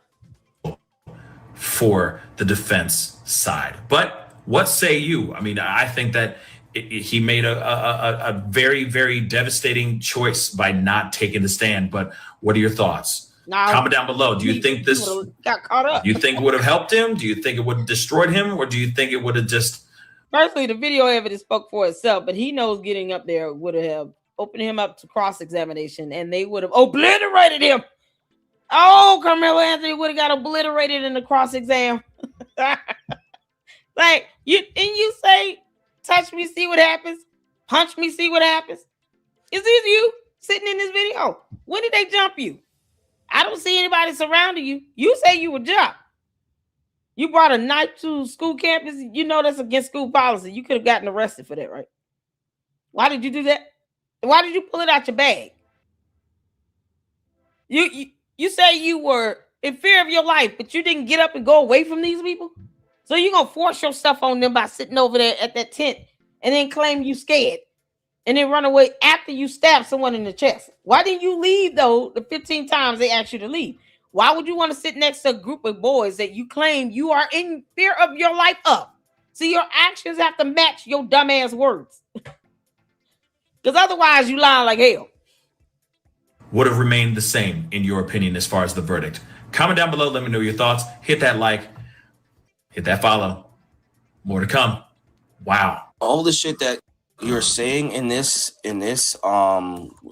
For the defense side. But what say you? I mean, I think that he made a very, very devastating choice by not taking the stand. But what are your thoughts? Now, comment down below. Do you think this got caught up? Do you think it would have helped him? Do you think it would have destroyed him? Or do you think it would have just... Personally, the video evidence spoke for itself, but he knows getting up there would have opened him up to cross-examination, and they would have obliterated him. Oh, Karmelo Anthony would have got obliterated in the cross-exam. Like, you say, touch me, see what happens. Punch me, see what happens. Is this you sitting in this video? When did they jump you? I don't see anybody surrounding you. You say you were jumped. You brought a knife to school campus. You know that's against school policy. You could have gotten arrested for that, right? Why did you do that? Why did you pull it out your bag? You say you were in fear of your life, but you didn't get up and go away from these people? So you're going to force your stuff on them by sitting over there at that tent and then claim you scared and then run away after you stab someone in the chest. Why didn't you leave, though, the 15 times they asked you to leave? Why would you want to sit next to a group of boys that you claim you are in fear of your life of? See, your actions have to match your dumbass words. Because otherwise, you lie like hell. Would have remained the same, in your opinion, as far as the verdict? Comment down below. Let me know your thoughts. Hit that like. Hit that follow. More to come. Wow. All the shit that you're saying in this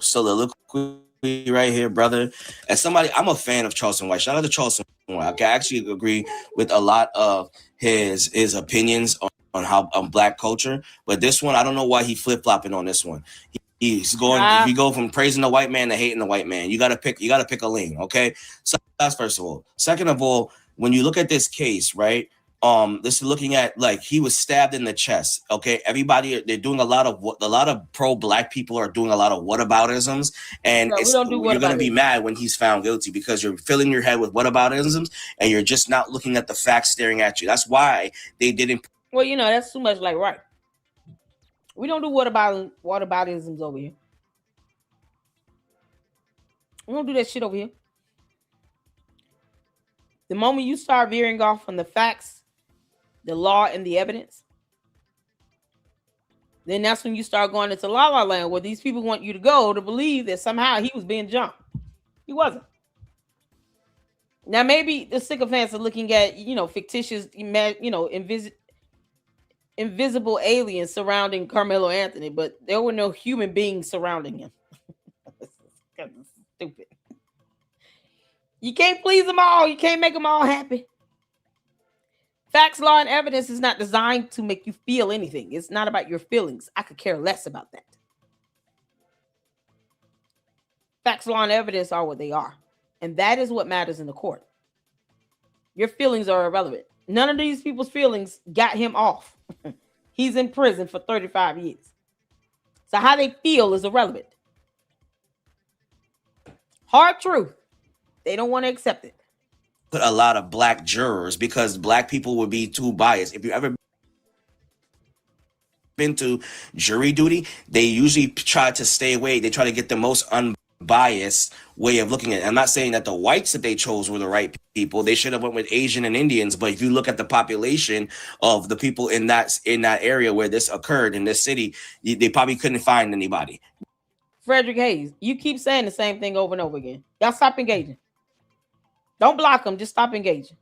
soliloquy right here, brother. As somebody, I'm a fan of Charleston White. Shout out to Charleston White. I can actually agree with a lot of his opinions on how black culture. But this one, I don't know why he flip-flopping on this one. He's going. He go from praising the white man to hating the white man. You gotta pick a lane, okay? So that's first of all. Second of all, when you look at this case, right? This is looking at like he was stabbed in the chest. Okay, everybody they're doing a lot of pro-black people are doing a lot of whataboutisms, and you're gonna be mad when he's found guilty because you're filling your head with whataboutisms and you're just not looking at the facts staring at you. That's why they didn't. Well, you know that's too much like right. We don't do whataboutisms over here. We don't do that shit over here. The moment you start veering off from the facts, the law, and the evidence, then that's when you start going into la la land where these people want you to go to believe that somehow he was being jumped. He wasn't. Now, maybe the sycophants are looking at, fictitious, invisible aliens surrounding Karmelo Anthony, but there were no human beings surrounding him. This is kind of stupid. You can't please them all. You can't make them all happy. Facts, law, and evidence is not designed to make you feel anything. It's not about your feelings. I could care less about that. Facts, law, and evidence are what they are. And that is what matters in the court. Your feelings are irrelevant. None of these people's feelings got him off. He's in prison for 35 years. So how they feel is irrelevant. Hard truth. They don't want to accept it. Put a lot of black jurors because black people would be too biased. If you ever been to jury duty, they usually try to stay away. They try to get the most unbiased way of looking at it. I'm not saying that the whites that they chose were the right people. They should have went with Asian and Indians. But if you look at the population of the people in that area where this occurred in this city, they probably couldn't find anybody. Frederick Hayes, you keep saying the same thing over and over again. Y'all stop engaging. Don't block them. Just stop engaging.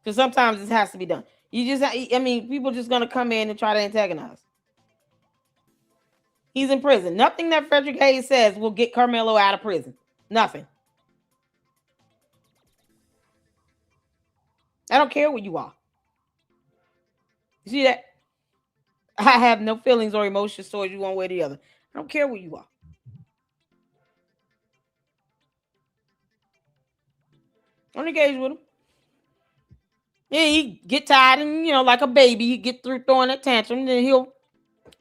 Because sometimes this has to be done. People just going to come in and try to antagonize. He's in prison. Nothing that Frederick Hayes says will get Karmelo out of prison. Nothing. I don't care what you are. You see that? I have no feelings or emotions towards you one way or the other. I don't care what you are. Don't engage with him. He get tired and, like a baby, he get through throwing a tantrum, and then he'll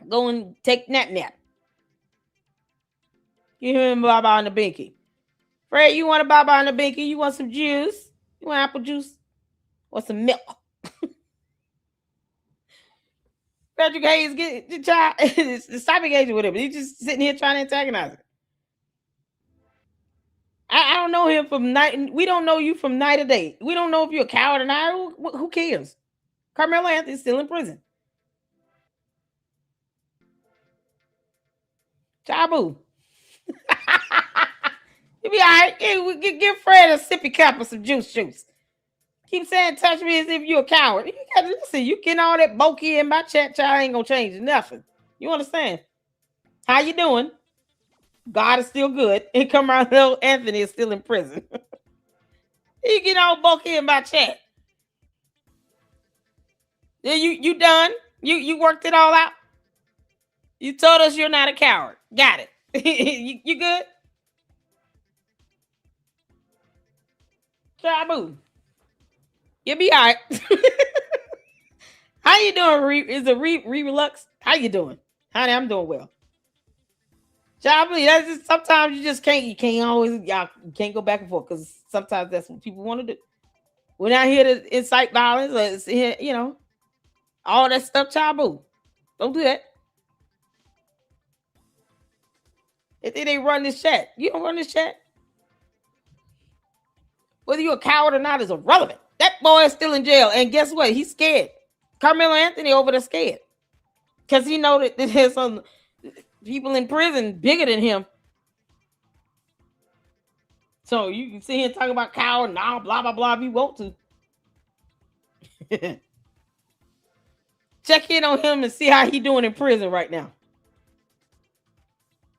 go and take nap. You hear him Baba on the binky. Fred, you want a Baba on the binky? You want some juice? You want apple juice? Or some milk? Frederick Hayes, get the child. Stop engaging with him. He's just sitting here trying to antagonize him. I don't know him from night. We don't know you from night or day. We don't know if you're a coward or not. Who cares? Karmelo Anthony's still in prison. Jabu. You'll be all right. Give Fred a sippy cup of some juice. Keep saying touch me as if you're a coward. You gotta listen. You getting all that bokeh in my chat, child, ain't gonna change nothing. You understand? How you doing? God is still good. And Karmelo Anthony is still in prison. You get all bokeh in my chat. Yeah, you done? You worked it all out? You told us you're not a coward. Got it. you good? Jabu. You'll be all right. How you doing? Is it Relux? How you doing? Honey, I'm doing well. Jabu, that's just sometimes you just can't. You can't go back and forth because sometimes that's what people want to do. We're not here to incite violence or all that stuff. Jabu, don't do that. If they run this chat, you don't run this chat. Whether you're a coward or not is irrelevant. That boy is still in jail. And guess what? He's scared. Karmelo Anthony over there scared. Because he know that there's some people in prison bigger than him. So you can sit here and talk about coward, blah, blah, blah, if you want to. Check in on him and see how he doing in prison right now.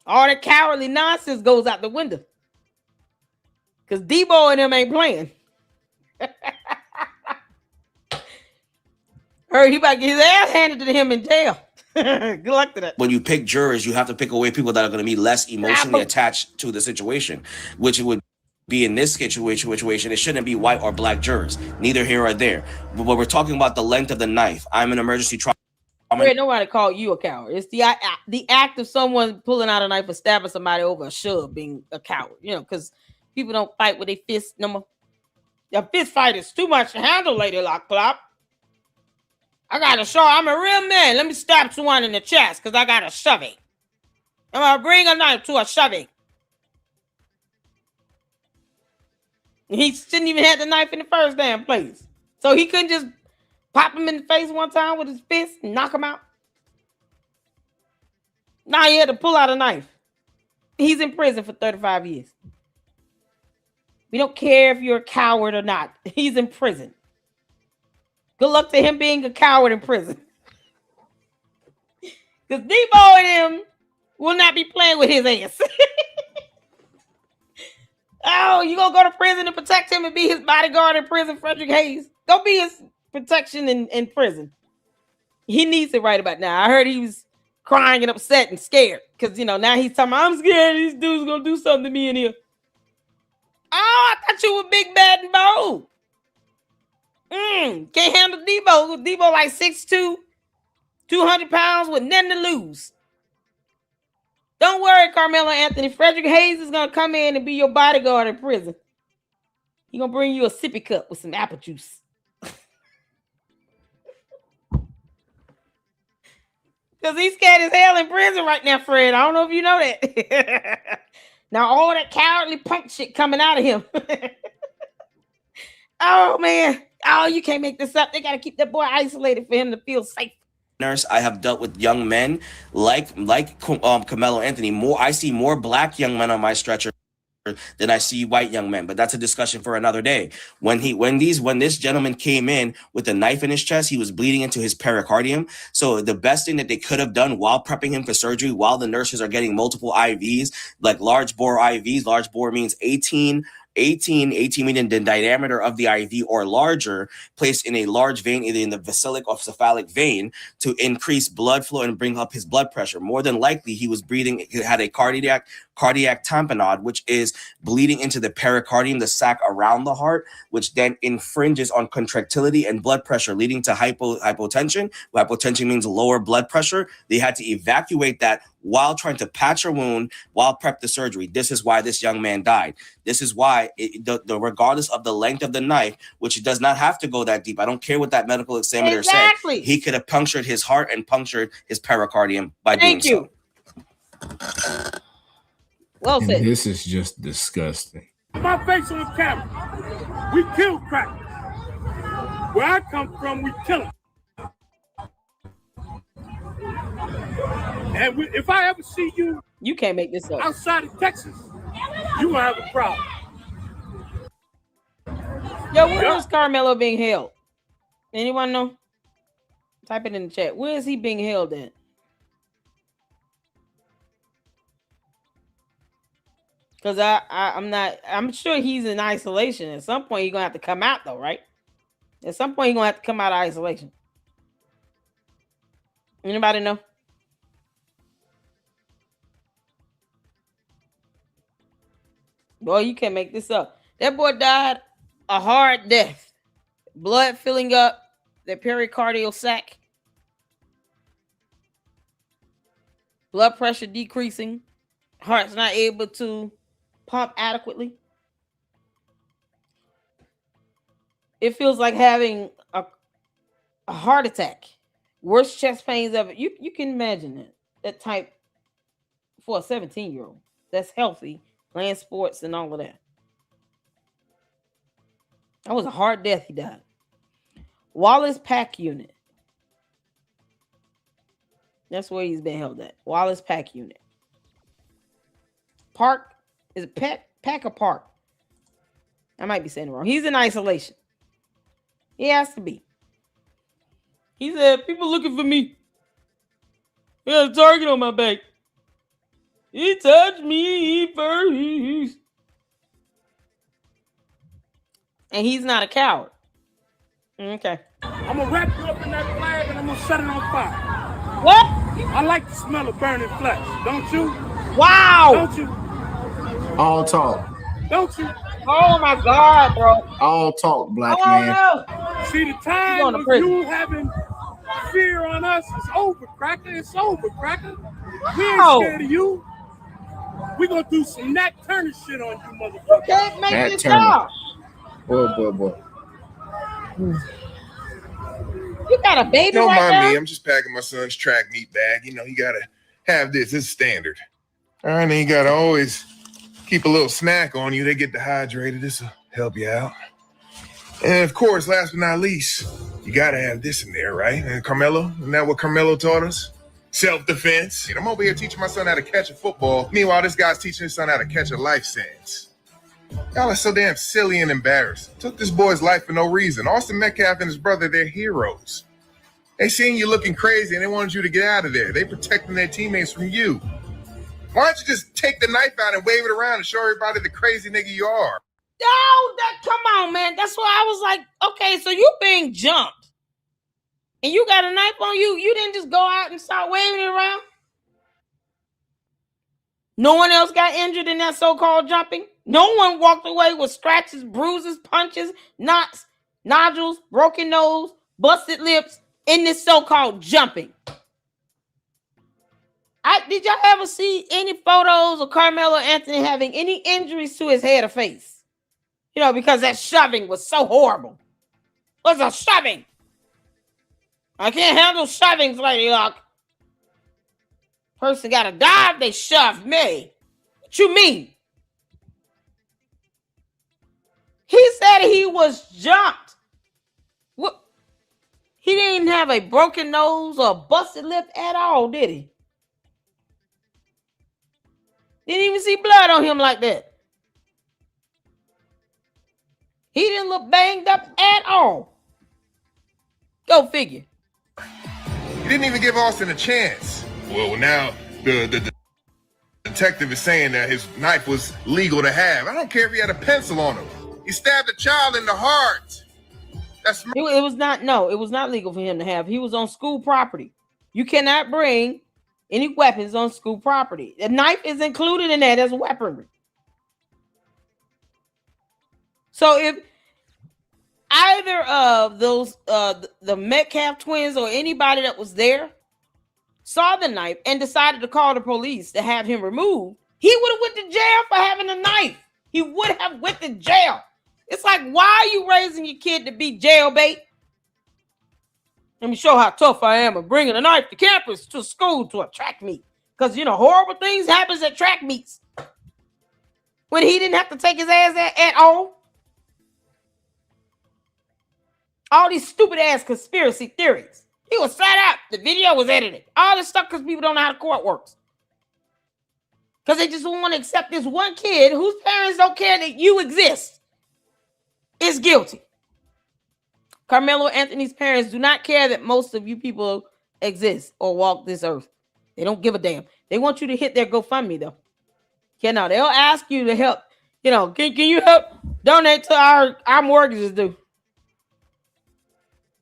All that cowardly nonsense goes out the window. Because Debo and them ain't playing. Heard he about to get his ass handed to him in jail. Good luck to that. When you pick jurors, you have to pick away people that are going to be less emotionally attached to the situation, which would be in this situation. It shouldn't be white or black jurors. Neither here or there. But when we're talking about the length of the knife, I'm an emergency trial. Nobody called you a coward. It's the act of someone pulling out a knife and stabbing somebody over a shove being a coward. Because people don't fight with their fists no more. Your fist fight is too much to handle, Lady Lockclop. I gotta show I'm a real man. Let me stab someone in the chest because I got a shoving. I'm gonna bring a knife to a shoving. He shouldn't even have the knife in the first damn place. So he couldn't just pop him in the face one time with his fist and knock him out. Now he had to pull out a knife. He's in prison for 35 years. We don't care if you're a coward or not. He's in prison. Good luck to him being a coward in prison. Because Debo and him will not be playing with his ass. Oh, you gonna go to prison to protect him and be his bodyguard in prison, Frederick Hayes? Go be his protection in prison. He needs it right about now. I heard he was crying and upset and scared. Because, now he's talking about, I'm scared these dudes gonna do something to me in here. Oh, I thought you were big, bad, and bold. Can't handle Debo. Debo like 6'2", 200 pounds with nothing to lose. Don't worry, Karmelo Anthony. Frederick Hayes is going to come in and be your bodyguard in prison. He's going to bring you a sippy cup with some apple juice. Because he's scared as hell in prison right now, Fred. I don't know if you know that. Now, all that cowardly punk shit coming out of him. Oh, man. Oh, you can't make this up. They got to keep that boy isolated for him to feel safe. Nurse, I have dealt with young men like Karmelo Anthony. I see more black young men on my stretcher than I see white young men, but that's a discussion for another day. When this gentleman came in with a knife in his chest, he was bleeding into his pericardium. So the best thing that they could have done while prepping him for surgery, while the nurses are getting multiple IVs, like large bore IVs, large bore means 18 meaning the diameter of the IV or larger, placed in a large vein, either in the basilic or cephalic vein, to increase blood flow and bring up his blood pressure. More than likely, he was breathing, he had a cardiac cardiac tamponade, which is bleeding into the pericardium, the sac around the heart, which then infringes on contractility and blood pressure, leading to hypotension. Hypotension means lower blood pressure. They had to evacuate that while trying to patch a wound, while prep the surgery. This is why this young man died. This is why, regardless of the length of the knife, which it does not have to go that deep. I don't care what that medical examiner said. He could have punctured his heart and punctured his pericardium by doing so. Well said. And this is just disgusting. My face on the camera. We kill crackers. Where I come from, we kill them. And if I ever see you, you can't make this up outside of Texas, you gonna have a problem. Yo, where is Karmelo being held? Anyone know? Type it in the chat. Where is he being held at? Because I'm sure he's in isolation. At some point, he's gonna have to come out, though, right? At some point, he's gonna have to come out of isolation. Anybody know? Boy, you can't make this up. That boy died a hard death. Blood filling up the pericardial sac. Blood pressure decreasing. Heart's not able to pump adequately. It feels like having a heart attack. Worst chest pains ever. You can imagine that type for a 17-year-old that's healthy, playing sports and all of that. That was a hard death. He died. Wallace Pack Unit. That's where he's been held at. Wallace Pack Unit. Park. Is it Pack or Park? I might be saying it wrong. He's in isolation. He has to be. He said, people looking for me. He got a target on my back. He touched me first. And he's not a coward. Okay. I'm going to wrap you up in that flag and I'm going to set it on fire. What? I like the smell of burning flesh. Don't you? Wow. Don't you? All talk. Don't you? Oh, my God, bro. All talk, black man. No. See, the time of you having fear on us is over, Cracker. It's over, Cracker. We ain't scared of you. We gonna do some Nat Turner shit on you, motherfucker. You can't make Nat this Turner. up. Boy. You got a baby Don't right mind now? me. I'm just packing my son's track meet bag. You know, you gotta have this. It's standard. All right, and you gotta always keep a little snack on you. They get dehydrated. This will help you out. And of course, last but not least, you gotta have this in there, right? And Karmelo, isn't that what Karmelo taught us? Self-defense. I'm over here teaching my son how to catch a football. Meanwhile, this guy's teaching his son how to catch a life sentence. Y'all are so damn silly and embarrassed. Took this boy's life for no reason. Austin Metcalf and his brother, they're heroes. They seen you looking crazy and they wanted you to get out of there. They protecting their teammates from you. Why don't you just take the knife out and wave it around and show everybody the crazy nigga you are? Come on, man. That's why I was like, okay, so you being jumped and you got a knife on you. You didn't just go out and start waving it around. No one else got injured in that so-called jumping. No one walked away with scratches, bruises, punches, knots, nodules, broken nose, busted lips in this so-called jumping. Did y'all ever see any photos of Karmelo Anthony having any injuries to his head or face? You know, because that shoving was so horrible. It was a shoving. I can't handle shovings, Lady Luck. Person got to die if they shove me. What you mean? He said he was jumped. What? He didn't have a broken nose or a busted lip at all, did he? Didn't even see blood on him like that. He didn't look banged up at all. Go figure. You didn't even give Austin a chance. Well, now the detective is saying that his knife was legal to have. I don't care if he had a pencil on him. He stabbed a child in the heart. That's it was not legal for him to have. He was on school property. You cannot bring any weapons on school property. The knife is included in that as weaponry. So if either of those, the Metcalf twins or anybody that was there saw the knife and decided to call the police to have him removed, he would have went to jail for having a knife. He would have went to jail. It's like, why are you raising your kid to be jail bait? Let me show how tough I am of bringing a knife to campus, to school, to a track meet. Because, horrible things happens at track meets. When he didn't have to take his ass at all. All these stupid ass conspiracy theories. He was sat out. The video was edited. All this stuff because people don't know how the court works. Because they just don't want to accept this one kid whose parents don't care that you exist is guilty. Karmelo Anthony's parents do not care that most of you people exist or walk this earth. They don't give a damn. They want you to hit their GoFundMe, though. They'll ask you to help. Can you help donate to our mortgages due?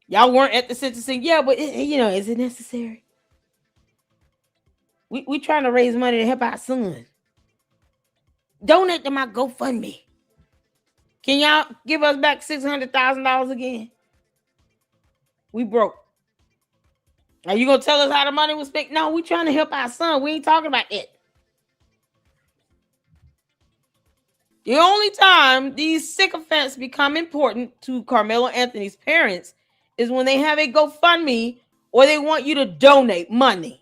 Y'all weren't at the sentencing. Yeah, but, is it necessary? We trying to raise money to help our son. Donate to my GoFundMe. Can y'all give us back $600,000 again? We broke. Are you going to tell us how the money was spent? No, we trying to help our son. We ain't talking about it. The only time these sycophants become important to Karmelo Anthony's parents is when they have a GoFundMe or they want you to donate money.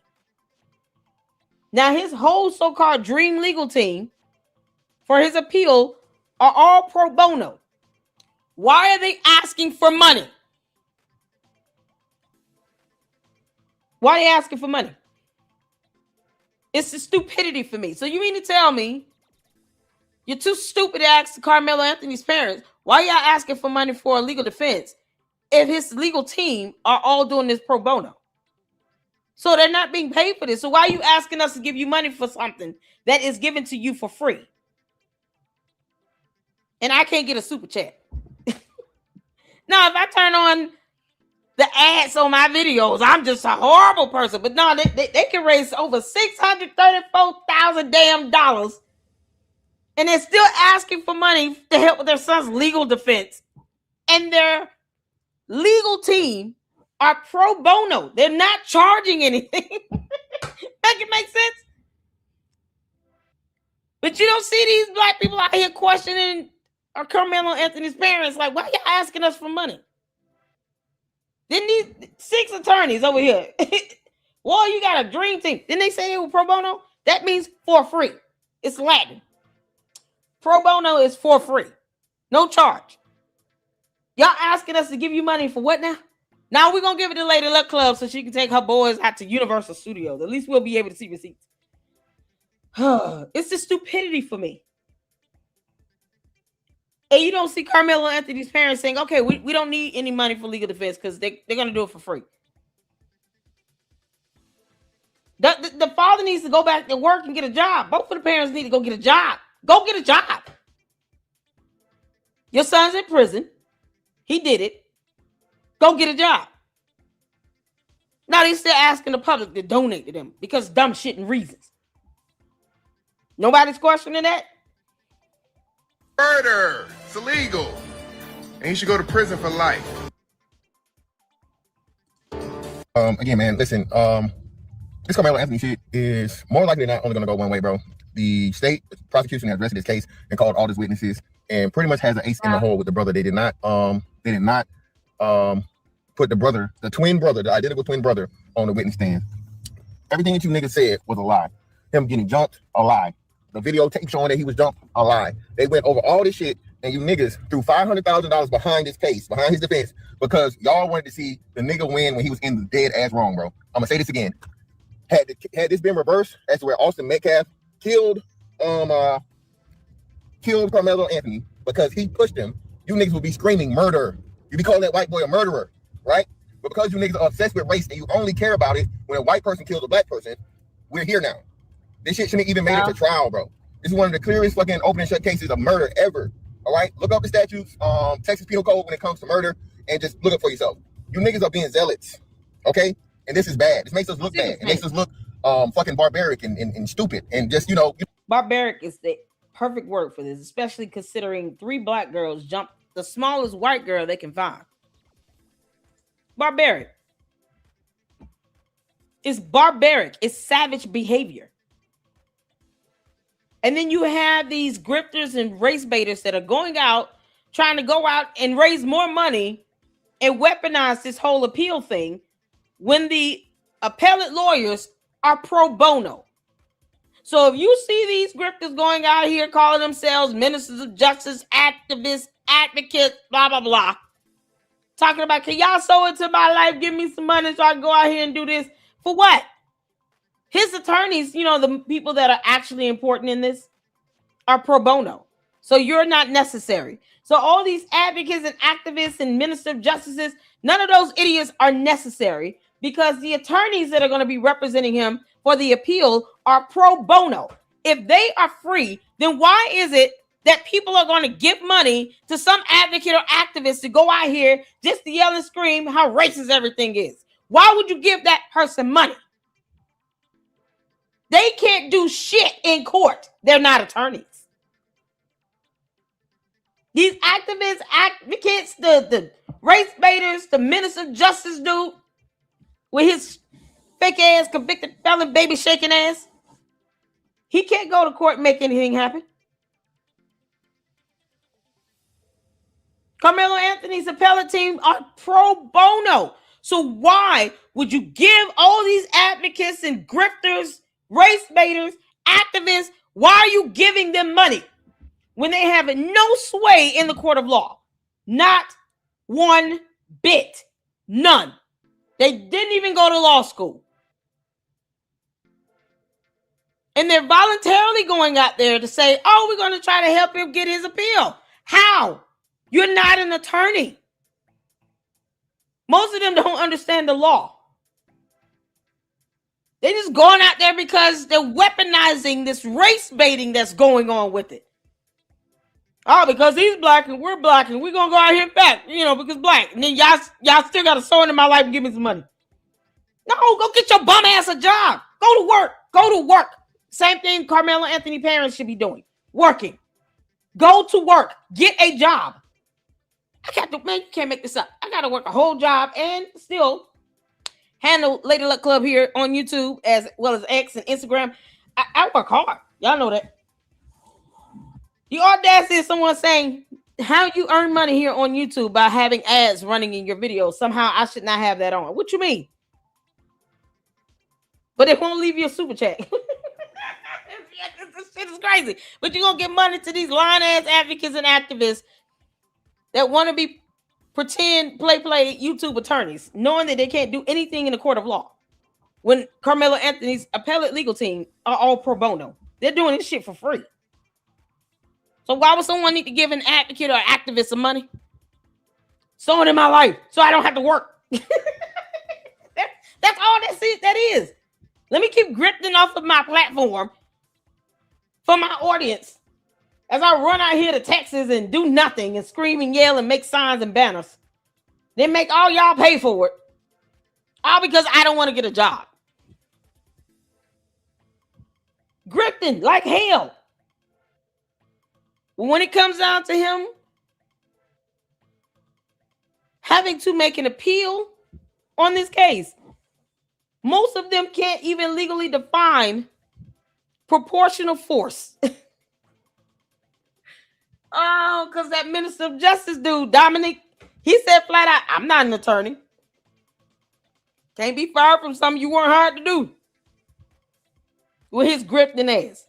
Now, his whole so-called dream legal team for his appeal are all pro bono. Why are they asking for money? Why are they asking for money? It's the stupidity for me. So you mean to tell me you're too stupid to ask Karmelo Anthony's parents, why y'all asking for money for a legal defense if his legal team are all doing this pro bono? So they're not being paid for this. So why are you asking us to give you money for something that is given to you for free? And I can't get a super chat. Now, if I turn on the ads on my videos, I'm just a horrible person. But no, they can raise over $634,000 damn dollars. And they're still asking for money to help with their son's legal defense. And their legal team are pro bono. They're not charging anything. Make it make sense? But you don't see these black people out here questioning Karmelo Anthony's parents. Like, why are y'all asking us for money? Didn't these 6 attorneys over here? Well, you got a dream team. Didn't they say they were pro bono? That means for free. It's Latin. Pro bono is for free. No charge. Y'all asking us to give you money for what now? Now we're going to give it to Lady Luck Club so she can take her boys out to Universal Studios. At least we'll be able to see receipts. It's the stupidity for me. And you don't see Karmelo Anthony's parents saying, okay, we don't need any money for legal defense because they're going to do it for free. The father needs to go back to work and get a job. Both of the parents need to go get a job. Go get a job. Your son's in prison. He did it. Go get a job. Now they still asking the public to donate to them because dumb shit and reasons. Nobody's questioning that. Murder. It's illegal. And you should go to prison for life. Again, man, listen, this Karmelo Anthony shit is more likely than not only going to go one way, bro. The state prosecution has arrested this case and called all these witnesses and pretty much has an ace in the hole with the brother. They did not put the twin brother, the identical twin brother on the witness stand. Everything that you niggas said was a lie. Him getting jumped, a lie. The videotape showing that he was jumped, a lie. They went over all this shit and you niggas threw $500,000 behind this case, behind his defense, because y'all wanted to see the nigga win when he was in the dead ass wrong, bro. I'm gonna say this again. Had this been reversed as to where Austin Metcalf killed Karmelo Anthony because he pushed him, you niggas would be screaming murder. You be calling that white boy a murderer, right? But because you niggas are obsessed with race and you only care about it when a white person kills a black person, we're here now. This shit shouldn't even made it to trial, bro. This is one of the clearest fucking open and shut cases of murder ever. All right, look up the statutes, Texas Penal Code when it comes to murder, and just look up for yourself. You niggas are being zealots, okay? And this is bad. This makes us look bad. It makes us look fucking barbaric and stupid and just Barbaric is the perfect word for this, especially considering 3 black girls jumped the smallest white girl they can find. Barbaric. It's barbaric. It's savage behavior. And then you have these grifters and race baiters that are going out, trying to go out and raise more money and weaponize this whole appeal thing when the appellate lawyers are pro bono. So if you see these grifters going out here calling themselves ministers of justice, activists, advocates, blah, blah, blah, talking about, can y'all sow into my life, give me some money so I can go out here and do this? For what? His attorneys, the people that are actually important in this are pro bono. So you're not necessary. So all these advocates and activists and minister of justices, none of those idiots are necessary because the attorneys that are going to be representing him for the appeal are pro bono. If they are free, then why is it that people are going to give money to some advocate or activist to go out here just to yell and scream how racist everything is? Why would you give that person money? They can't do shit in court. They're not attorneys. These activists, advocates, the race baiters, the minister of justice dude with his fake ass, convicted felon, baby shaking ass, he can't go to court and make anything happen. Karmelo Anthony's appellate team are pro bono. So why would you give all these advocates and grifters, race baiters, activists, why are you giving them money when they have no sway in the court of law? Not one bit. None. They didn't even go to law school. And they're voluntarily going out there to say, oh, we're going to try to help him get his appeal. How? You're not an attorney. Most of them don't understand the law. They're just going out there because they're weaponizing this race baiting that's going on with it. Oh, because he's black and we're black and we're going to go out here and back, because black. And then y'all still got to sow into my life and give me some money. No, go get your bum ass a job. Go to work. Go to work. Same thing Karmelo Anthony parents should be doing. Working. Go to work. Get a job. You can't make this up. I got to work a whole job and still handle Lady Luck Club here on YouTube as well as X and Instagram. I work hard. Y'all know that. The audacity is someone saying, how you earn money here on YouTube by having ads running in your videos. Somehow I should not have that on. What you mean? But they won't leave you a super chat. This shit is crazy. But you're going to give money to these lying-ass advocates and activists that want to be pretend play YouTube attorneys, knowing that they can't do anything in the court of law. When Karmelo Anthony's appellate legal team are all pro bono. They're doing this shit for free. So why would someone need to give an advocate or activist some money? Someone in my life, so I don't have to work. That's all that is. Let me keep grifting off of my platform for my audience as I run out here to Texas and do nothing and scream and yell and make signs and banners. Then make all y'all pay for it. All because I don't want to get a job. Grifting like hell. When it comes down to him having to make an appeal on this case, most of them can't even legally define proportional force. Oh, because that minister of justice dude, Dominic, he said flat out, I'm not an attorney. Can't be fired from something you weren't hired to do. With his grifting ass.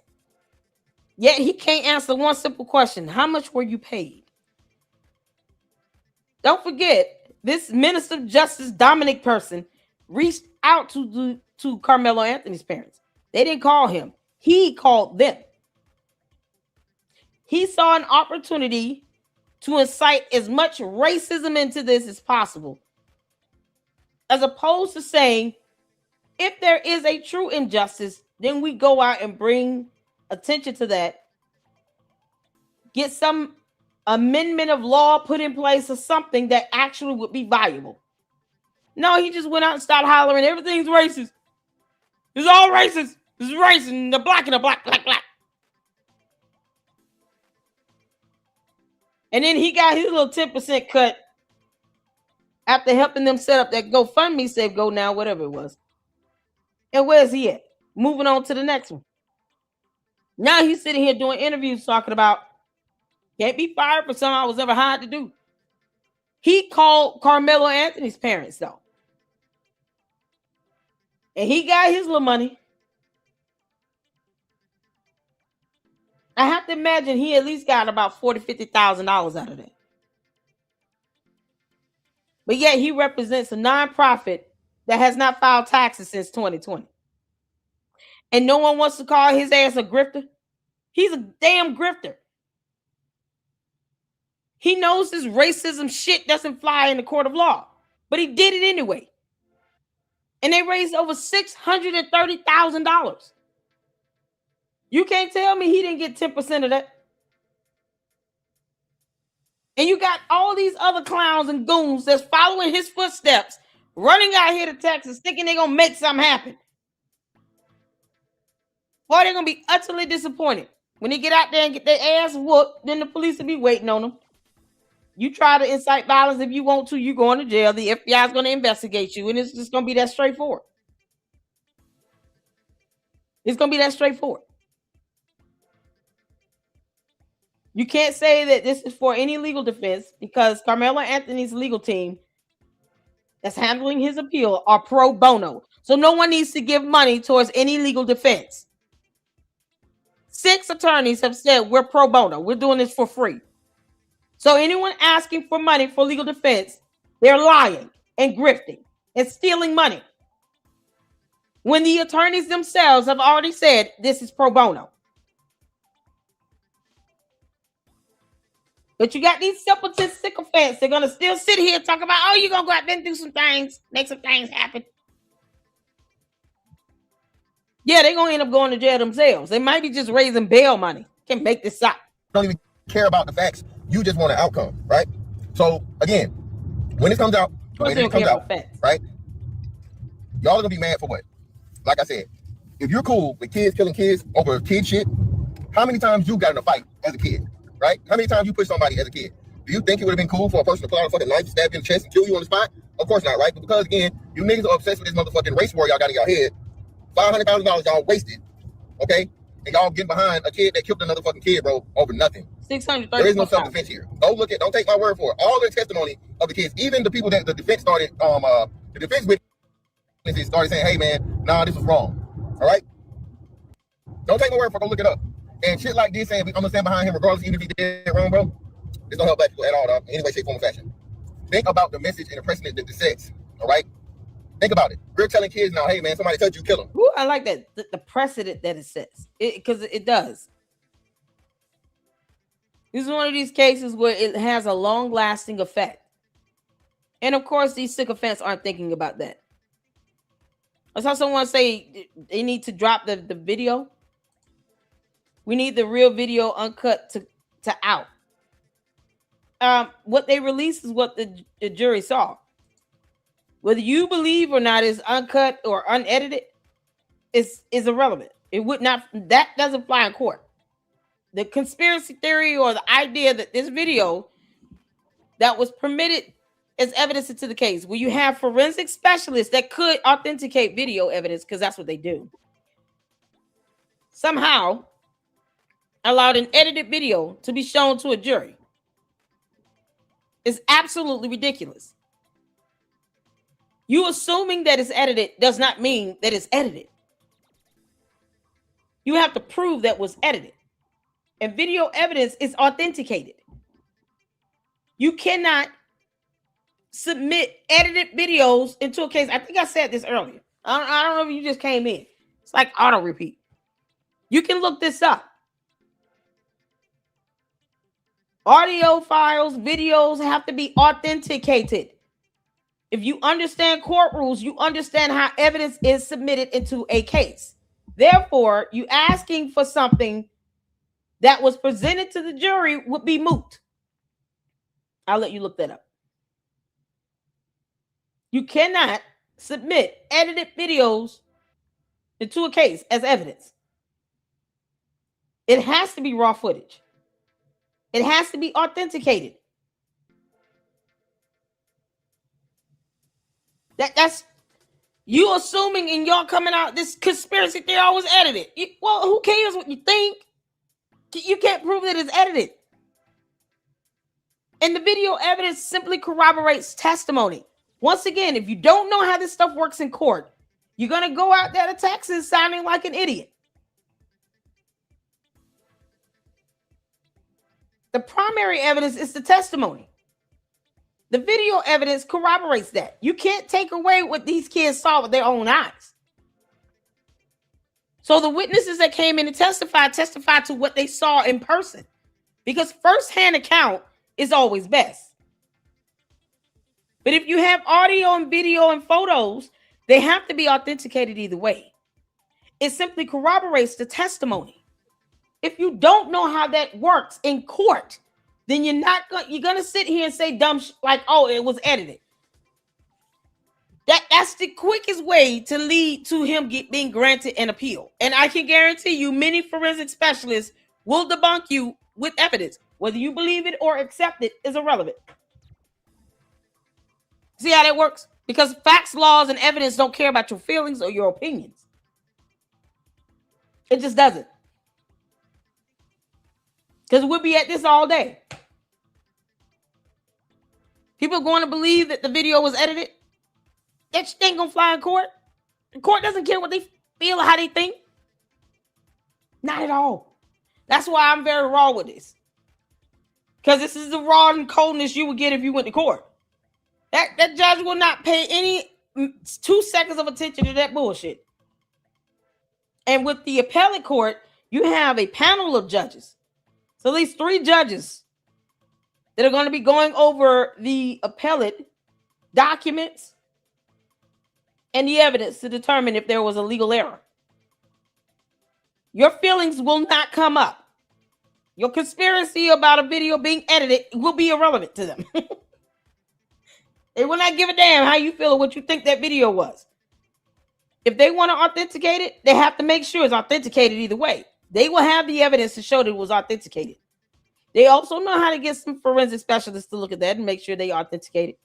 Yet he can't answer one simple question. How much were you paid? Don't forget, this minister of justice, Dominic person, reached out to Karmelo Anthony's parents. They didn't call him. He called them. He saw an opportunity to incite as much racism into this as possible, as opposed to saying, if there is a true injustice, then we go out and bring attention to that, get some amendment of law put in place or something that actually would be valuable. No, he just went out and started hollering, everything's racist. It's all racist. This is racist. The black and the black. And then he got his little 10% cut after helping them set up that GoFundMe, Save Go Now, whatever it was. And where's he at? Moving on to the next one. Now he's sitting here doing interviews talking about can't be fired for something I was ever hired to do. He called Karmelo Anthony's parents, though. And he got his little money. I have to imagine he at least got about $40,000, $50,000 out of that. But yet he represents a nonprofit that has not filed taxes since 2020. And no one wants to call his ass a grifter. He's a damn grifter. He knows this racism shit doesn't fly in the court of law, but he did it anyway. And they raised over $630,000. You can't tell me he didn't get 10% of that. And you got all these other clowns and goons that's following his footsteps, running out here to Texas, thinking they're going to make something happen. Boy, they're going to be utterly disappointed. When they get out there and get their ass whooped, then the police will be waiting on them. You try to incite violence if you want to, you're going to jail. The FBI is going to investigate you, and it's just going to be that straightforward. It's going to be that straightforward. You can't say that this is for any legal defense because Karmelo Anthony's legal team that's handling his appeal are pro bono. So no one needs to give money towards any legal defense. 6 attorneys have said we're pro bono. We're doing this for free. So anyone asking for money for legal defense, they're lying and grifting and stealing money. When the attorneys themselves have already said this is pro bono. But you got these simpleton sycophants. They're going to still sit here and talk about, oh, you're going to go out there and do some things, make some things happen. Yeah, they're going to end up going to jail themselves. They might be just raising bail money. Can't make this up. Don't even care about the facts. You just want an outcome, right? So, again, when it comes out, right? Y'all are going to be mad for what? Like I said, if you're cool with kids killing kids over kid shit, how many times you got in a fight as a kid? Right? How many times you pushed somebody as a kid? Do you think it would have been cool for a person to pull out a fucking knife, stab you in the chest, and kill you on the spot? Of course not, right? But because, again, you niggas are obsessed with this motherfucking race war y'all got in your head. $500,000 y'all wasted, okay? And y'all getting behind a kid that killed another fucking kid, bro, over nothing. There is no self-defense here. Go look at, don't take my word for it. All the testimony of the kids, even the people that the defense started, the defense witnesses started saying, hey, man, nah, this was wrong, all right? Don't take my word for it. Go look it up. And shit like this, saying I'm gonna stand behind him regardless, even if he did it wrong, bro. This don't help black people at all, dog. In any way, shape, form, or fashion. Think about the message and the precedent that this sets. All right. Think about it. We're telling kids now, hey man, somebody touched you, kill them. Ooh, I like that. The precedent that it sets, because it does. This is one of these cases where it has a long-lasting effect, and of course, these sycophants aren't thinking about that. I saw someone say they need to drop the video. We need the real video uncut to out. What they released is what the jury saw. Whether you believe or not is uncut or unedited is irrelevant. It would not, that doesn't fly in court. The conspiracy theory or the idea that this video that was permitted as evidence into the case, where you have forensic specialists that could authenticate video evidence, because that's what they do, somehow allowed an edited video to be shown to a jury is absolutely ridiculous. You assuming that it's edited does not mean that it's edited. You have to prove that was edited. And video evidence is authenticated. You cannot submit edited videos into a case. I think I said this earlier. I don't know if you just came in. It's like auto repeat. You can look this up. Audio files, videos have to be authenticated. If you understand court rules, you understand how evidence is submitted into a case. Therefore, you asking for something that was presented to the jury would be moot. I'll let you look that up. You cannot submit edited videos into a case as evidence. It has to be raw footage. It has to be authenticated. That's you assuming, and y'all coming out this conspiracy theory always edited. Well, who cares what you think? You can't prove that it's edited. And the video evidence simply corroborates testimony. Once again, if you don't know how this stuff works in court, you're going to go out there to Texas sounding like an idiot. The primary evidence is the testimony. The video evidence corroborates that. You can't take away what these kids saw with their own eyes. So the witnesses that came in to testify to what they saw in person, because firsthand account is always best. But if you have audio and video and photos, they have to be authenticated either way. It simply corroborates the testimony. If you don't know how that works in court, then you're gonna sit here and say dumb like, oh, it was edited. That's the quickest way to lead to him being granted an appeal. And I can guarantee you many forensic specialists will debunk you with evidence. Whether you believe it or accept it is irrelevant. See how that works? Because facts, laws, and evidence don't care about your feelings or your opinions. It just doesn't. Because we'll be at this all day. People are going to believe that the video was edited. That shit ain't gonna fly in court. The court doesn't care what they feel or how they think. Not at all. That's why I'm very raw with this. Because this is the raw and coldness you would get if you went to court. That judge will not pay any 2 seconds of attention to that bullshit. And with the appellate court, you have a panel of judges. So at least 3 judges that are going to be going over the appellate documents and the evidence to determine if there was a legal error. Your feelings will not come up. Your conspiracy about a video being edited will be irrelevant to them. They will not give a damn how you feel or what you think that video was. If they want to authenticate it, they have to make sure it's authenticated either way. They will have the evidence to show that it was authenticated. They also know how to get some forensic specialists to look at that and make sure they authenticate it.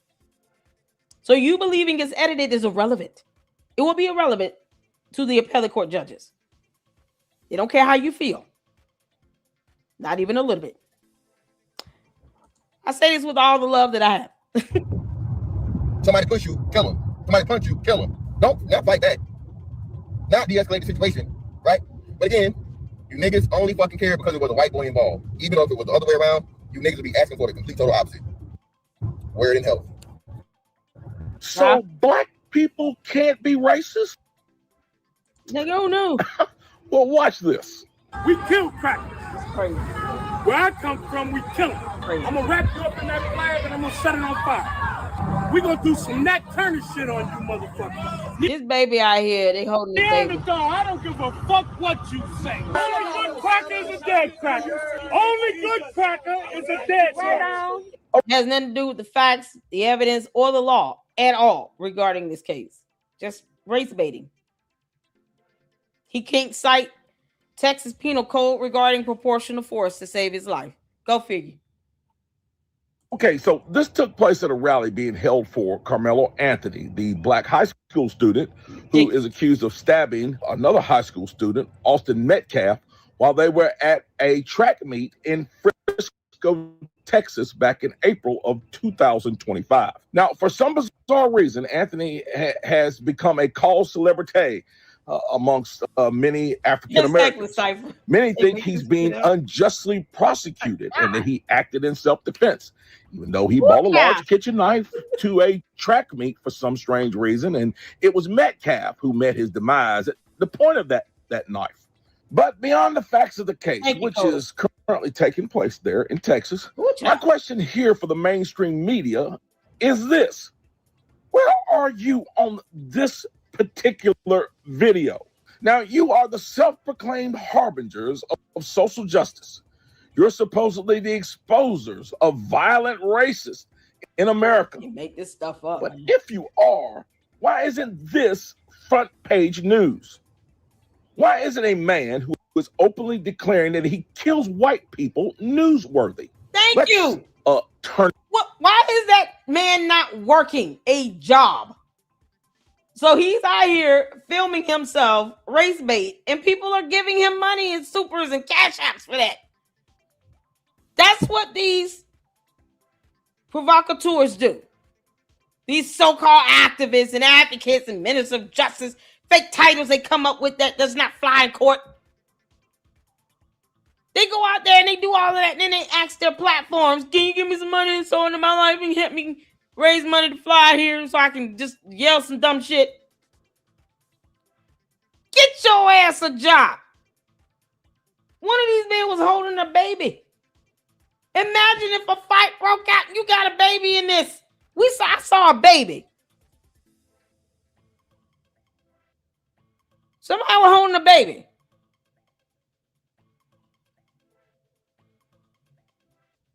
So you believing it's edited is irrelevant. It will be irrelevant to the appellate court judges. They don't care how you feel. Not even a little bit. I say this with all the love that I have. Somebody push you, kill him. Somebody punch you, kill him. Don't not fight back. Not de-escalate the situation, right? But again, you niggas only fucking care because it was a white boy involved. Even if it was the other way around, you niggas would be asking for the complete total opposite. Word in hell. So black people can't be racist? Nigga, oh no. Well, watch this. We kill crackers. That's crazy. Where I come from, we kill them. I'm gonna wrap you up in that flag and I'm gonna set it on fire. We gonna do some Nat Turner shit on you motherfuckers. This baby out here, they holding this baby. I don't give a fuck what you say. Only good cracker is a dead cracker. Only good cracker is a dead cracker. It has nothing to do with the facts, the evidence, or the law at all regarding this case. Just race baiting. He can't cite Texas Penal Code regarding proportional force to save his life. Go figure. Okay, so this took place at a rally being held for Karmelo Anthony, the black high school student who is accused of stabbing another high school student, Austin Metcalf, while they were at a track meet in Frisco, Texas, back in April of 2025. Now, for some bizarre reason, Anthony has become a cult celebrity amongst many African Americans. Many think he's being unjustly prosecuted and that he acted in self-defense, even though he bought a large kitchen knife to a track meet for some strange reason, and it was Metcalf who met his demise at the point of that knife. But beyond the facts of the case, which is currently taking place there in Texas, my question here for the mainstream media is this: where are you on this particular video? Now, you are the self-proclaimed harbingers of social justice. You're supposedly the exposers of violent racists in America. You make this stuff up. But if you are, why isn't this front page news? Why isn't a man who is openly declaring that he kills white people newsworthy? Thank you. Turn. What? Why is that man not working a job? So he's out here filming himself race bait, and people are giving him money and supers and cash apps for that. That's what these provocateurs do. These so-called activists and advocates and ministers of justice, fake titles they come up with that does not fly in court. They go out there and they do all of that, and then they ask their platforms, can you give me some money and so into my life and help me raise money to fly here so I can just yell some dumb shit? Get your ass a job. One of these men was holding a baby. Imagine if a fight broke out and you got a baby in this. I saw a baby. Somebody was holding a baby.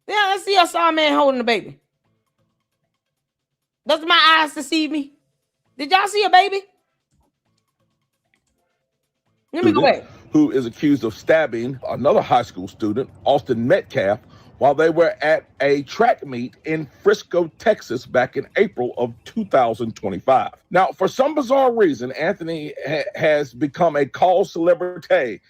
Yeah, let's see. I saw a man holding a baby. Does my eyes deceive me? Did y'all see a baby? Let me go back. Who is accused of stabbing another high school student, Austin Metcalf, while they were at a track meet in Frisco, Texas, back in April of 2025. Now, for some bizarre reason, Anthony has become a cult celebrity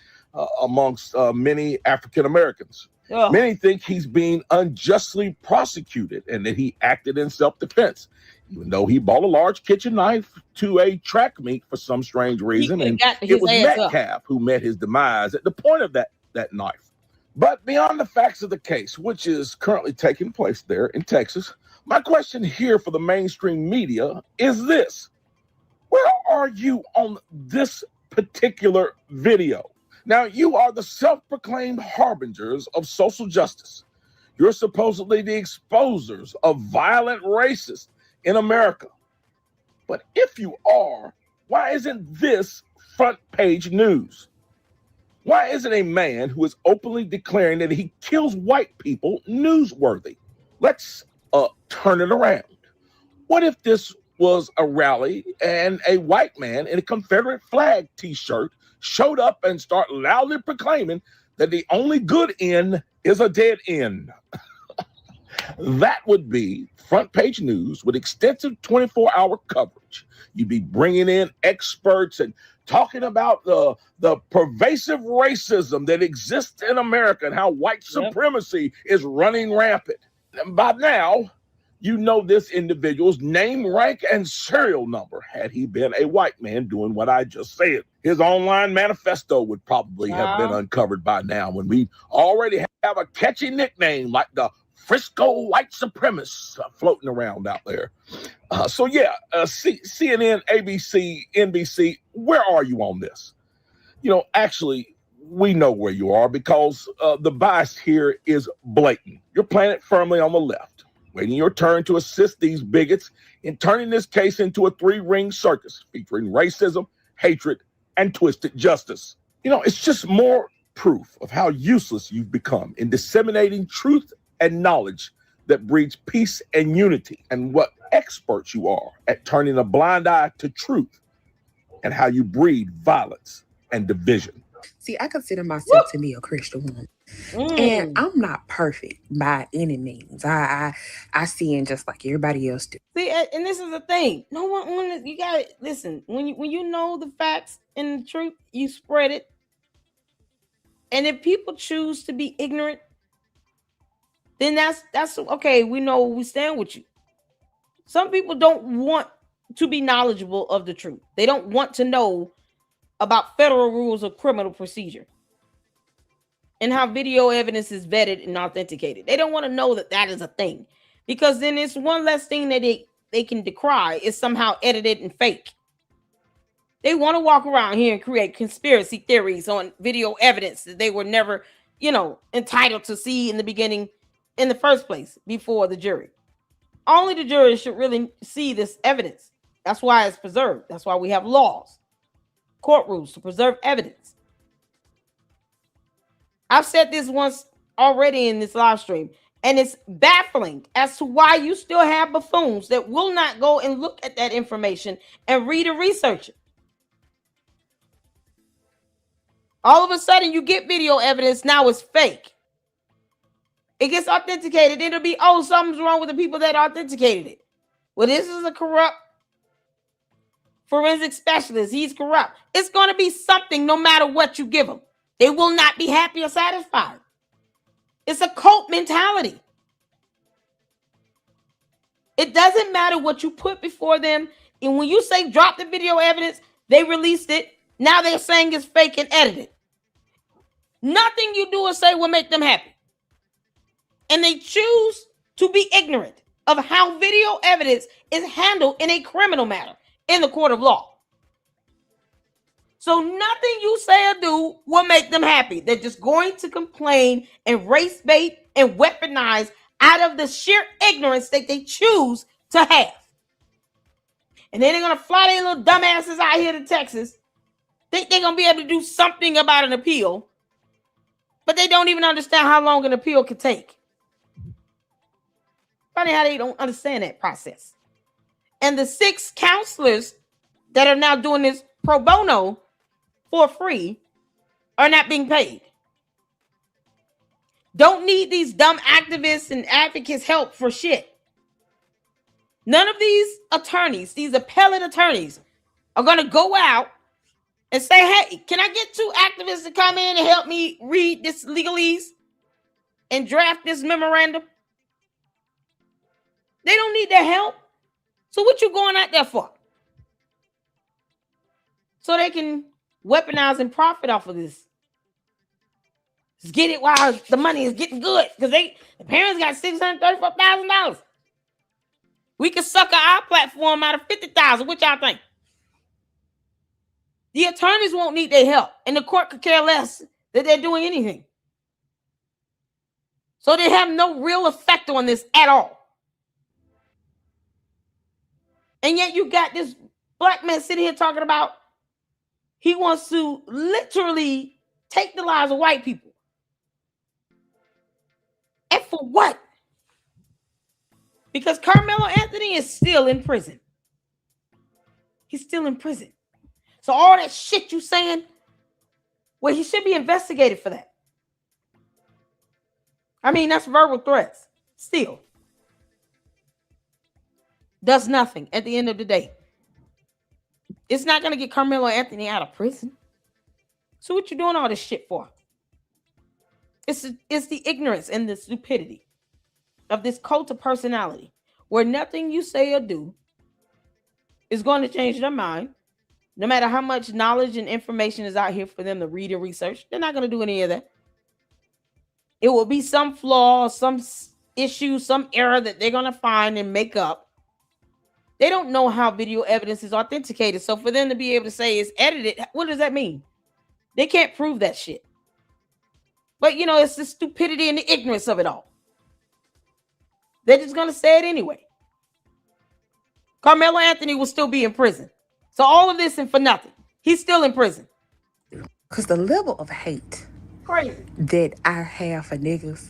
amongst many African Americans. Oh. Many think he's being unjustly prosecuted and that he acted in self-defense, even though he bought a large kitchen knife to a track meet for some strange reason. And it was Metcalf who met his demise at the point of that knife. But beyond the facts of the case, which is currently taking place there in Texas, my question here for the mainstream media is this. Where are you on this particular video? Now, you are the self-proclaimed harbingers of social justice. You're supposedly the exposers of violent racists in America. But if you are, why isn't this front page news? Why isn't a man who is openly declaring that he kills white people newsworthy? Let's turn it around. What if this was a rally and a white man in a Confederate flag t-shirt showed up and start loudly proclaiming that the only good end is a dead end? That would be front page news with extensive 24-hour coverage. You'd be bringing in experts and talking about the pervasive racism that exists in America and how white supremacy is running rampant. And by now, you know this individual's name, rank, and serial number had he been a white man doing what I just said. His online manifesto would probably have been uncovered by now when we already have a catchy nickname like the Frisco white supremacists floating around out there. CNN, ABC, NBC, where are you on this? Actually, we know where you are because the bias here is blatant. You're playing it firmly on the left, waiting your turn to assist these bigots in turning this case into a three-ring circus featuring racism, hatred, and twisted justice. It's just more proof of how useless you've become in disseminating truth and knowledge that breeds peace and unity, and what experts you are at turning a blind eye to truth and how you breed violence and division. See, I consider myself to be a Christian woman. And I'm not perfect by any means. I sin just like everybody else do. See, and this is the thing. No one, you gotta listen. When you know the facts and the truth, you spread it. And if people choose to be ignorant, then that's okay. We know we stand with you. Some people don't want to be knowledgeable of the truth. They don't want to know about federal rules of criminal procedure and how video evidence is vetted and authenticated. They don't want to know that is a thing, because then it's one less thing that they can decry is somehow edited and fake. They want to walk around here and create conspiracy theories on video evidence that they were never, entitled to see in the beginning, in the first place, before the jury. Only the jury should really see this evidence. That's why it's preserved. That's why we have laws, court rules to preserve evidence. I've said this once already in this live stream, and it's baffling as to why you still have buffoons that will not go and look at that information and read and research it. All of a sudden, you get video evidence. Now it's fake. It gets authenticated. Then it'll be, oh, something's wrong with the people that authenticated it. Well, this is a corrupt forensic specialist. He's corrupt. It's going to be something no matter what you give them. They will not be happy or satisfied. It's a cult mentality. It doesn't matter what you put before them. And when you say drop the video evidence, they released it. Now they're saying it's fake and edited. Nothing you do or say will make them happy. And they choose to be ignorant of how video evidence is handled in a criminal matter in the court of law. So nothing you say or do will make them happy. They're just going to complain and race bait and weaponize out of the sheer ignorance that they choose to have. And then they're going to fly their little dumbasses out here to Texas. Think they're going to be able to do something about an appeal. But they don't even understand how long an appeal could take. Funny how they don't understand that process. And the 6 counselors that are now doing this pro bono for free are not being paid. Don't need these dumb activists and advocates' help for shit. None of these attorneys, these appellate attorneys, are going to go out and say, hey, can I get 2 activists to come in and help me read this legalese and draft this memorandum? They don't need their help. So what you going out there for? So they can weaponize and profit off of this. Just get it while the money is getting good. Because the parents got $634,000. We could sucker our platform out of $50,000. What y'all think? The attorneys won't need their help. And the court could care less that they're doing anything. So they have no real effect on this at all. And yet you got this black man sitting here talking about he wants to literally take the lives of white people. And for what? Because Karmelo Anthony is still in prison. He's still in prison. So all that shit you saying, well, he should be investigated for that. I mean, that's verbal threats. Still. Does nothing at the end of the day. It's not going to get Karmelo Anthony out of prison. So what you doing all this shit for? It's the ignorance and the stupidity of this cult of personality where nothing you say or do is going to change their mind. No matter how much knowledge and information is out here for them to read and research, they're not going to do any of that. It will be some flaw, some issue, some error that they're going to find and make up. They don't know how video evidence is authenticated. So for them to be able to say it's edited, what does that mean? They can't prove that shit. But, you know, it's the stupidity and the ignorance of it all. They're just going to say it anyway. Karmelo Anthony will still be in prison. So all of this and for nothing. He's still in prison. Because the level of hate crazy that I have for niggas,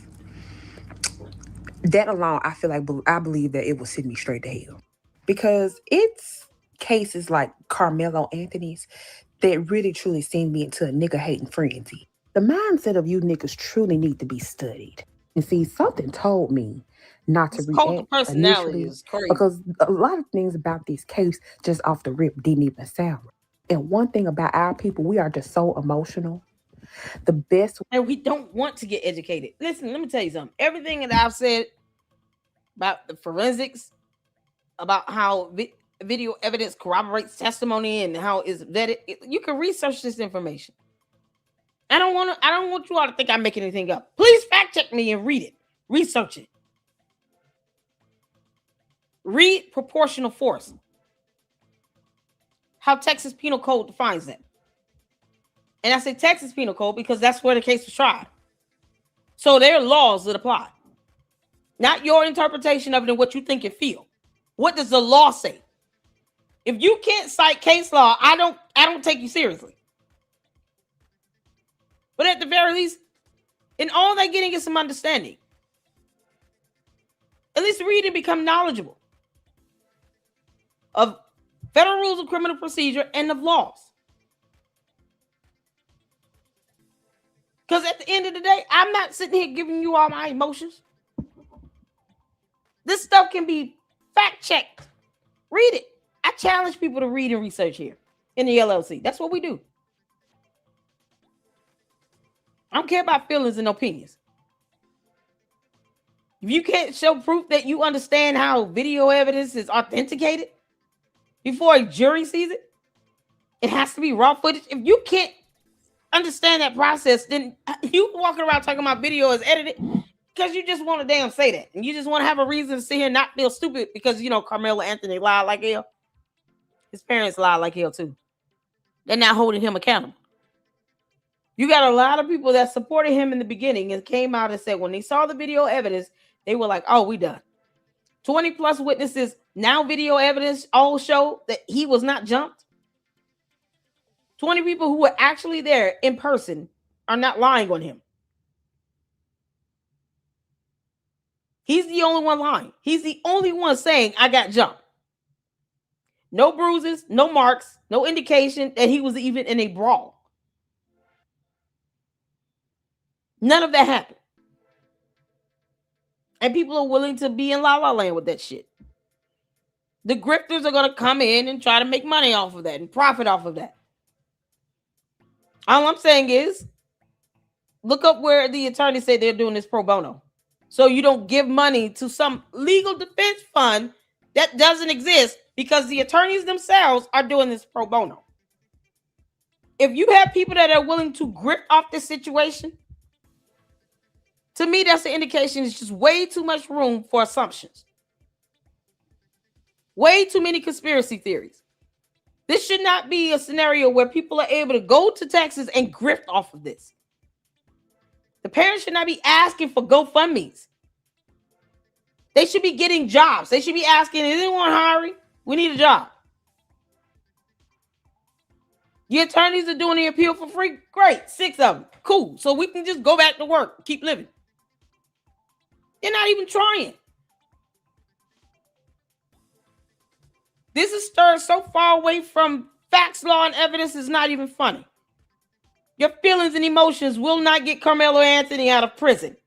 that alone, I feel like I believe that it will send me straight to hell. Because it's cases like Karmelo Anthony's that really truly send me into a nigga hating frenzy. The mindset of you niggas truly need to be studied. And see, something told me not to react initially because a lot of things about this case just off the rip didn't even sound right. And one thing about our people, we are just so emotional. The best, and we don't want to get educated. Listen, let me tell you something. Everything that I've said about the forensics, about how video evidence corroborates testimony and how is vetted, you can research this information. I don't want you all to think I'm making anything up. Please fact check me and read it. Research it. Read proportional force. How Texas Penal Code defines that. And I say Texas Penal Code because that's where the case was tried. So there are laws that apply. Not your interpretation of it and what you think and feel. What does the law say? If you can't cite case law, I don't take you seriously. But at the very least, in all they're getting is some understanding. At least read and become knowledgeable of federal rules of criminal procedure and of laws. Because at the end of the day, I'm not sitting here giving you all my emotions. This stuff can be fact checked. Read it. I challenge people to read and research here in the LLC. That's what we do. I don't care about feelings and opinions. If you can't show proof that you understand how video evidence is authenticated before a jury sees it, it has to be raw footage. If you can't understand that process, then you walking around talking about video is edited because you just want to damn say that. And you just want to have a reason to sit here and not feel stupid because, you know, Karmelo Anthony lied like hell. His parents lied like hell too. They're not holding him accountable. You got a lot of people that supported him in the beginning and came out and said when they saw the video evidence, they were like, oh, we done. 20 plus witnesses, now video evidence all show that he was not jumped. 20 people who were actually there in person are not lying on him. He's the only one lying. He's the only one saying, I got jumped. No bruises, no marks, no indication that he was even in a brawl. None of that happened. And people are willing to be in La La Land with that shit. The grifters are going to come in and try to make money off of that and profit off of that. All I'm saying is, look up where the attorneys say they're doing this pro bono. So you don't give money to some legal defense fund that doesn't exist because the attorneys themselves are doing this pro bono. If you have people that are willing to grift off this situation, to me, that's the indication it's just way too much room for assumptions. Way too many conspiracy theories. This should not be a scenario where people are able to go to Texas and grift off of this. The parents should not be asking for GoFundMes. They should be getting jobs. They should be asking, is anyone hiring? We need a job. The attorneys are doing the appeal for free. Great. 6 of them. Cool. So we can just go back to work. Keep living. They're not even trying. This is stirred so far away from facts, law, and evidence is not even funny. Your feelings and emotions will not get Karmelo Anthony out of prison.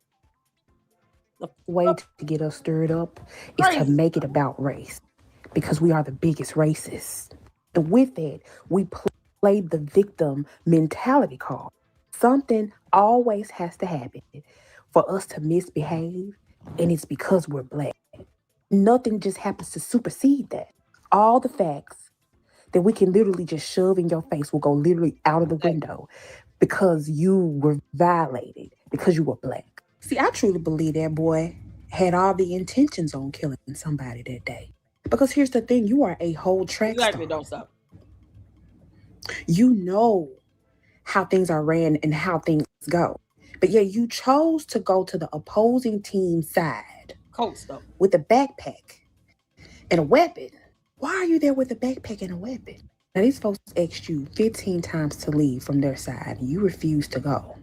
The way to get us stirred up is to make it about race because we are the biggest racists. And with that, we played the victim mentality card. Something always has to happen for us to misbehave, and it's because we're black. Nothing just happens to supersede that. All the facts that we can literally just shove in your face will go literally out of the window because you were violated, because you were black. See, I truly believe that boy had all the intentions on killing somebody that day. Because here's the thing, you are a whole track star. Don't stop. You know how things are ran and how things go. But yeah, you chose to go to the opposing team's side with a backpack and a weapon. Why are you there with a backpack and a weapon? Now, these folks asked you 15 times to leave from their side, and you refuse to go.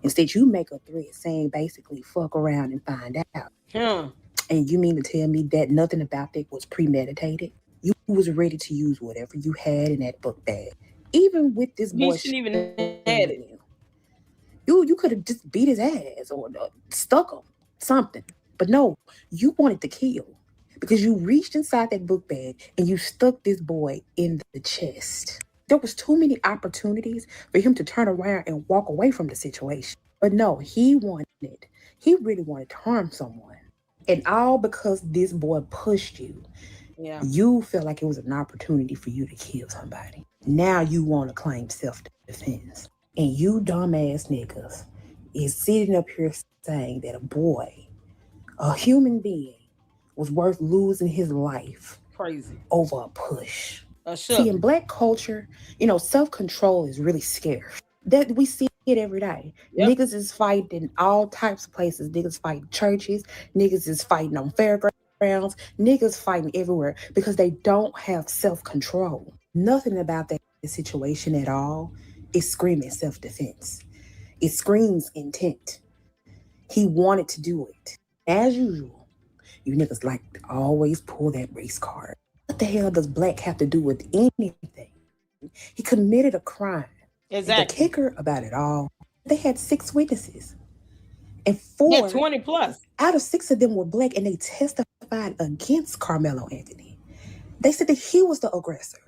Instead, you make a threat saying basically, fuck around and find out. And you mean to tell me that nothing about that was premeditated? You was ready to use whatever you had in that book bag. Even with this boy, He shouldn't even had it. You could have just beat his ass or stuck him, something. But no, you wanted to kill because you reached inside that book bag and you stuck this boy in the chest. There was too many opportunities for him to turn around and walk away from the situation. But no, he really wanted to harm someone. And all because this boy pushed you. Yeah. You felt like it was an opportunity for you to kill somebody. Now you want to claim self-defense. And you dumbass niggas is sitting up here saying that a boy, a human being, was worth losing his life over a push. See, in black culture, self-control is really scarce. That we see it every day. Yep. Niggas is fighting in all types of places. Niggas fighting churches. Niggas is fighting on fairgrounds. Niggas fighting everywhere because they don't have self-control. Nothing about that situation at all is screaming self-defense. It screams intent. He wanted to do it. As usual, you niggas like to always pull that race card. What the hell does black have to do with anything? He committed a crime. Exactly. The kicker about it all They had 6 witnesses, and Yeah, 4 20 plus. out of 6 of them were black, and they testified against Karmelo Anthony. They said that he was the aggressor,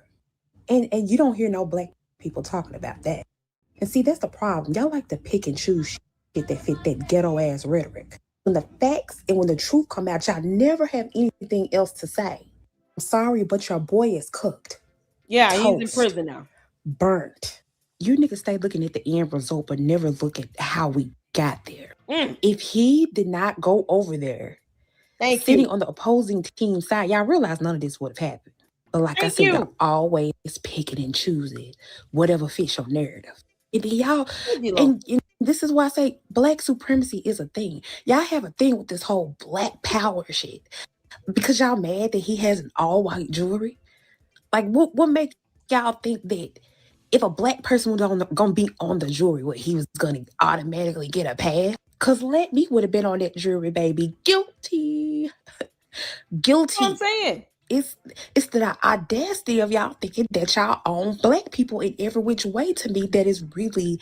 and you don't hear no black people talking about that. And see, that's the problem. Y'all like to pick and choose shit that fit that ghetto ass rhetoric. When the facts and when the truth come out, y'all never have anything else to say. I'm sorry, but your boy is cooked. Yeah, Toast, he's in prison now. burnt. You niggas stay looking at the end result, but never look at how we got there. If he did not go over there, sitting on the opposing team side, y'all realize none of this would have happened. But like I said, y'all always picking and choosing whatever fits your narrative. And y'all, and this is why I say black supremacy is a thing. Y'all have a thing with this whole black power shit because y'all mad that he has an all white jewelry. Like, what makes y'all think that if a black person was gonna be on the jewelry, what he was gonna automatically get a pass? Cause Let Me would have been on that jewelry, baby. Guilty. Guilty. That's what I'm saying. It's the audacity of y'all thinking that y'all own black people in every which way. To me, that is really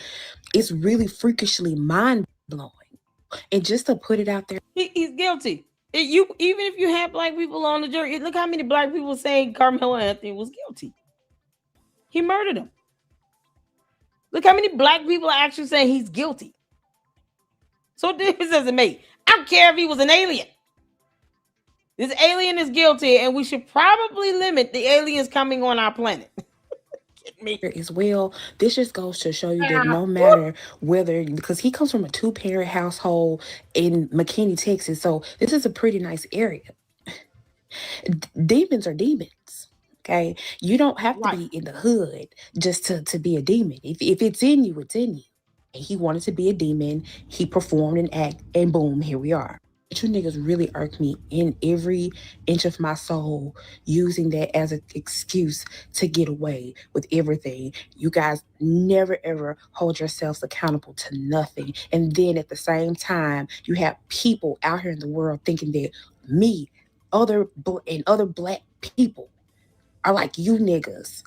freakishly mind blowing. And just to put it out there, he's guilty. Even if you have black people on the jury, look how many black people saying Carmelo Anthony was guilty. He murdered him. Look how many black people are actually saying he's guilty. So what difference does it make? I don't care if he was an alien. This alien is guilty, and we should probably limit the aliens coming on our planet. as well, this just goes to show you that no matter whether, because he comes from a 2-parent household in McKinney, Texas, so this is a pretty nice area. Demons are demons. Okay, you don't have to be in the hood just to be a demon. If it's in you, it's in you. And he wanted to be a demon. He performed an act, and boom, here we are. You niggas really irk me in every inch of my soul, using that as an excuse to get away with everything. You guys never ever hold yourselves accountable to nothing. And then at the same time, you have people out here in the world thinking that me, other black people are like you niggas.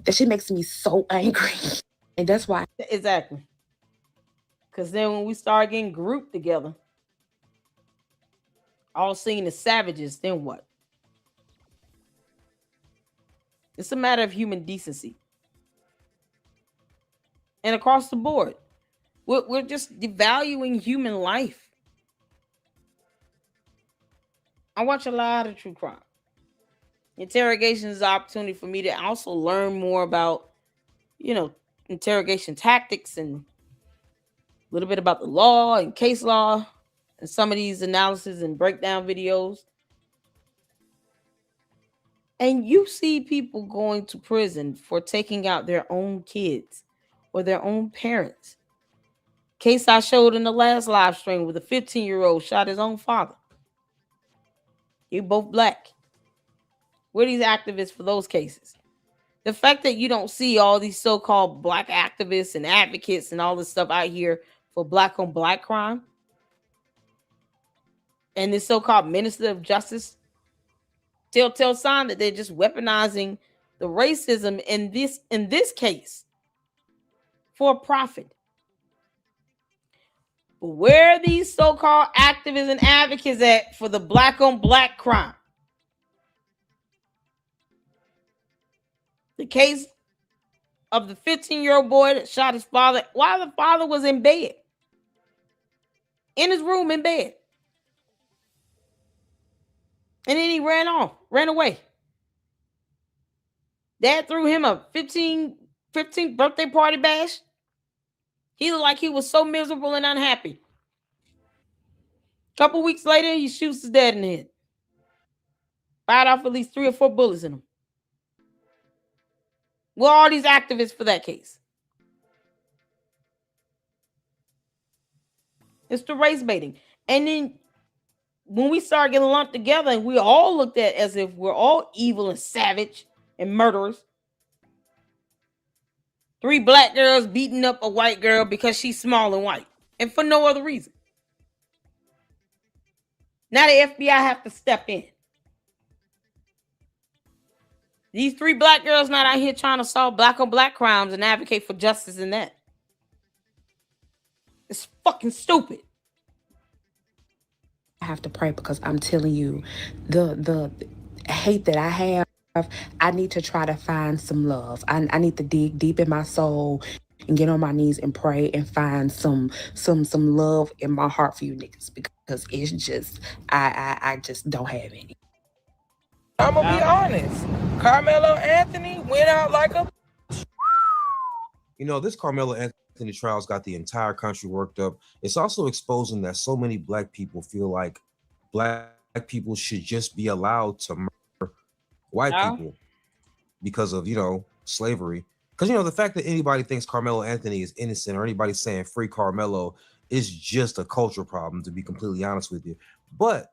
That shit makes me so angry. And that's why. Exactly. Because then when we start getting grouped together, all seen as savages, then what? It's a matter of human decency. And across the board, we're just devaluing human life. I watch a lot of true crime. Interrogation is an opportunity for me to also learn more about, interrogation tactics and a little bit about the law and case law and some of these analysis and breakdown videos. And you see people going to prison for taking out their own kids or their own parents. Case I showed in the last live stream with a 15-year-old shot his own father. You're both black. We're these activists for those cases. The fact that you don't see all these so-called black activists and advocates and all this stuff out here for black on black crime, and this so-called minister of justice, telltale sign that they're just weaponizing the racism in this case for profit. But where are these so-called activists and advocates at for the black on black crime? The case of the 15-year-old boy that shot his father while the father was in bed. In his room in bed. And then he ran away. Dad threw him a 15th birthday party bash. He looked like he was so miserable and unhappy. A couple weeks later, he shoots his dad in the head. Fired off at least 3 or 4 bullets in him. Well, all these activists for that case. It's the race baiting. And then when we start getting lumped together and we all looked at as if we're all evil and savage and murderers. 3 black girls beating up a white girl because she's small and white. And for no other reason. Now the FBI have to step in. These 3 black girls not out here trying to solve black on black crimes and advocate for justice in that. fucking stupid. I have to pray because I'm telling you, the hate that I have, I need to try to find some love. I need to dig deep in my soul and get on my knees and pray and find some love in my heart for you niggas, because it's just I just don't have any. I'm gonna be honest. Carmelo Anthony went out like a. You know, this Carmelo Anthony trial's got the entire country worked up. It's also exposing that so many black people feel like black people should just be allowed to murder white people because of, you know, slavery. Because, you know, the fact that anybody thinks Carmelo Anthony is innocent or anybody saying free Carmelo is just a cultural problem, to be completely honest with you. But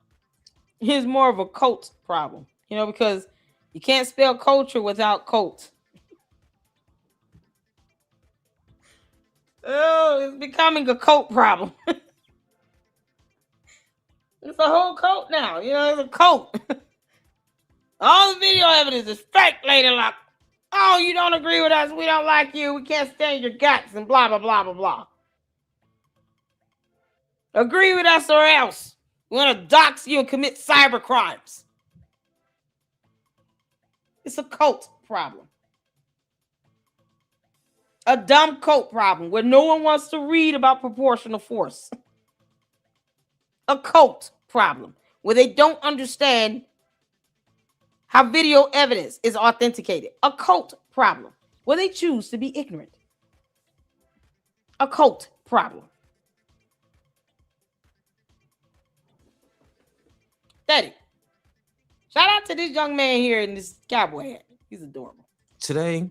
it's more of a cult problem, you know, because you can't spell culture without cult. Oh, it's becoming a cult problem. It's a whole cult now. You know, it's a cult. All the video evidence is fake, Lady Luck. Oh, you don't agree with us. We don't like you. We can't stand your guts and blah, blah, blah, blah, blah. Agree with us or else. We want to dox you and commit cyber crimes. It's a cult problem. A dumb cult problem where no one wants to read about proportional force. A cult problem where they don't understand how video evidence is authenticated. A cult problem where they choose to be ignorant. A cult problem. Daddy, shout out to this young man here in this cowboy hat. He's adorable. today,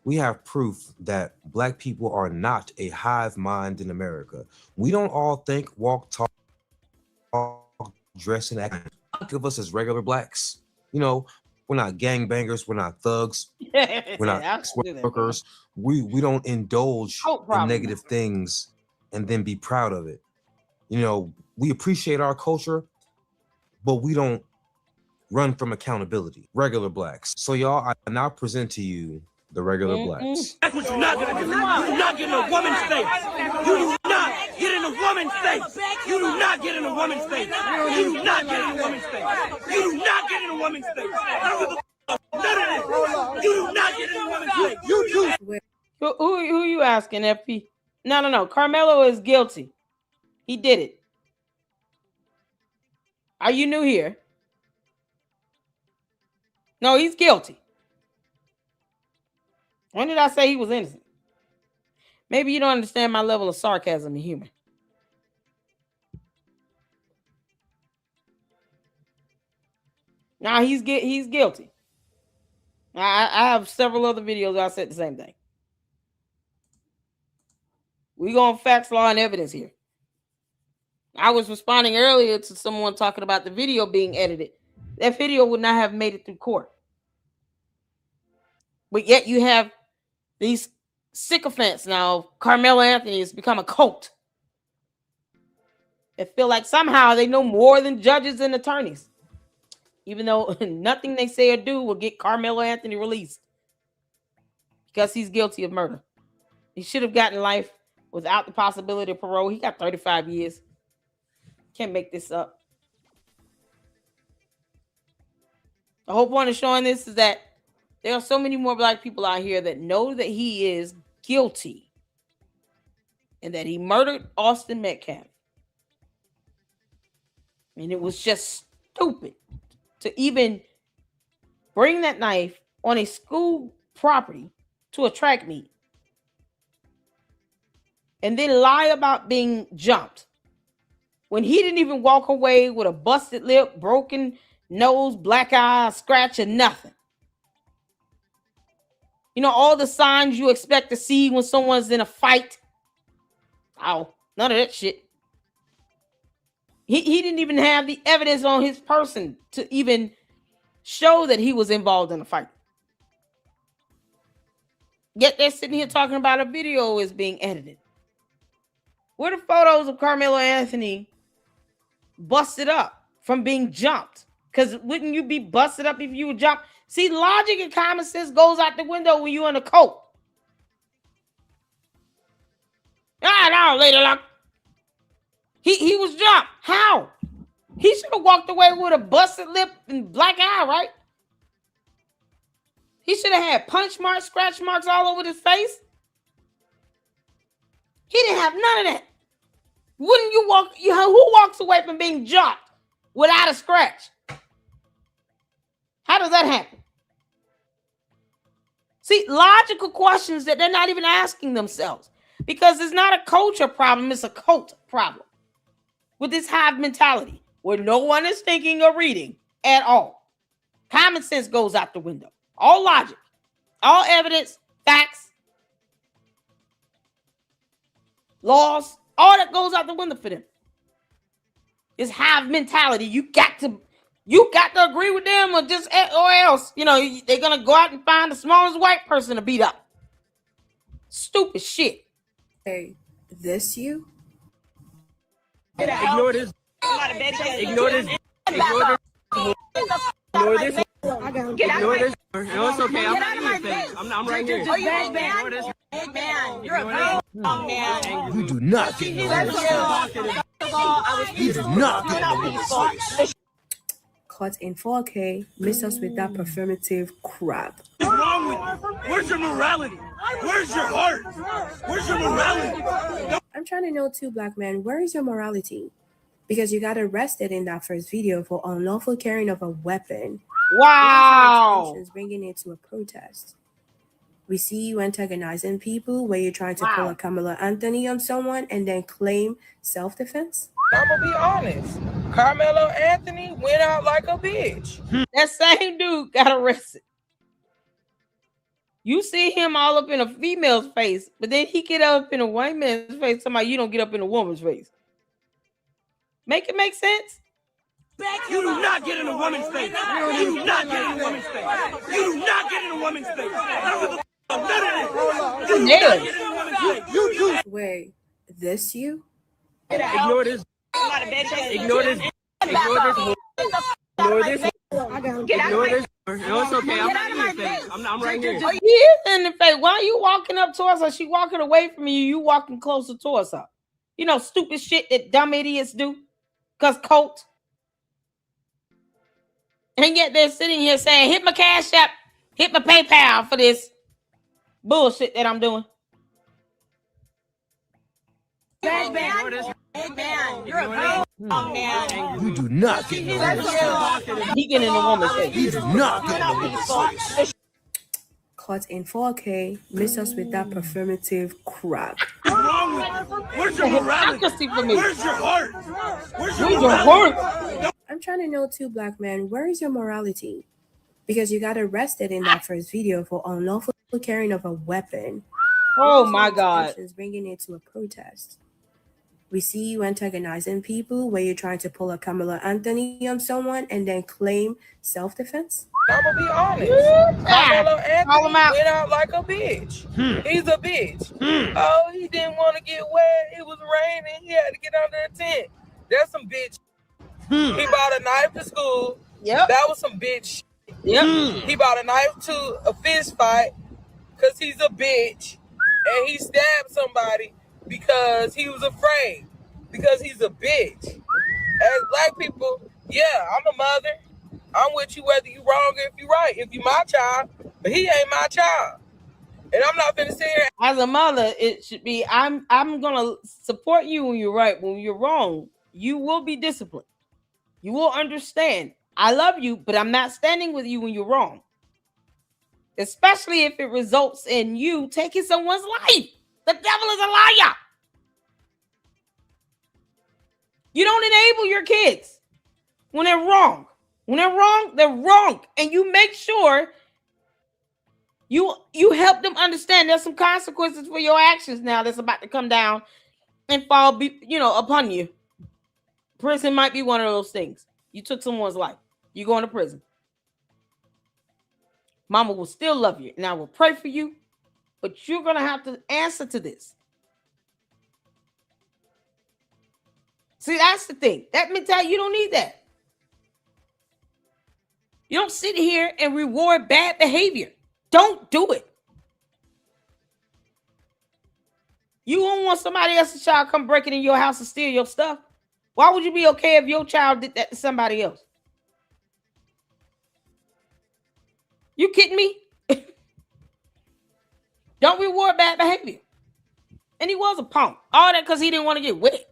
we have proof that black people are not a hive mind in America. We don't all think, walk, talk, dress, and act. Think of us as regular blacks. You know, we're not gangbangers. We're not thugs. We're not workers. We don't indulge in negative things and then be proud of it. You know, we appreciate our culture, but we don't run from accountability. Regular blacks. So y'all, I now present to you the regular blacks. That's what you're not gonna do. You do not get in a woman's face. You do not get in a woman's face. You do not get in a woman's face. You do not get in a woman's face. You do not get in a woman's face. None of this. You do not get in a woman's face. You do. Who you asking, FP? No. Karmelo is guilty. He did it. Are you new here? No, he's guilty. When did I say he was innocent? Maybe you don't understand my level of sarcasm and humor. Nah, he's guilty. I have several other videos where I said the same thing. We going facts, law, and evidence here. I was responding earlier to someone talking about the video being edited. That video would not have made it through court. But yet you have these sycophants now. Carmelo Anthony has become a cult. They feel like somehow they know more than judges and attorneys. Even though nothing they say or do will get Carmelo Anthony released. Because he's guilty of murder. He should have gotten life without the possibility of parole. He got 35 years. Can't make this up. The whole point of showing this is that there are so many more black people out here that know that he is guilty and that he murdered Austin Metcalf. And it was just stupid to even bring that knife on a school property to a track meet and then lie about being jumped when he didn't even walk away with a busted lip, broken nose, black eye, scratch, and nothing. You know, all the signs you expect to see when someone's in a fight. Oh, none of that shit. He didn't even have the evidence on his person to even show that he was involved in a fight. Yet they're sitting here talking about a video is being edited. Where the photos of Carmelo Anthony busted up from being jumped? Because wouldn't you be busted up if you were jumped? See, logic and common sense goes out the window when you're in a coat. No, Lady Luck. He was jumped. How? He should have walked away with a busted lip and black eye, right? He should have had punch marks, scratch marks all over his face. He didn't have none of that. Wouldn't you walk? Who walks away from being jumped without a scratch? How does that happen? See, logical questions that they're not even asking themselves, because it's not a culture problem, it's a cult problem with this hive mentality where no one is thinking or reading at all. Common sense goes out the window. All logic, all evidence, facts, laws, all that goes out the window for them. It's hive mentality. You got to agree with them, or else, they're gonna go out and find the smallest white person to beat up. Stupid shit. Hey, this you? Ignore this. Ignore this. Ignore this. Ignore this. Ignore this. No, it's okay. I'm right here. Ignore this. Man, you're a very strong man. You do not get in the You do not get in the woman's face. Caught in 4K, miss us with that performative crap. What's wrong with you? Where's your morality? Where's your heart? Where's your morality? I'm trying to know too, black man, where is your morality? Because you got arrested in that first video for unlawful carrying of a weapon. Wow. Bringing it to a protest. We see you antagonizing people where you're trying to pull a Carmelo Anthony on someone and then claim self-defense. I'm gonna be honest. Carmelo Anthony went out like a bitch. That same dude got arrested. You see him all up in a female's face, but then he get up in a white man's face. Somebody, you don't get up in a woman's face. Make it make sense? You do not get in a woman's face. You do not get in a woman's face. You do not get in a woman's face. I don't give a f- none of this. You do not get in a woman's face. You. Wait, this you? Ignore this. Ignore this. Ignore this. Ignore this. Ignore this. No, it's okay. I'm right here. He is in the face. Why are you walking up towards her? She walking away from you. You walking closer towards her. Stupid shit that dumb idiots do. Because cult. And yet they're sitting here saying, hit my Cash App, hit my PayPal for this bullshit that I'm doing. Man, you're a very strong man. You do not get in the woman's face. He get in the woman's face. You do not get in the woman's face. Caught in 4K, miss us with that performative crap. What's wrong with you? Where's your morality? Where's your heart? Where's your heart? I'm trying to know too, black man, where is your morality? Because you got arrested in that first video for unlawful carrying of a weapon. Oh my God. Bringing it to a protest. We see you antagonizing people where you're trying to pull a Carmelo Anthony on someone and then claim self-defense. I'm gonna be honest. Carmelo Anthony went out like a bitch. He's a bitch. Oh, he didn't want to get wet. It was raining. He had to get under a tent. That's some bitch. He bought a knife to school. Yep. That was some bitch. Yep. He bought a knife to a fist fight because he's a bitch. And he stabbed somebody because he was afraid. Because he's a bitch. As black people, yeah, I'm a mother. I'm with you whether you wrong or if you right. If you my child, but he ain't my child. And I'm not gonna sit here. As a mother, it should be, I'm gonna support you when you're right. When you're wrong, you will be disciplined. You will understand. I love you, but I'm not standing with you when you're wrong. Especially if it results in you taking someone's life. The devil is a liar. You don't enable your kids when they're wrong. When they're wrong, they're wrong. And you make sure you help them understand there's some consequences for your actions now that's about to come down and fall, upon you. Prison might be one of those things. You took someone's life. You're going to prison. Mama will still love you, and I will pray for you, but you're going to have to answer to this. See, that's the thing. That mentality, you don't need that. You don't sit here and reward bad behavior. Don't do it. You don't want somebody else's child come breaking in your house and steal your stuff. Why would you be okay if your child did that to somebody else? You kidding me? Don't reward bad behavior. And he was a punk. All that because he didn't want to get wet.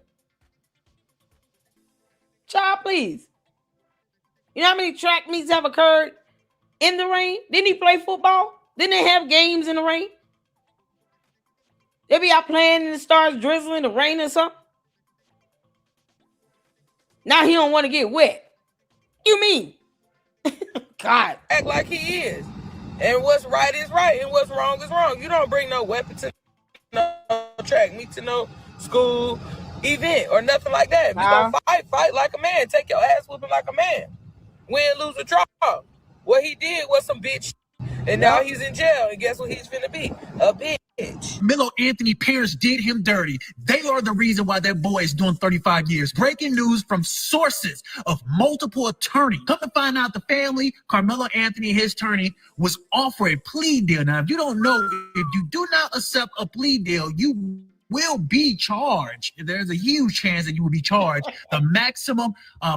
Child, please. You know how many track meets have occurred in the rain? Didn't he play football? Didn't they have games in the rain? They be out playing and it starts drizzling, the rain or something. Now he don't want to get wet. You mean? God. Act like he is. And what's right is right and what's wrong is wrong. You don't bring no weapon to no track meet, to no school event or nothing like that. If you gonna fight like a man. Take your ass whooping like a man. Win, lose, or draw. What he did was some bitch. And now he's in jail. And guess what he's finna be? A bitch. Carmelo Anthony parents did him dirty. They are the reason why that boy is doing 35 years. Breaking news from sources of multiple attorneys. Come to find out the family, Carmelo Anthony and his attorney, was offered a plea deal. Now, if you don't know, if you do not accept a plea deal, you will be charged. There's a huge chance that you will be charged. The maximum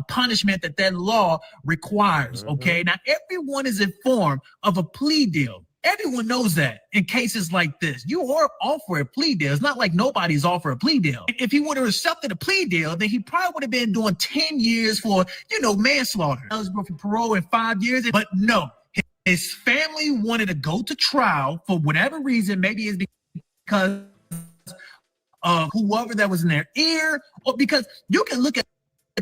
punishment that law requires, okay? Now, everyone is informed of a plea deal. Everyone knows that in cases like this. You are offered a plea deal. It's not like nobody's offered a plea deal. If he would have accepted a plea deal, then he probably would have been doing 10 years for, manslaughter. Eligible for parole in 5 years. But no, his family wanted to go to trial for whatever reason. Maybe it's because of whoever that was in their ear, or because you can look at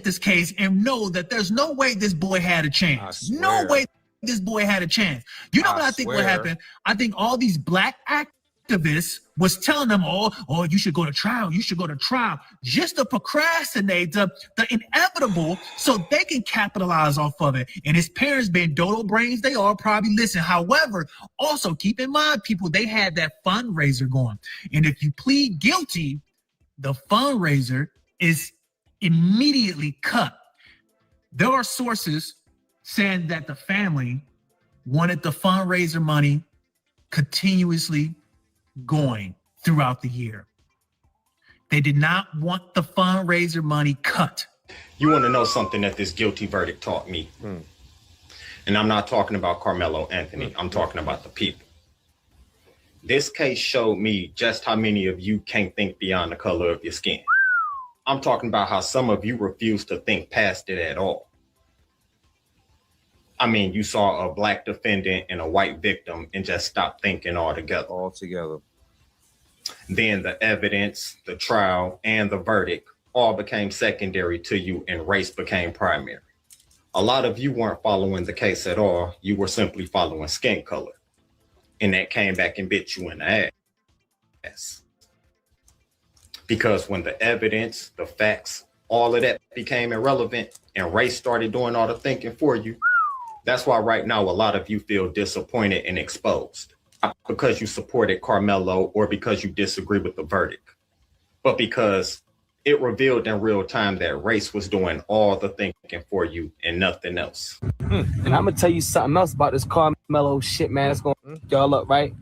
this case and know that there's no way this boy had a chance. No way this boy had a chance. You know what I think what happened? I think all these black activists was telling them, oh, you should go to trial. You should go to trial, just to procrastinate the inevitable so they can capitalize off of it. And his parents, being dodo brains, they all probably listen. However, also keep in mind, people, they had that fundraiser going. And if you plead guilty, the fundraiser is immediately cut. There are sources saying that the family wanted the fundraiser money continuously going throughout the year. They did not want the fundraiser money cut. You want to know something that this guilty verdict taught me? And I'm not talking about Carmelo Anthony. I'm talking about the people. This case showed me just how many of you can't think beyond the color of your skin. I'm talking about how some of you refuse to think past it at all. I mean, you saw a black defendant and a white victim and just stopped thinking altogether. Then the evidence, the trial, and the verdict all became secondary to you, and race became primary. A lot of you weren't following the case at all. You were simply following skin color. And that came back and bit you in the ass. Because when the evidence, the facts, all of that became irrelevant and race started doing all the thinking for you, that's why right now a lot of you feel disappointed and exposed. Not because you supported Carmelo or because you disagree with the verdict, but because it revealed in real time that race was doing all the thinking for you and nothing else. And I'm gonna tell you something else about this Carmelo shit, man. It's gonna y'all up, right?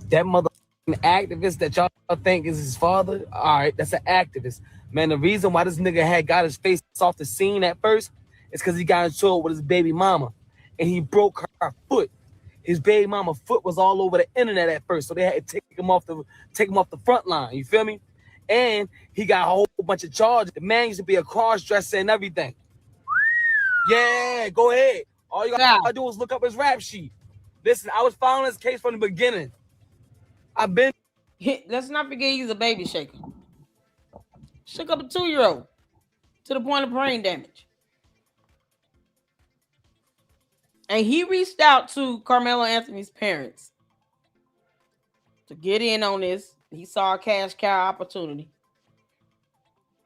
That mother activist that y'all think is his father, all right, that's an activist. Man, the reason why this nigga had got his face off the scene at first is because he got into it with his baby mama and he broke her foot. His baby mama foot was all over the internet at first, so they had to take him off the front line. You feel me? And he got a whole bunch of charges. The man used to be a cross-dresser and everything. Yeah, go ahead. All you gotta do is look up his rap sheet. Listen, I was following this case from the beginning. Let's not forget he's a baby shaker. Shook up a 2-year-old to the point of brain damage. And he reached out to Carmelo Anthony's parents to get in on this. He saw a cash cow opportunity.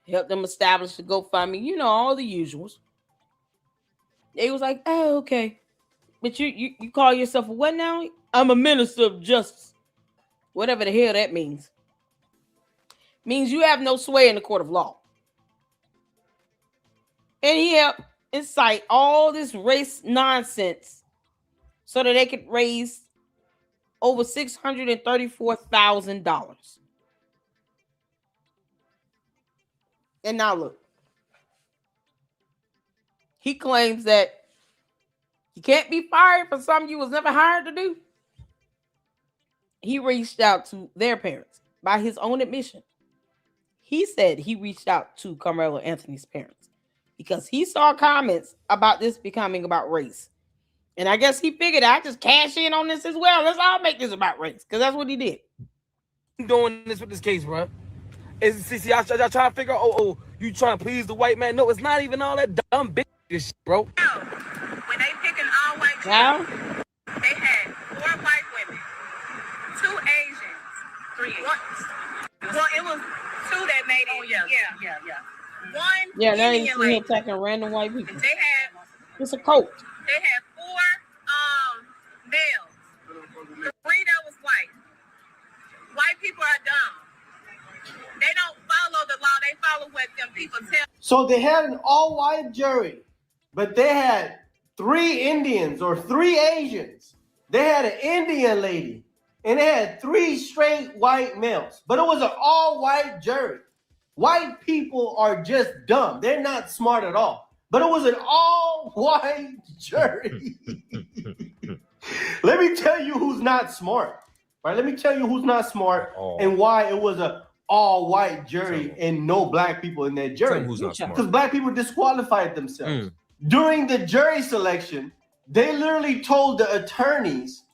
Helped them establish the GoFundMe. All the usuals. They was like, oh, okay. But you call yourself a what now? I'm a minister of justice. Whatever the hell that means. Means you have no sway in the court of law. And he helped incite all this race nonsense so that they could raise over $634,000. And now look. he claims that you can't be fired for something you was never hired to do. He reached out to their parents by his own admission. He said he reached out to Karmelo Anthony's parents because he saw comments about this becoming about race. And I guess he figured I just cash in on this as well. Let's all make this about race because that's what he did. Doing this with this case, bro. See, y'all trying to figure out, you trying to please the white man? No, it's not even all that dumb bitch shit, bro. When they pick an all-white jury, they had 4 white women, 2 Asians, 3 Asians. Well, it was 2 that made it. Oh, yeah. One Yeah, they ain't Indian here lady. attacking random white people. They had It's a cult. They had 4 males, 3 that was white. White people are dumb. They don't follow the law. They follow what them people tell. So they had an all-white jury, but they had 3 Indians or 3 Asians. They had an Indian lady, and they had 3 straight white males. But it was an all-white jury. White people are just dumb. They're not smart at all. But it was an all-white jury. Let me tell you who's not smart. Right? Let me tell you who's not smart and why it was a all-white jury and no black people in that jury. Because black people disqualified themselves. During the jury selection, they literally told the attorneys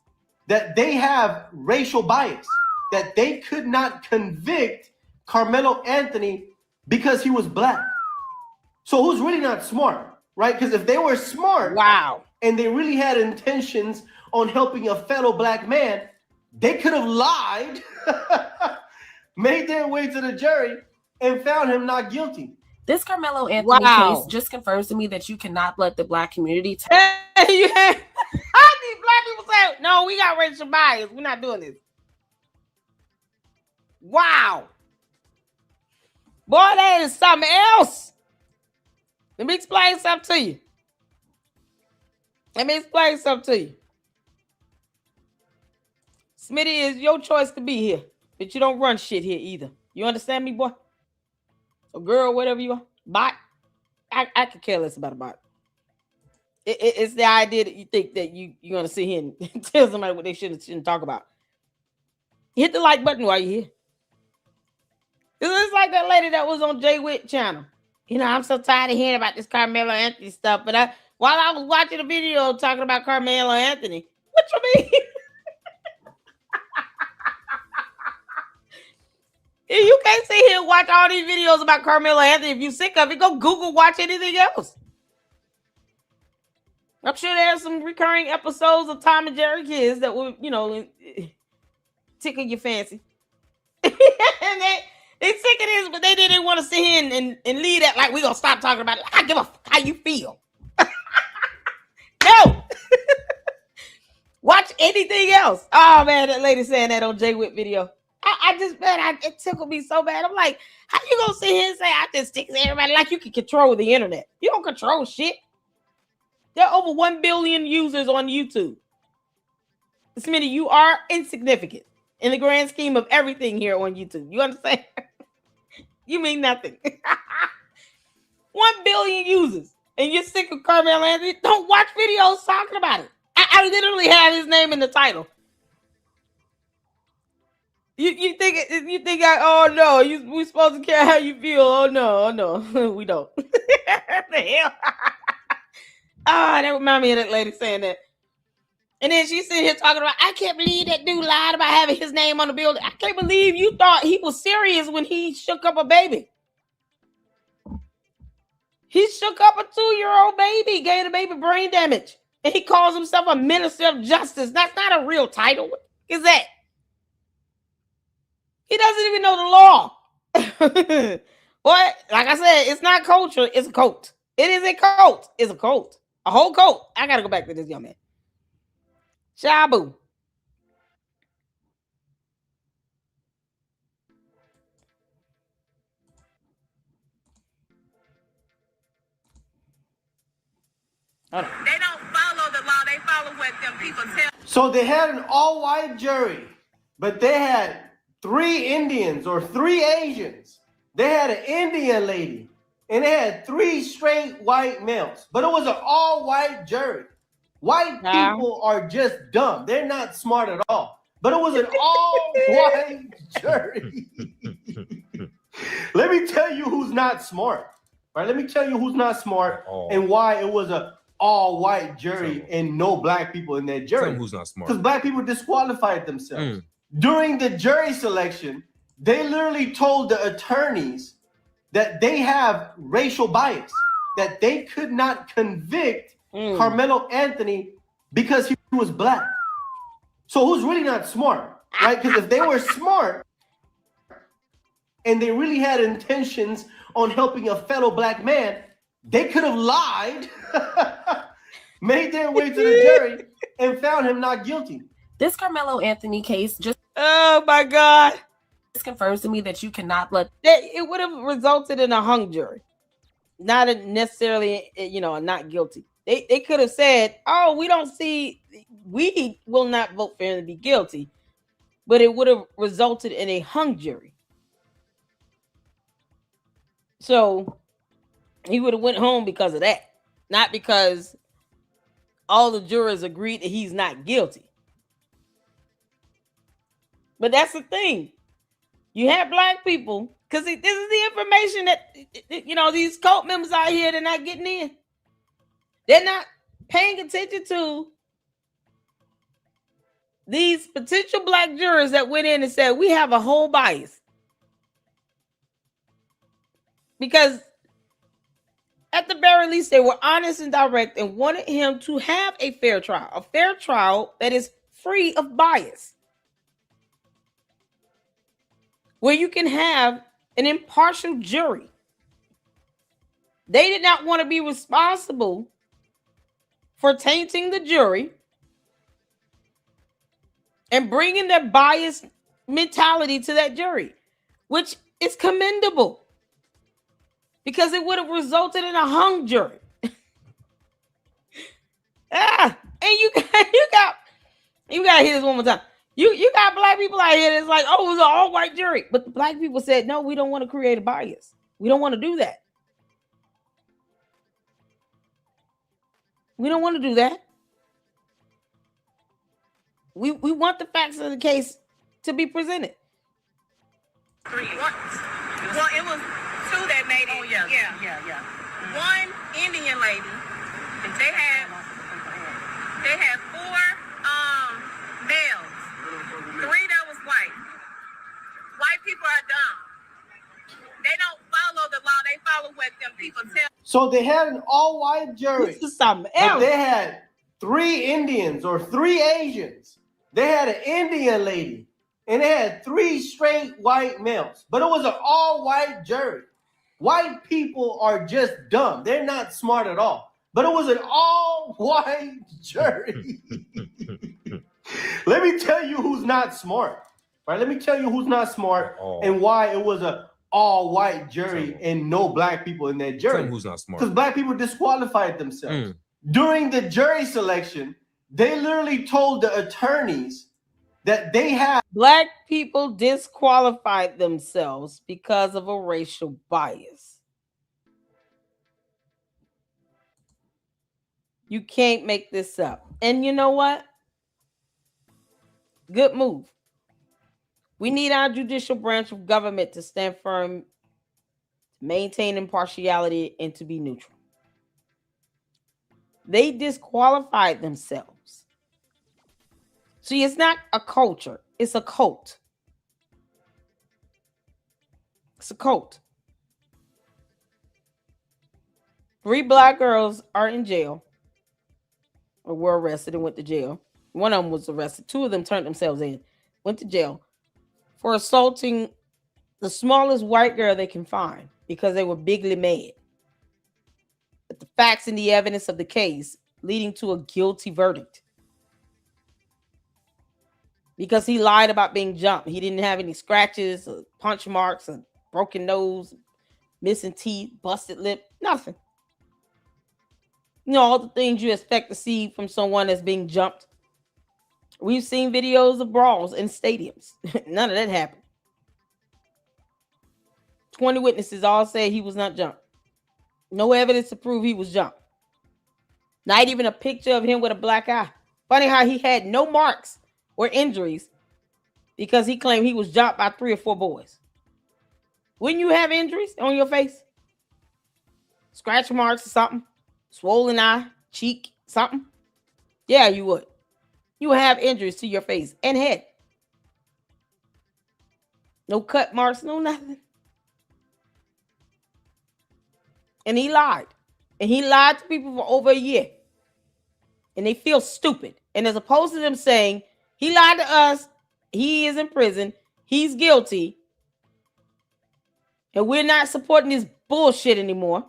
that they have racial bias, that they could not convict Karmelo Anthony because he was black. So who's really not smart, right? Because if they were smart, and they really had intentions on helping a fellow black man, they could have lied, made their way to the jury, and found him not guilty. This Karmelo Anthony case just confirms to me that you cannot let the black community I need black people say, no, we got racial bias. We're not doing this. Wow. Boy, that is something else. Let me explain something to you. Smitty, is your choice to be here, but you don't run shit here either. You understand me, boy? A girl, whatever you are. Bot. I could care less about a bot. It's the idea that you think that you're going to sit here and tell somebody what they shouldn't talk about. Hit the like button while you're here. It's like that lady that was on Jay Witt channel. You know, I'm so tired of hearing about this Karmelo Anthony stuff. But while I was watching a video talking about Karmelo Anthony, what you mean? You can't sit here and watch all these videos about Karmelo Anthony. If you're sick of it, go Google watch anything else. I'm sure there's some recurring episodes of Tom and Jerry Kids that will, tickle your fancy. And they sick of this, but they didn't want to sit here and leave that like we're going to stop talking about it. I give a fuck how you feel. No. Watch anything else. Oh, man, that lady saying that on Jay Witt video. It tickled me so bad. I'm like, how you going to sit here and say I just stick to everybody like you can control the internet? You don't control shit. There are over 1 billion users on YouTube. Smitty, you are insignificant in the grand scheme of everything here on YouTube. You understand? You mean nothing. 1 billion users. And you're sick of Karmelo Anthony? Don't watch videos talking about it. I literally have his name in the title. You think oh no, we supposed to care how you feel. Oh no, we don't. What the hell? That remind me of that lady saying that. And then she's sitting here talking about, I can't believe that dude lied about having his name on the building. I can't believe you thought he was serious when he shook up a baby. He shook up a 2-year-old baby, gave the baby brain damage. And he calls himself a minister of justice. That's not a real title. What is that? He doesn't even know the law. But like I said, it's not culture, it's a cult. It is a cult. It's a cult. A whole cult. I gotta go back to this young man. Shabu. They don't follow the law. They follow what them people tell. So they had an all-white jury, but they had 3 Indians or 3 Asians. They had an Indian lady, and it had 3 straight white males, but it was an all-white jury. White people are just dumb. They're not smart at all. But it was an all-white jury. Let me tell you who's not smart. Right? Let me tell you who's not smart and why it was an all-white jury and no black people in that jury. Tell me who's not smart. Because black people disqualified themselves. During the jury selection, they literally told the attorneys that they have racial bias, that they could not convict Karmelo Anthony because he was black. So who's really not smart, right? Because if they were smart and they really had intentions on helping a fellow black man, they could have lied, made their way to the jury, and found him not guilty. This Karmelo Anthony case just oh my God, this confirms to me that you cannot let it would have resulted in a hung jury, not necessarily, you know, a not guilty. They could have said, "Oh, we will not vote for him to be guilty," but it would have resulted in a hung jury. So he would have went home because of that, not because all the jurors agreed that he's not guilty. But that's the thing. You have black people, because this is the information that, you know, these cult members out here, they're not getting in. They're not paying attention to these potential black jurors that went in and said, we have a whole bias. Because at the very least, they were honest and direct and wanted him to have a fair trial that is free of bias, where you can have an impartial jury. They did not want to be responsible for tainting the jury and bringing their biased mentality to that jury, which is commendable because it would have resulted in a hung jury. And you got to hear this one more time. You got black people out here that's like, oh, it was an all-white jury. But the black people said, no, we don't want to create a bias. We don't want to do that. We don't want to do that. We want the facts of the case to be presented. Well, it was 2 that made it. Yeah. One Indian lady. They had 4 males. 3 that was white. White people are dumb. They don't follow the law. They follow what them people tell. So they had an all-white jury. This is something else. But they had 3 Indians or 3 Asians. They had an Indian lady. And they had 3 straight white males. But it was an all-white jury. White people are just dumb. They're not smart at all. But it was an all-white jury. Let me tell you who's not smart. Right? Let me tell you who's not smart and why it was an all-white jury and no black people in that jury. Tell me who's not smart. Because black people disqualified themselves. During the jury selection, they literally told the attorneys that they have black people disqualified themselves because of a racial bias. You can't make this up. And you know what? Good move. We need our judicial branch of government to stand firm, maintain impartiality, and to be neutral. They disqualified themselves. See, it's not a culture. It's a cult. It's a cult. 3 black girls are in jail or were arrested and went to jail. One of them was arrested. 2 of them turned themselves in, went to jail for assaulting the smallest white girl they can find because they were bigly mad at the facts and the evidence of the case leading to a guilty verdict. Because he lied about being jumped. He didn't have any scratches or punch marks or broken nose, missing teeth, busted lip, nothing. You know, all the things you expect to see from someone that's being jumped. We've seen videos of brawls in stadiums. None of that happened. 20 witnesses all say he was not jumped. No evidence to prove he was jumped. Not even a picture of him with a black eye. Funny how he had no marks or injuries because he claimed he was jumped by 3 or 4 boys. Wouldn't you have injuries on your face? Scratch marks or something? Swollen eye, cheek, something? Yeah, you would. You would have injuries to your face and head. No cut marks, no nothing. And he lied. And he lied to people for over a year. And they feel stupid. And as opposed to them saying, he lied to us, he is in prison, he's guilty, and we're not supporting this bullshit anymore,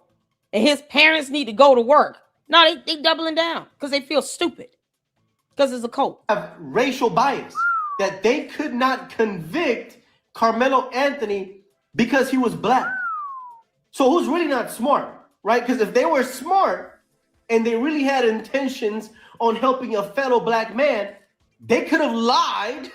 and his parents need to go to work. No, they doubling down because they feel stupid. Because it's a cult. Have racial bias that they could not convict Karmelo Anthony because he was black. So who's really not smart, right? Because if they were smart and they really had intentions on helping a fellow black man, they could have lied,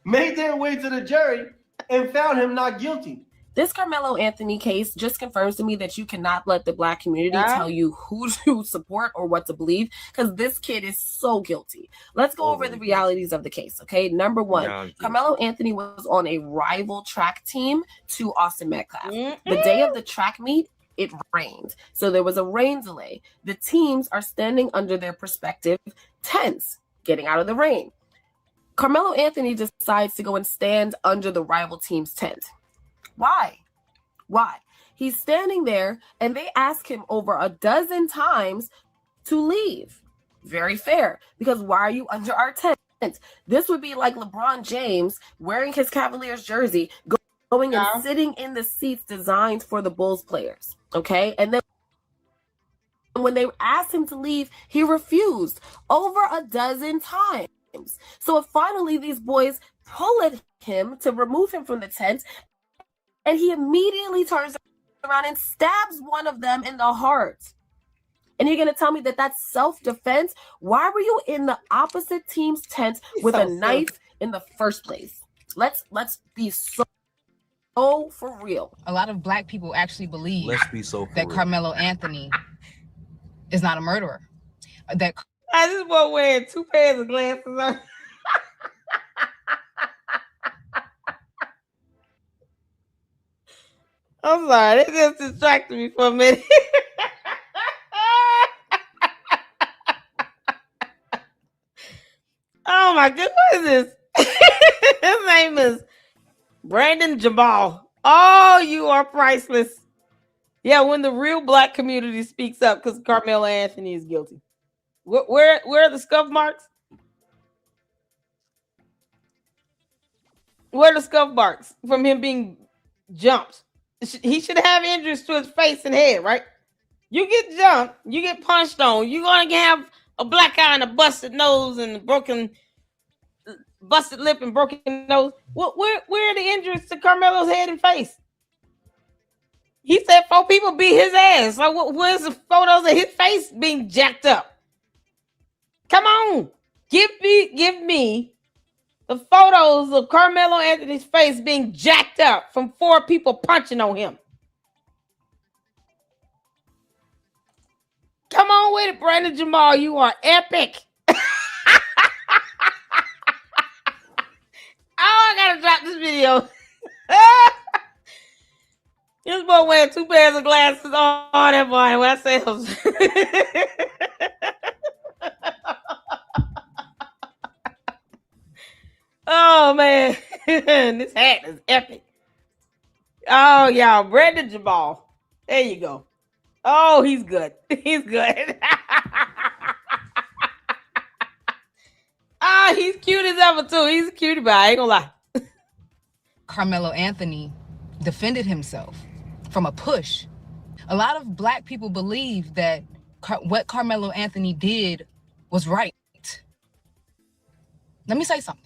made their way to the jury, and found him not guilty. This Karmelo Anthony case just confirms to me that you cannot let the black community tell you who to support or what to believe, because this kid is so guilty. Let's go over the realities of the case, okay? Number one, Karmelo Anthony was on a rival track team to Austin Metcalf. The day of the track meet, it rained. So there was a rain delay. The teams are standing under their respective tents, getting out of the rain. Karmelo Anthony decides to go and stand under the rival team's tent. Why? He's standing there and they ask him over a dozen times to leave. Very fair, because why are you under our tent? This would be like LeBron James wearing his Cavaliers jersey, going and sitting in the seats designed for the Bulls players. Okay? And then when they asked him to leave, he refused over a dozen times. So finally these boys pull at him to remove him from the tent, and he immediately turns around and stabs one of them in the heart. And you're going to tell me that that's self-defense? Why were you in the opposite team's tent with a knife in the first place? Let's be so for real. A lot of black people actually believe Let's be so that real. Karmelo Anthony is not a murderer. That I just want wearing 2 pairs of glasses on. I'm sorry, it just distracted me for a minute. Oh my goodness, what is this? His name is Brandon Jamal. Oh, you are priceless. Yeah, when the real black community speaks up, because Karmelo Anthony is guilty. Where are the scuff marks? Where are the scuff marks from him being jumped? He should have injuries to his face and head, right? You get jumped, you get punched on, you're gonna have a black eye and a busted nose and a busted lip and broken nose. Where are the injuries to Carmelo's head and face? He said 4 people beat his ass. So where's the photos of his face being jacked up? Come on, give me the photos of Karmelo Anthony's face being jacked up from 4 people punching on him. Come on with it, Brandon Jamal. You are epic. Oh, I gotta drop this video. This boy wearing 2 pairs of glasses. Oh, that boy. What I say? Oh man, this hat is epic. Oh y'all, Brandon Jamal. There you go. Oh, he's good. He's good. Ah, he's cute as ever too. He's a cutie pie. I ain't gonna lie. Karmelo Anthony defended himself from a push. A lot of black people believe that what Karmelo Anthony did was right. Let me say something.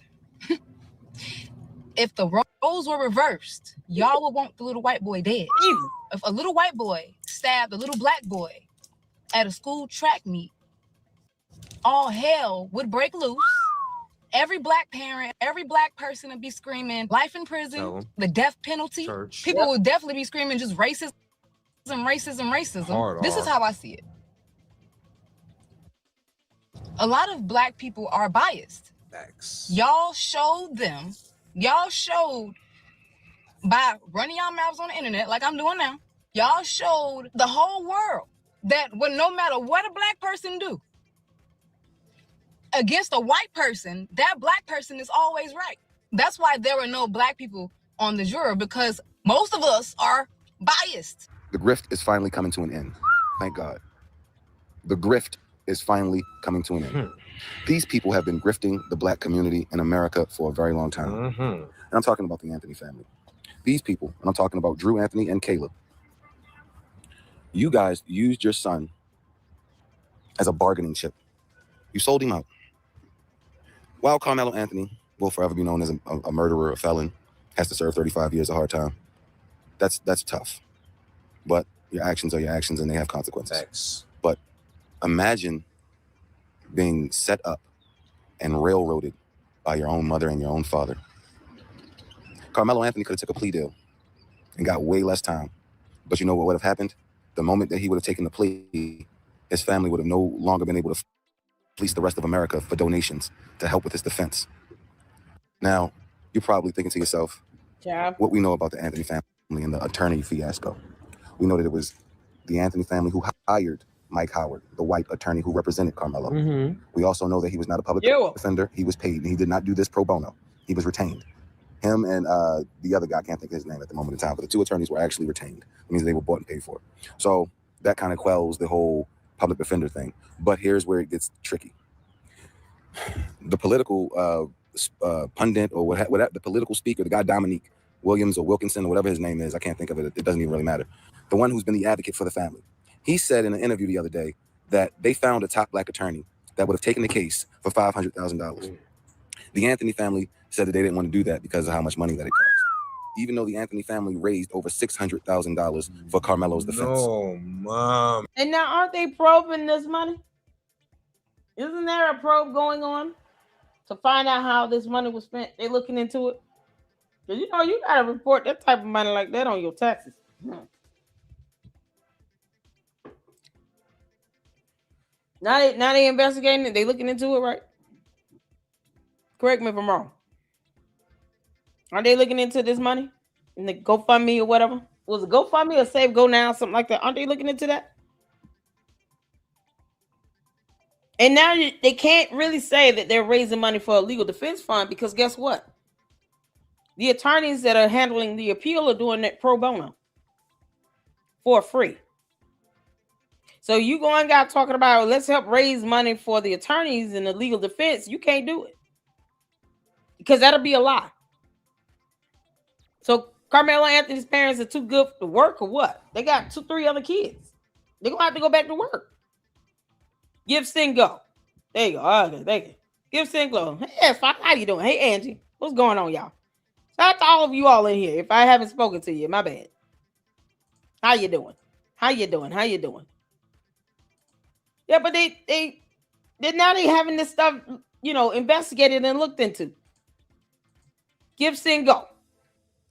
If the roles were reversed, y'all would want the little white boy dead. If a little white boy stabbed a little black boy at a school track meet, all hell would break loose. Every black parent, every black person would be screaming life in prison, the death penalty. People would definitely be screaming just racist racism. This is how I see it. A lot of black people are biased. Y'all showed by running y'all mouths on the internet like I'm doing now, y'all showed the whole world that no matter what a black person do against a white person, that black person is always right. That's why there were no black people on the jury, because most of us are biased. The grift is finally coming to an end. Thank God. The grift is finally coming to an end. These people have been grifting the black community in America for a very long time. And I'm talking about the Anthony family. These people, and I'm talking about Drew Anthony and Caleb, you guys used your son as a bargaining chip. You sold him out. While Karmelo Anthony will forever be known as a murderer, a felon, has to serve 35 years of hard time. That's tough. But your actions are your actions and they have consequences. But imagine being set up and railroaded by your own mother and your own father. Karmelo Anthony could have took a plea deal and got way less time. But you know what would have happened? The moment that he would have taken the plea, his family would have no longer been able to fleece the rest of America for donations to help with his defense. Now, you're probably thinking to yourself, what we know about the Anthony family and the attorney fiasco. We know that it was the Anthony family who hired Mike Howard, the white attorney who represented Karmelo. We also know that he was not a public defender. He was paid, and he did not do this pro bono. He was retained. Him and the other guy, I can't think of his name at the moment in time, but the two attorneys were actually retained. It means they were bought and paid for. So that kind of quells the whole public defender thing. But here's where it gets tricky. The political pundit or whatever, the political speaker, the guy Dominique Williams or Wilkinson or whatever his name is, I can't think of it. It doesn't even really matter. The one who's been the advocate for the family. He said in an interview the other day that they found a top black attorney that would have taken the case for $500,000. The Anthony family said that they didn't want to do that because of how much money that it cost. Even though the Anthony family raised over $600,000 for Karmelo's defense. No, mom. And now aren't they probing this money? Isn't there a probe going on to find out how this money was spent? They're looking into it. Because you know you gotta report that type of money like that on your taxes. Now they investigating it. They looking into it, right? Correct me if I'm wrong. Are they looking into this money in the GoFundMe or whatever? Was it GoFundMe or Save Go Now, something like that? Aren't they looking into that? And now they can't really say that they're raising money for a legal defense fund because guess what? The attorneys that are handling the appeal are doing it pro bono for free. So you going out talking about let's help raise money for the attorneys in the legal defense. You can't do it because that'll be a lie. So Karmelo Anthony's parents are too good to work or what? They got 2-3 other kids. They're going to have to go back to work. Give Sing go. There you go. Okay, thank you. Give Sing go. Hey, how you doing? Hey, Angie. What's going on, y'all? Shout out to all of you all in here. If I haven't spoken to you, my bad. How you doing? How you doing? How you doing? Yeah, but they're now they having this stuff, investigated and looked into. Give Sing go.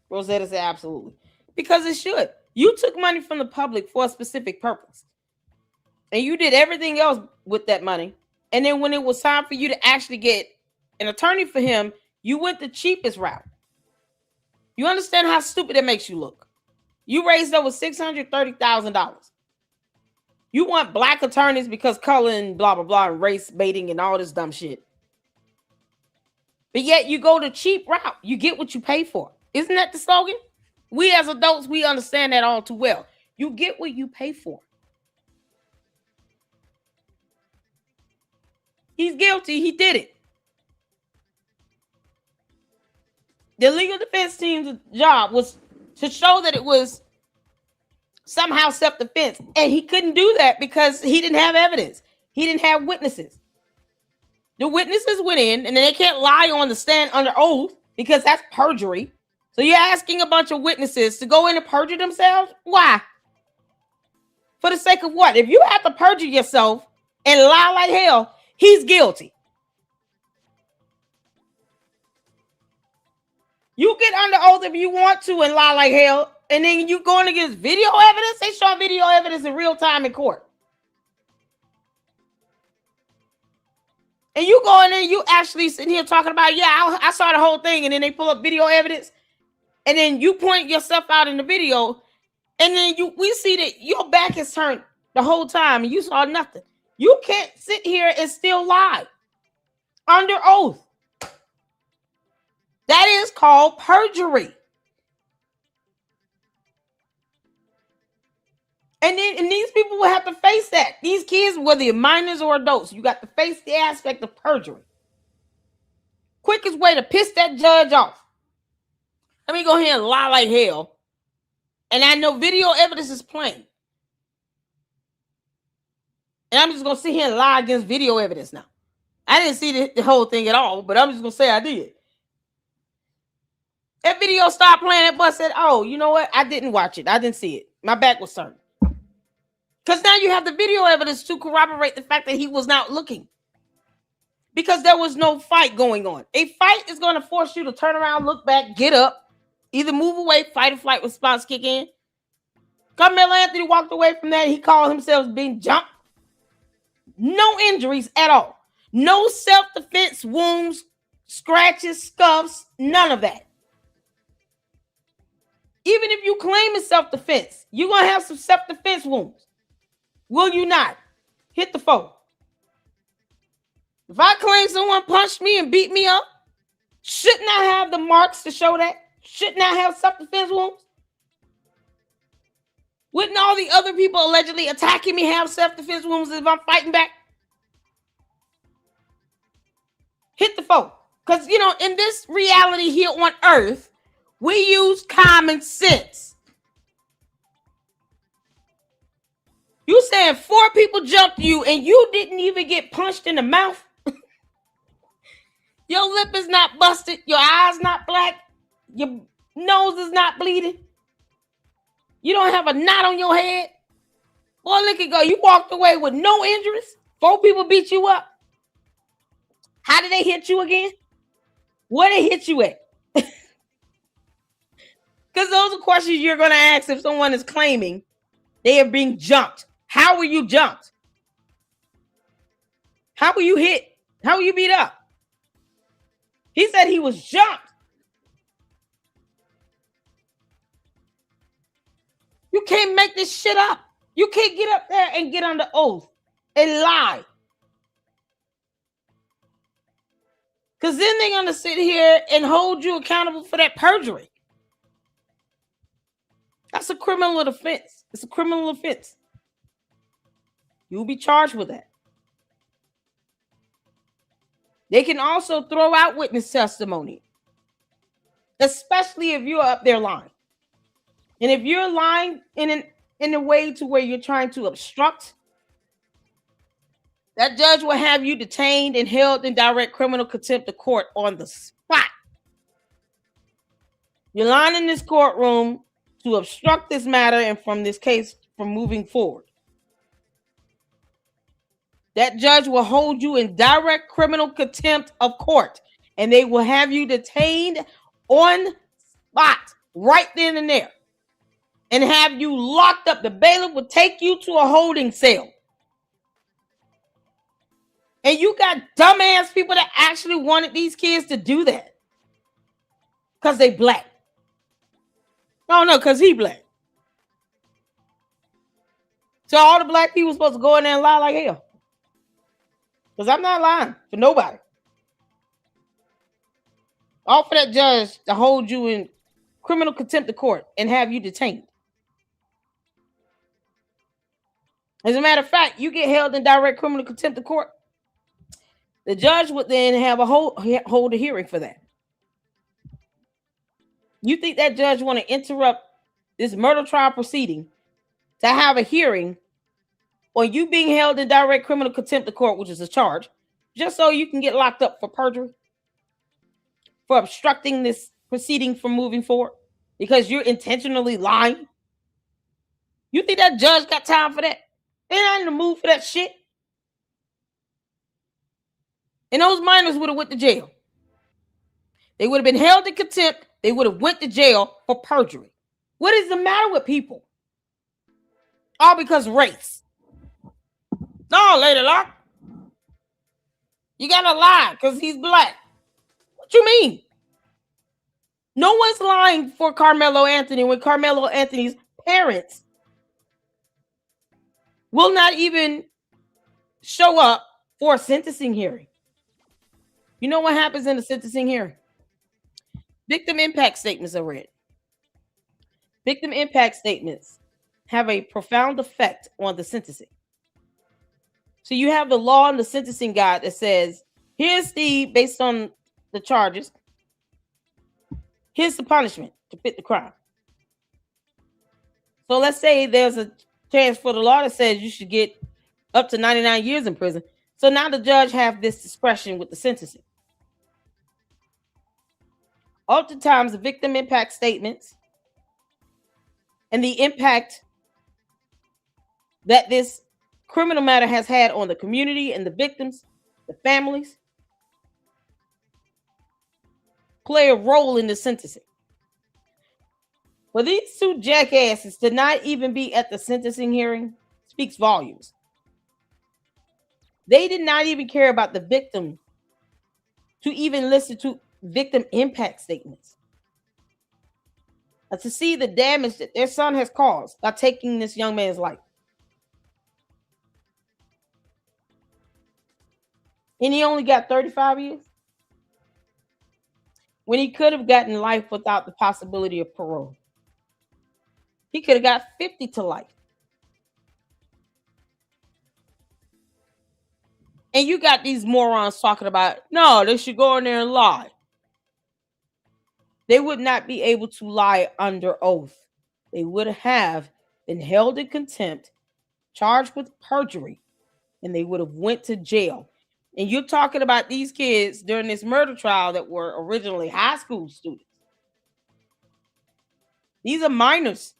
Rosetta said absolutely. Because it should. You took money from the public for a specific purpose. And you did everything else with that money. And then when it was time for you to actually get an attorney for him, you went the cheapest route. You understand how stupid it makes you look? You raised over $630,000. You want black attorneys because color and blah, blah, blah, and race baiting and all this dumb shit. But yet you go the cheap route. You get what you pay for. Isn't that the slogan? We as adults, we understand that all too well. You get what you pay for. He's guilty. He did it. The legal defense team's job was to show that it was somehow self-defense. And he couldn't do that because he didn't have evidence. He didn't have witnesses. The witnesses went in and they can't lie on the stand under oath because that's perjury. So you're asking a bunch of witnesses to go in and perjure themselves? Why? For the sake of what? If you have to perjure yourself and lie like hell, he's guilty. You get under oath if you want to and lie like hell And then you going against video evidence? They show video evidence in real time in court. And you go in there, you actually sitting here talking about, yeah, I saw the whole thing, and then they pull up video evidence, and then you point yourself out in the video, and then we see that your back is turned the whole time, and you saw nothing. You can't sit here and still lie under oath. That is called perjury. And these people will have to face that. These kids, whether you're minors or adults, you got to face the aspect of perjury. Quickest way to piss that judge off. Let me go ahead and lie like hell. And I know video evidence is plain. And I'm just going to sit here and lie against video evidence now. I didn't see the whole thing at all, but I'm just going to say I did. That video stopped playing. That bus said, oh, you know what? I didn't watch it. I didn't see it. My back was turned. Because now you have the video evidence to corroborate the fact that he was not looking. Because there was no fight going on. A fight is going to force you to turn around, look back, get up, either move away, fight or flight response kick in. Karmelo Anthony walked away from that. He called himself being jumped. No injuries at all. No self-defense wounds, scratches, scuffs, none of that. Even if you claim it's self-defense, you're going to have some self-defense wounds. Will you not? Hit the phone. If I claim someone punched me and beat me up, shouldn't I have the marks to show that? Shouldn't I have self-defense wounds? Wouldn't all the other people allegedly attacking me have self-defense wounds if I'm fighting back? Hit the phone. Because, in this reality here on Earth, we use common sense. You saying 4 people jumped you and you didn't even get punched in the mouth? Your lip is not busted. Your eyes not black. Your nose is not bleeding. You don't have a knot on your head. Boy, look at go. You walked away with no injuries. 4 people beat you up. How did they hit you again? Where they hit you at? Because those are questions you're going to ask if someone is claiming they are being jumped. How were you jumped? How were you hit? How were you beat up? He said he was jumped. You can't make this shit up. You can't get up there and get under oath and lie. Because then they're going to sit here and hold you accountable for that perjury. That's a criminal offense. It's a criminal offense. You'll be charged with that. They can also throw out witness testimony, especially if you're up there lying. And if you're lying in a way to where you're trying to obstruct, that judge will have you detained and held in direct criminal contempt of court on the spot. You're lying in this courtroom to obstruct this matter and from this case from moving forward. That judge will hold you in direct criminal contempt of court, and they will have you detained on spot right then and there and have you locked up. The bailiff will take you to a holding cell. And you got dumbass people that actually wanted these kids to do that because they black. No, because he black. So all the black people supposed to go in there and lie like hell. Because I'm not lying for nobody. All for that judge to hold you in criminal contempt of court and have you detained. As a matter of fact, you get held in direct criminal contempt of court. The judge would then have hold a hearing for that. You think that judge want to interrupt this murder trial proceeding to have a hearing on you being held in direct criminal contempt of court, which is a charge, just so you can get locked up for perjury, for obstructing this proceeding from moving forward because you're intentionally lying? You think that judge got time for that? They're not in the mood for that shit. And those minors would have went to jail. They would have been held in contempt. They would have went to jail for perjury. What is the matter with people? All because race. No, Lady Locke. You gotta lie because he's black. What you mean? No one's lying for Karmelo Anthony when Karmelo Anthony's parents will not even show up for a sentencing hearing. You know what happens in the sentencing hearing? Victim impact statements are read. Victim impact statements have a profound effect on the sentencing. So you have the law and the sentencing guide that says, here's based on the charges, here's the punishment to fit the crime. So let's say there's a chance for the law that says you should get up to 99 years in prison. So now the judge have this discretion with the sentencing. Oftentimes, the victim impact statements and the impact that this criminal matter has had on the community and the victims, the families, play a role in the sentencing. For these two jackasses to not even be at the sentencing hearing speaks volumes. They did not even care about the victim to even listen to victim impact statements. To see the damage that their son has caused by taking this young man's life. And he only got 35 years? When he could have gotten life without the possibility of parole. He could have got 50 to life. And you got these morons talking about, no, they should go in there and lie. They would not be able to lie under oath. They would have been held in contempt, charged with perjury, and they would have went to jail. And you're talking about these kids during this murder trial that were originally high school students. These are minors.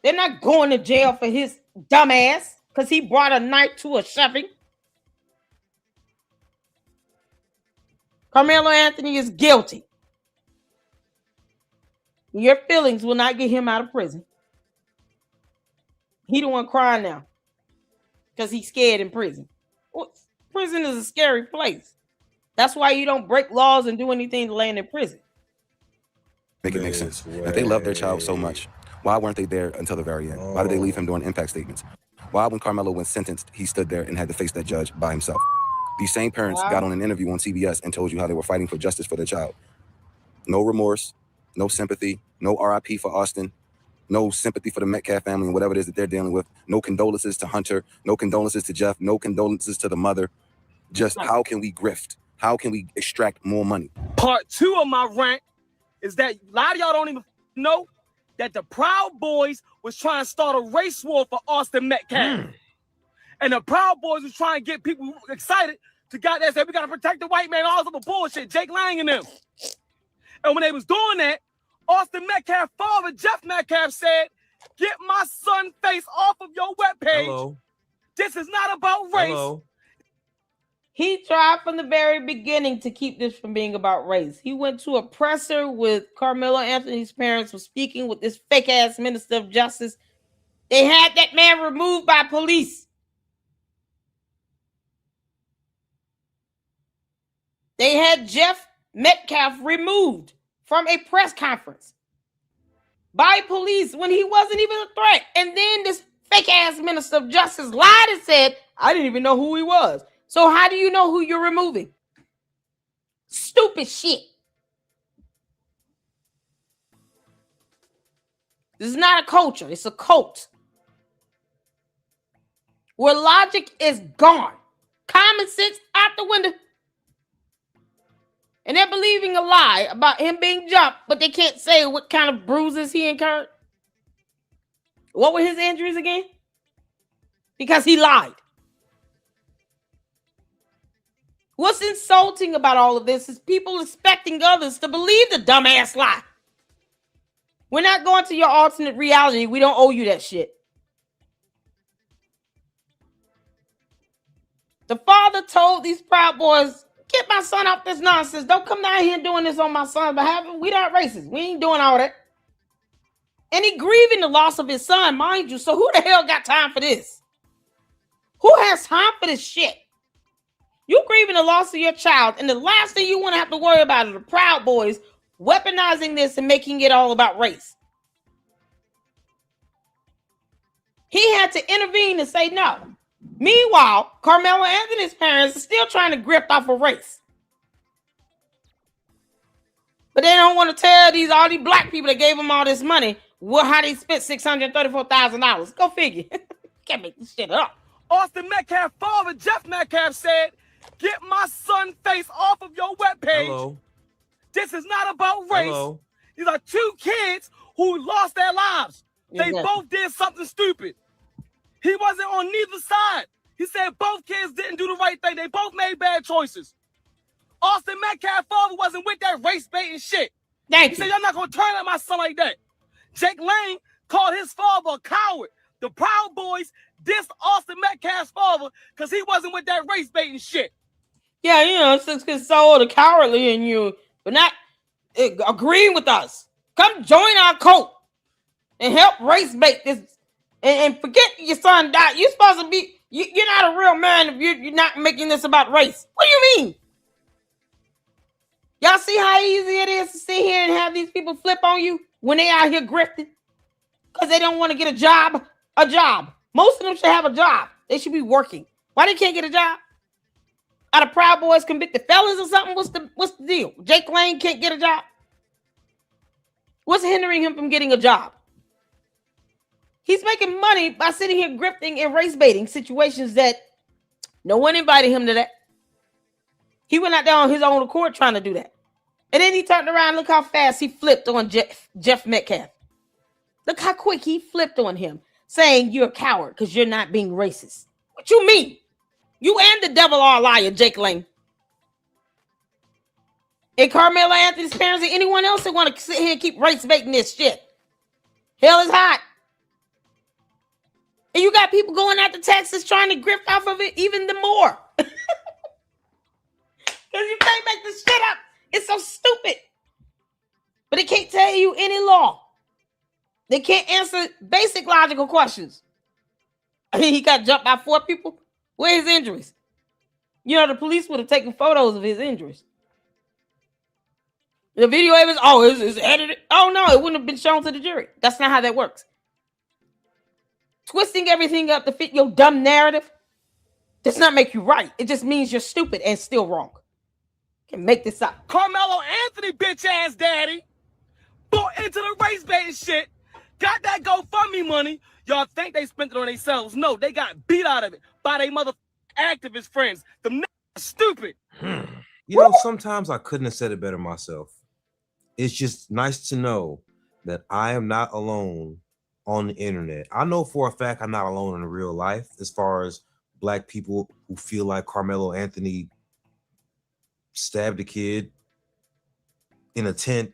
They're not going to jail for his dumb ass because he brought a knife to a shoving. Karmelo Anthony is guilty. Your feelings will not get him out of prison. He the one crying now because he's scared in prison. Well, prison is a scary place. That's why you don't break laws and do anything to land in prison. Make it make sense. If they love their child so much, why weren't they there until the very end? Why did they leave him during impact statements? Why, when Karmelo was sentenced, he stood there and had to face that judge by himself? These same parents got on an interview on CBS and told you how they were fighting for justice for their child. No remorse, no sympathy, no RIP for Austin, no sympathy for the Metcalf family and whatever it is that they're dealing with. No condolences to Hunter, no condolences to Jeff, no condolences to the mother. Just how can we grift? How can we extract more money? Part 2 of my rant is that a lot of y'all don't even know that the Proud Boys was trying to start a race war for Austin Metcalf. And the Proud Boys was trying to get people excited to goddamn say, we got to protect the white man, all the bullshit, Jake Lang and them. And when they was doing that, Austin Metcalf's father, Jeff Metcalf, said, get my son's face off of your webpage. Hello. This is not about race. Hello. He tried from the very beginning to keep this from being about race. He went to a presser with Karmelo Anthony's parents was speaking with this fake-ass minister of justice. They had that man removed by police. They had Jeff Metcalf removed from a press conference by police when he wasn't even a threat. And then this fake-ass minister of justice lied and said, I didn't even know who he was. So how do you know who you're removing? Stupid shit. This is not a culture. It's a cult. Where logic is gone. Common sense out the window. And they're believing a lie about him being jumped, but they can't say what kind of bruises he incurred. What were his injuries again? Because he lied. What's insulting about all of this is people expecting others to believe the dumbass lie. We're not going to your alternate reality. We don't owe you that shit. The father told these Proud Boys, get my son off this nonsense. Don't come down here doing this on my son's behalf. We not racist. We ain't doing all that. And he grieving the loss of his son, mind you. So who the hell got time for this? Who has time for this shit? You grieving the loss of your child, and the last thing you want to have to worry about are the Proud Boys weaponizing this and making it all about race. He had to intervene and say no. Meanwhile, Karmelo Anthony's parents are still trying to grift off of race. But they don't want to tell all these black people that gave them all this money how they spent $634,000. Go figure. Can't make this shit up. Austin Metcalf's father, Jeff Metcalf, said, "Get my son's face off of your webpage. Hello. This is not about race. Hello. These are two kids who lost their lives. They Exactly. both did something stupid. He wasn't on neither side. He said both kids didn't do the right thing. They both made bad choices. Austin Metcalf's father wasn't with that race baiting shit. Thank He you. said, "You're not going to turn at my son like that." Jake Lane called his father a coward. The Proud Boys dissed Austin Metcalf's father because he wasn't with that race baiting shit. Yeah, you know, it's so the cowardly in you, but not agreeing with us. Come join our cult and help race bait this, and forget your son died. You're supposed to be. You're not a real man if you're not making this about race. What do you mean? Y'all see how easy it is to sit here and have these people flip on you when they out here grifting because they don't want to get a job? A job. Most of them should have a job. They should be working. Why they can't get a job? Are the Proud Boys convicted felons or something? What's the deal? Jake Lane can't get a job. What's hindering him from getting a job? He's making money by sitting here grifting and race baiting situations that no one invited him to that. He went out there on his own accord trying to do that. And then he turned around. Look how fast he flipped on Jeff Metcalf. Look how quick he flipped on him, saying you're a coward because you're not being racist. What you mean? You and the devil are a liar, Jake Lane. And Karmelo Anthony's parents and anyone else that want to sit here and keep race baiting this shit. Hell is hot. And you got people going out to Texas trying to grift off of it even the more. Because you can't make this shit up. It's so stupid. But they can't tell you any law. They can't answer basic logical questions. He got jumped by 4 people. Where are his injuries? You know, the police would have taken photos of his injuries. The video evidence, it's edited. Oh, no, it wouldn't have been shown to the jury. That's not how that works. Twisting everything up to fit your dumb narrative does not make you right. It just means you're stupid and still wrong. Can make this up. Karmelo Anthony, bitch ass daddy, bought into the race baiting shit, got that GoFundMe money. Y'all think they spent it on themselves. No, they got beat out of it by their mother activist friends. Them stupid. You know, sometimes I couldn't have said it better myself. It's just nice to know that I am not alone on the internet. I know for a fact I'm not alone in real life as far as black people who feel like Karmelo Anthony stabbed a kid in a tent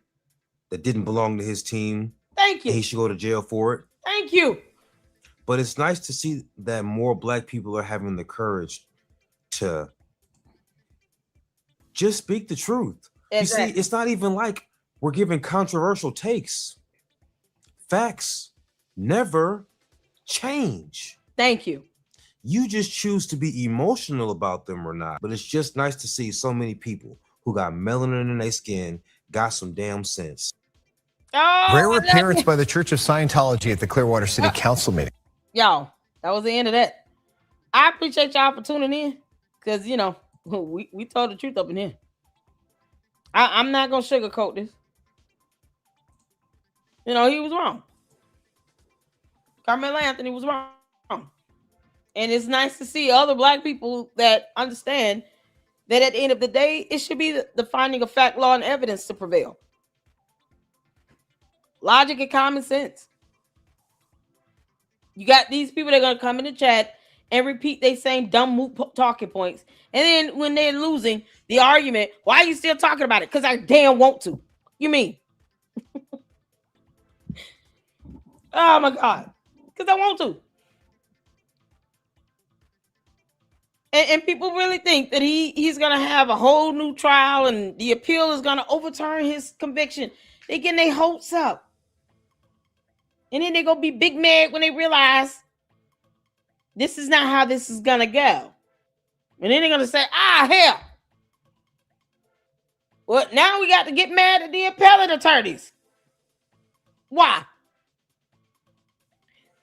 that didn't belong to his team. Thank you. And he should go to jail for it. Thank you. But it's nice to see that more black people are having the courage to just speak the truth. Exactly. You see, it's not even like we're giving controversial takes. Facts never change. Thank you. You just choose to be emotional about them or not. But it's just nice to see so many people who got melanin in their skin got some damn sense. Oh, Rare appearance by the Church of Scientology at the Clearwater City Council meeting. Y'all, that was the end of that. I appreciate y'all for tuning in because, you know, we told the truth up in here. I'm not going to sugarcoat this. You know, he was wrong. Karmelo Anthony was wrong. And it's nice to see other black people that understand that at the end of the day, it should be the finding of fact, law, and evidence to prevail. Logic and common sense. You got these people that are going to come in the chat and repeat their same dumb talking points. And then when they're losing the argument, why are you still talking about it? Because I damn want to. You mean? Oh my God. Because I want to. And people really think that he's going to have a whole new trial and the appeal is going to overturn his conviction. They're getting their hopes up. And then they're going to be big mad when they realize this is not how this is going to go. And then they're going to say, hell. Well, now we got to get mad at the appellate attorneys. Why?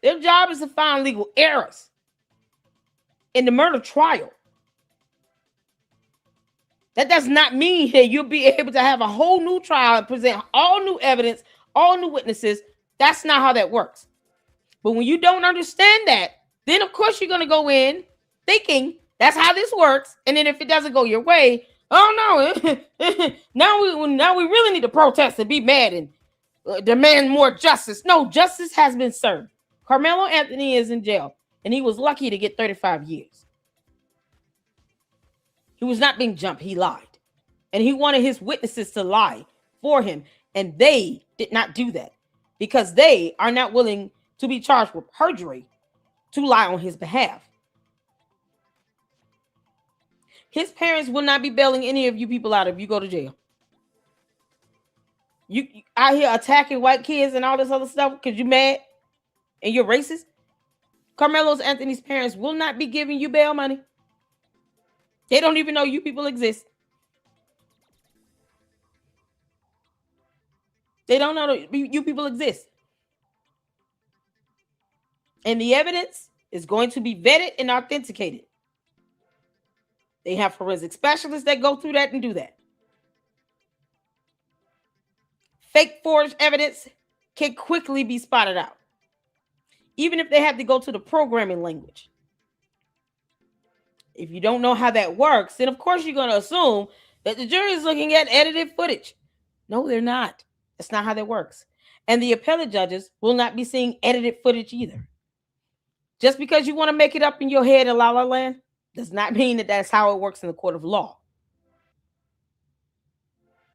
Their job is to find legal errors in the murder trial. That does not mean that you'll be able to have a whole new trial and present all new evidence, all new witnesses. That's not how that works. But when you don't understand that, then of course you're going to go in thinking that's how this works. And then if it doesn't go your way, oh no, now we really need to protest and be mad and demand more justice. No, justice has been served. Karmelo Anthony is in jail, and he was lucky to get 35 years. He was not being jumped. He lied. And he wanted his witnesses to lie for him. And they did not do that because they are not willing to be charged with perjury to lie on his behalf. His parents will not be bailing any of you people out if you go to jail. You out here attacking white kids and all this other stuff because you're mad and you're racist. Karmelo Anthony's parents will not be giving you bail money. They don't even know you people exist. They don't know that you people exist. And the evidence is going to be vetted and authenticated. They have forensic specialists that go through that and do that. Fake forged evidence can quickly be spotted out, even if they have to go to the programming language. If you don't know how that works, then of course you're going to assume that the jury is looking at edited footage. No, they're not. That's not how that works. And the appellate judges will not be seeing edited footage either. Just because you want to make it up in your head in La La Land does not mean that that's how it works in the court of law.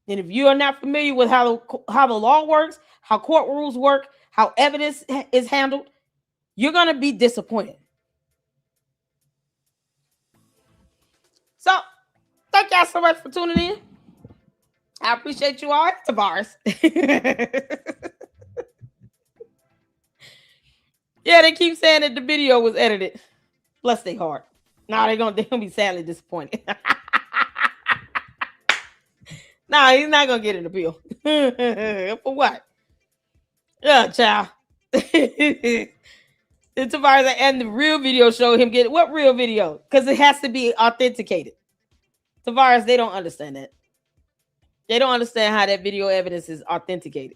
And if you are not familiar with how the law works, how court rules work, how evidence is handled, you're going to be disappointed. So, thank y'all so much for tuning in. I appreciate you all. Tavares. Yeah, they keep saying that the video was edited. Bless their heart. Now they're gonna be sadly disappointed. Nah, he's not gonna get an appeal. For what? Yeah, child. Tavares and the real video showed him get what real video? Because it has to be authenticated. Tavares, they don't understand that. They don't understand how that video evidence is authenticated.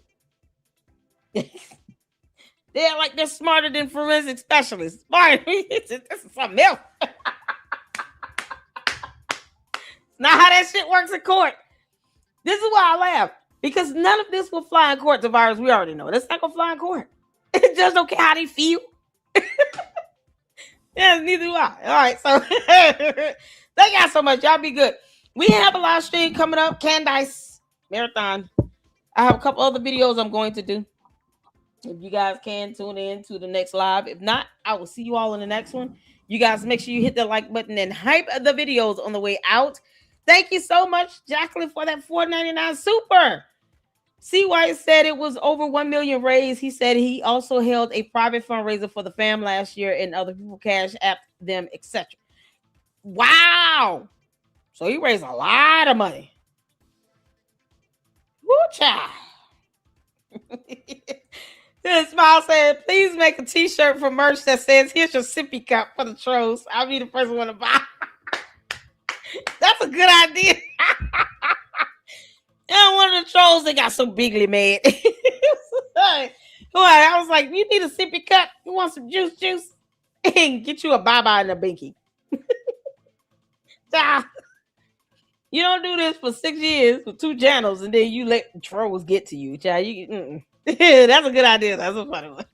They're like they're smarter than forensic specialists. Smart. This is something else. Not how that shit works in court. This is why I laugh. Because none of this will fly in court, Tavares. We already know. That's not gonna fly in court. It just don't care how they feel. Yeah, neither do I. All right, so thank y'all so much. Y'all be good. We have a live stream coming up, Candice Marathon. I have a couple other videos I'm going to do. If you guys can tune in to the next live. If not, I will see you all in the next one. You guys make sure you hit the like button and hype the videos on the way out. Thank you so much, Jacqueline, for that $4.99 super. C. White said it was over 1 million raised. He said he also held a private fundraiser for the fam last year and other people cash app them, etc. Wow. So he raised a lot of money. Woo, child. Smile said, please make a t-shirt for merch that says, here's your sippy cup for the trolls. I'll be the first one to buy. That's a good idea. And one of the trolls, they got so bigly mad. I was like, you need a sippy cup? You want some juice? And get you a bye-bye and a binky. You don't do this for 6 years with 2 channels and then you let the trolls get to you, child. That's a good idea. That's a funny one.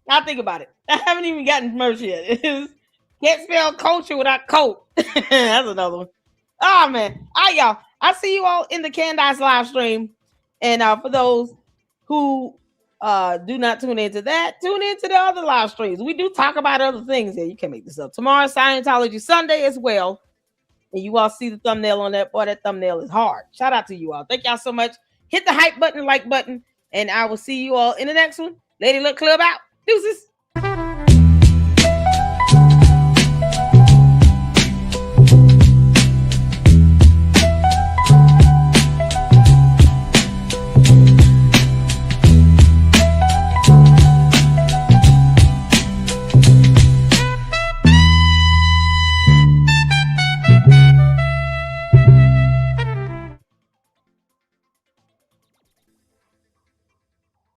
I'll think about it. I haven't even gotten merch yet. Can't spell culture without coat. That's another one. Oh, man. All right, y'all. I'll see you all in the Candice live stream. And for those who do not tune into that, tune into the other live streams. We do talk about other things here. You can't make this up. Tomorrow, Scientology Sunday as well. And you all see the thumbnail on that. Boy, that thumbnail is hard. Shout out to you all. Thank y'all so much. Hit the hype button, like button. And I will see you all in the next one. Lady Luck Club out. Deuces.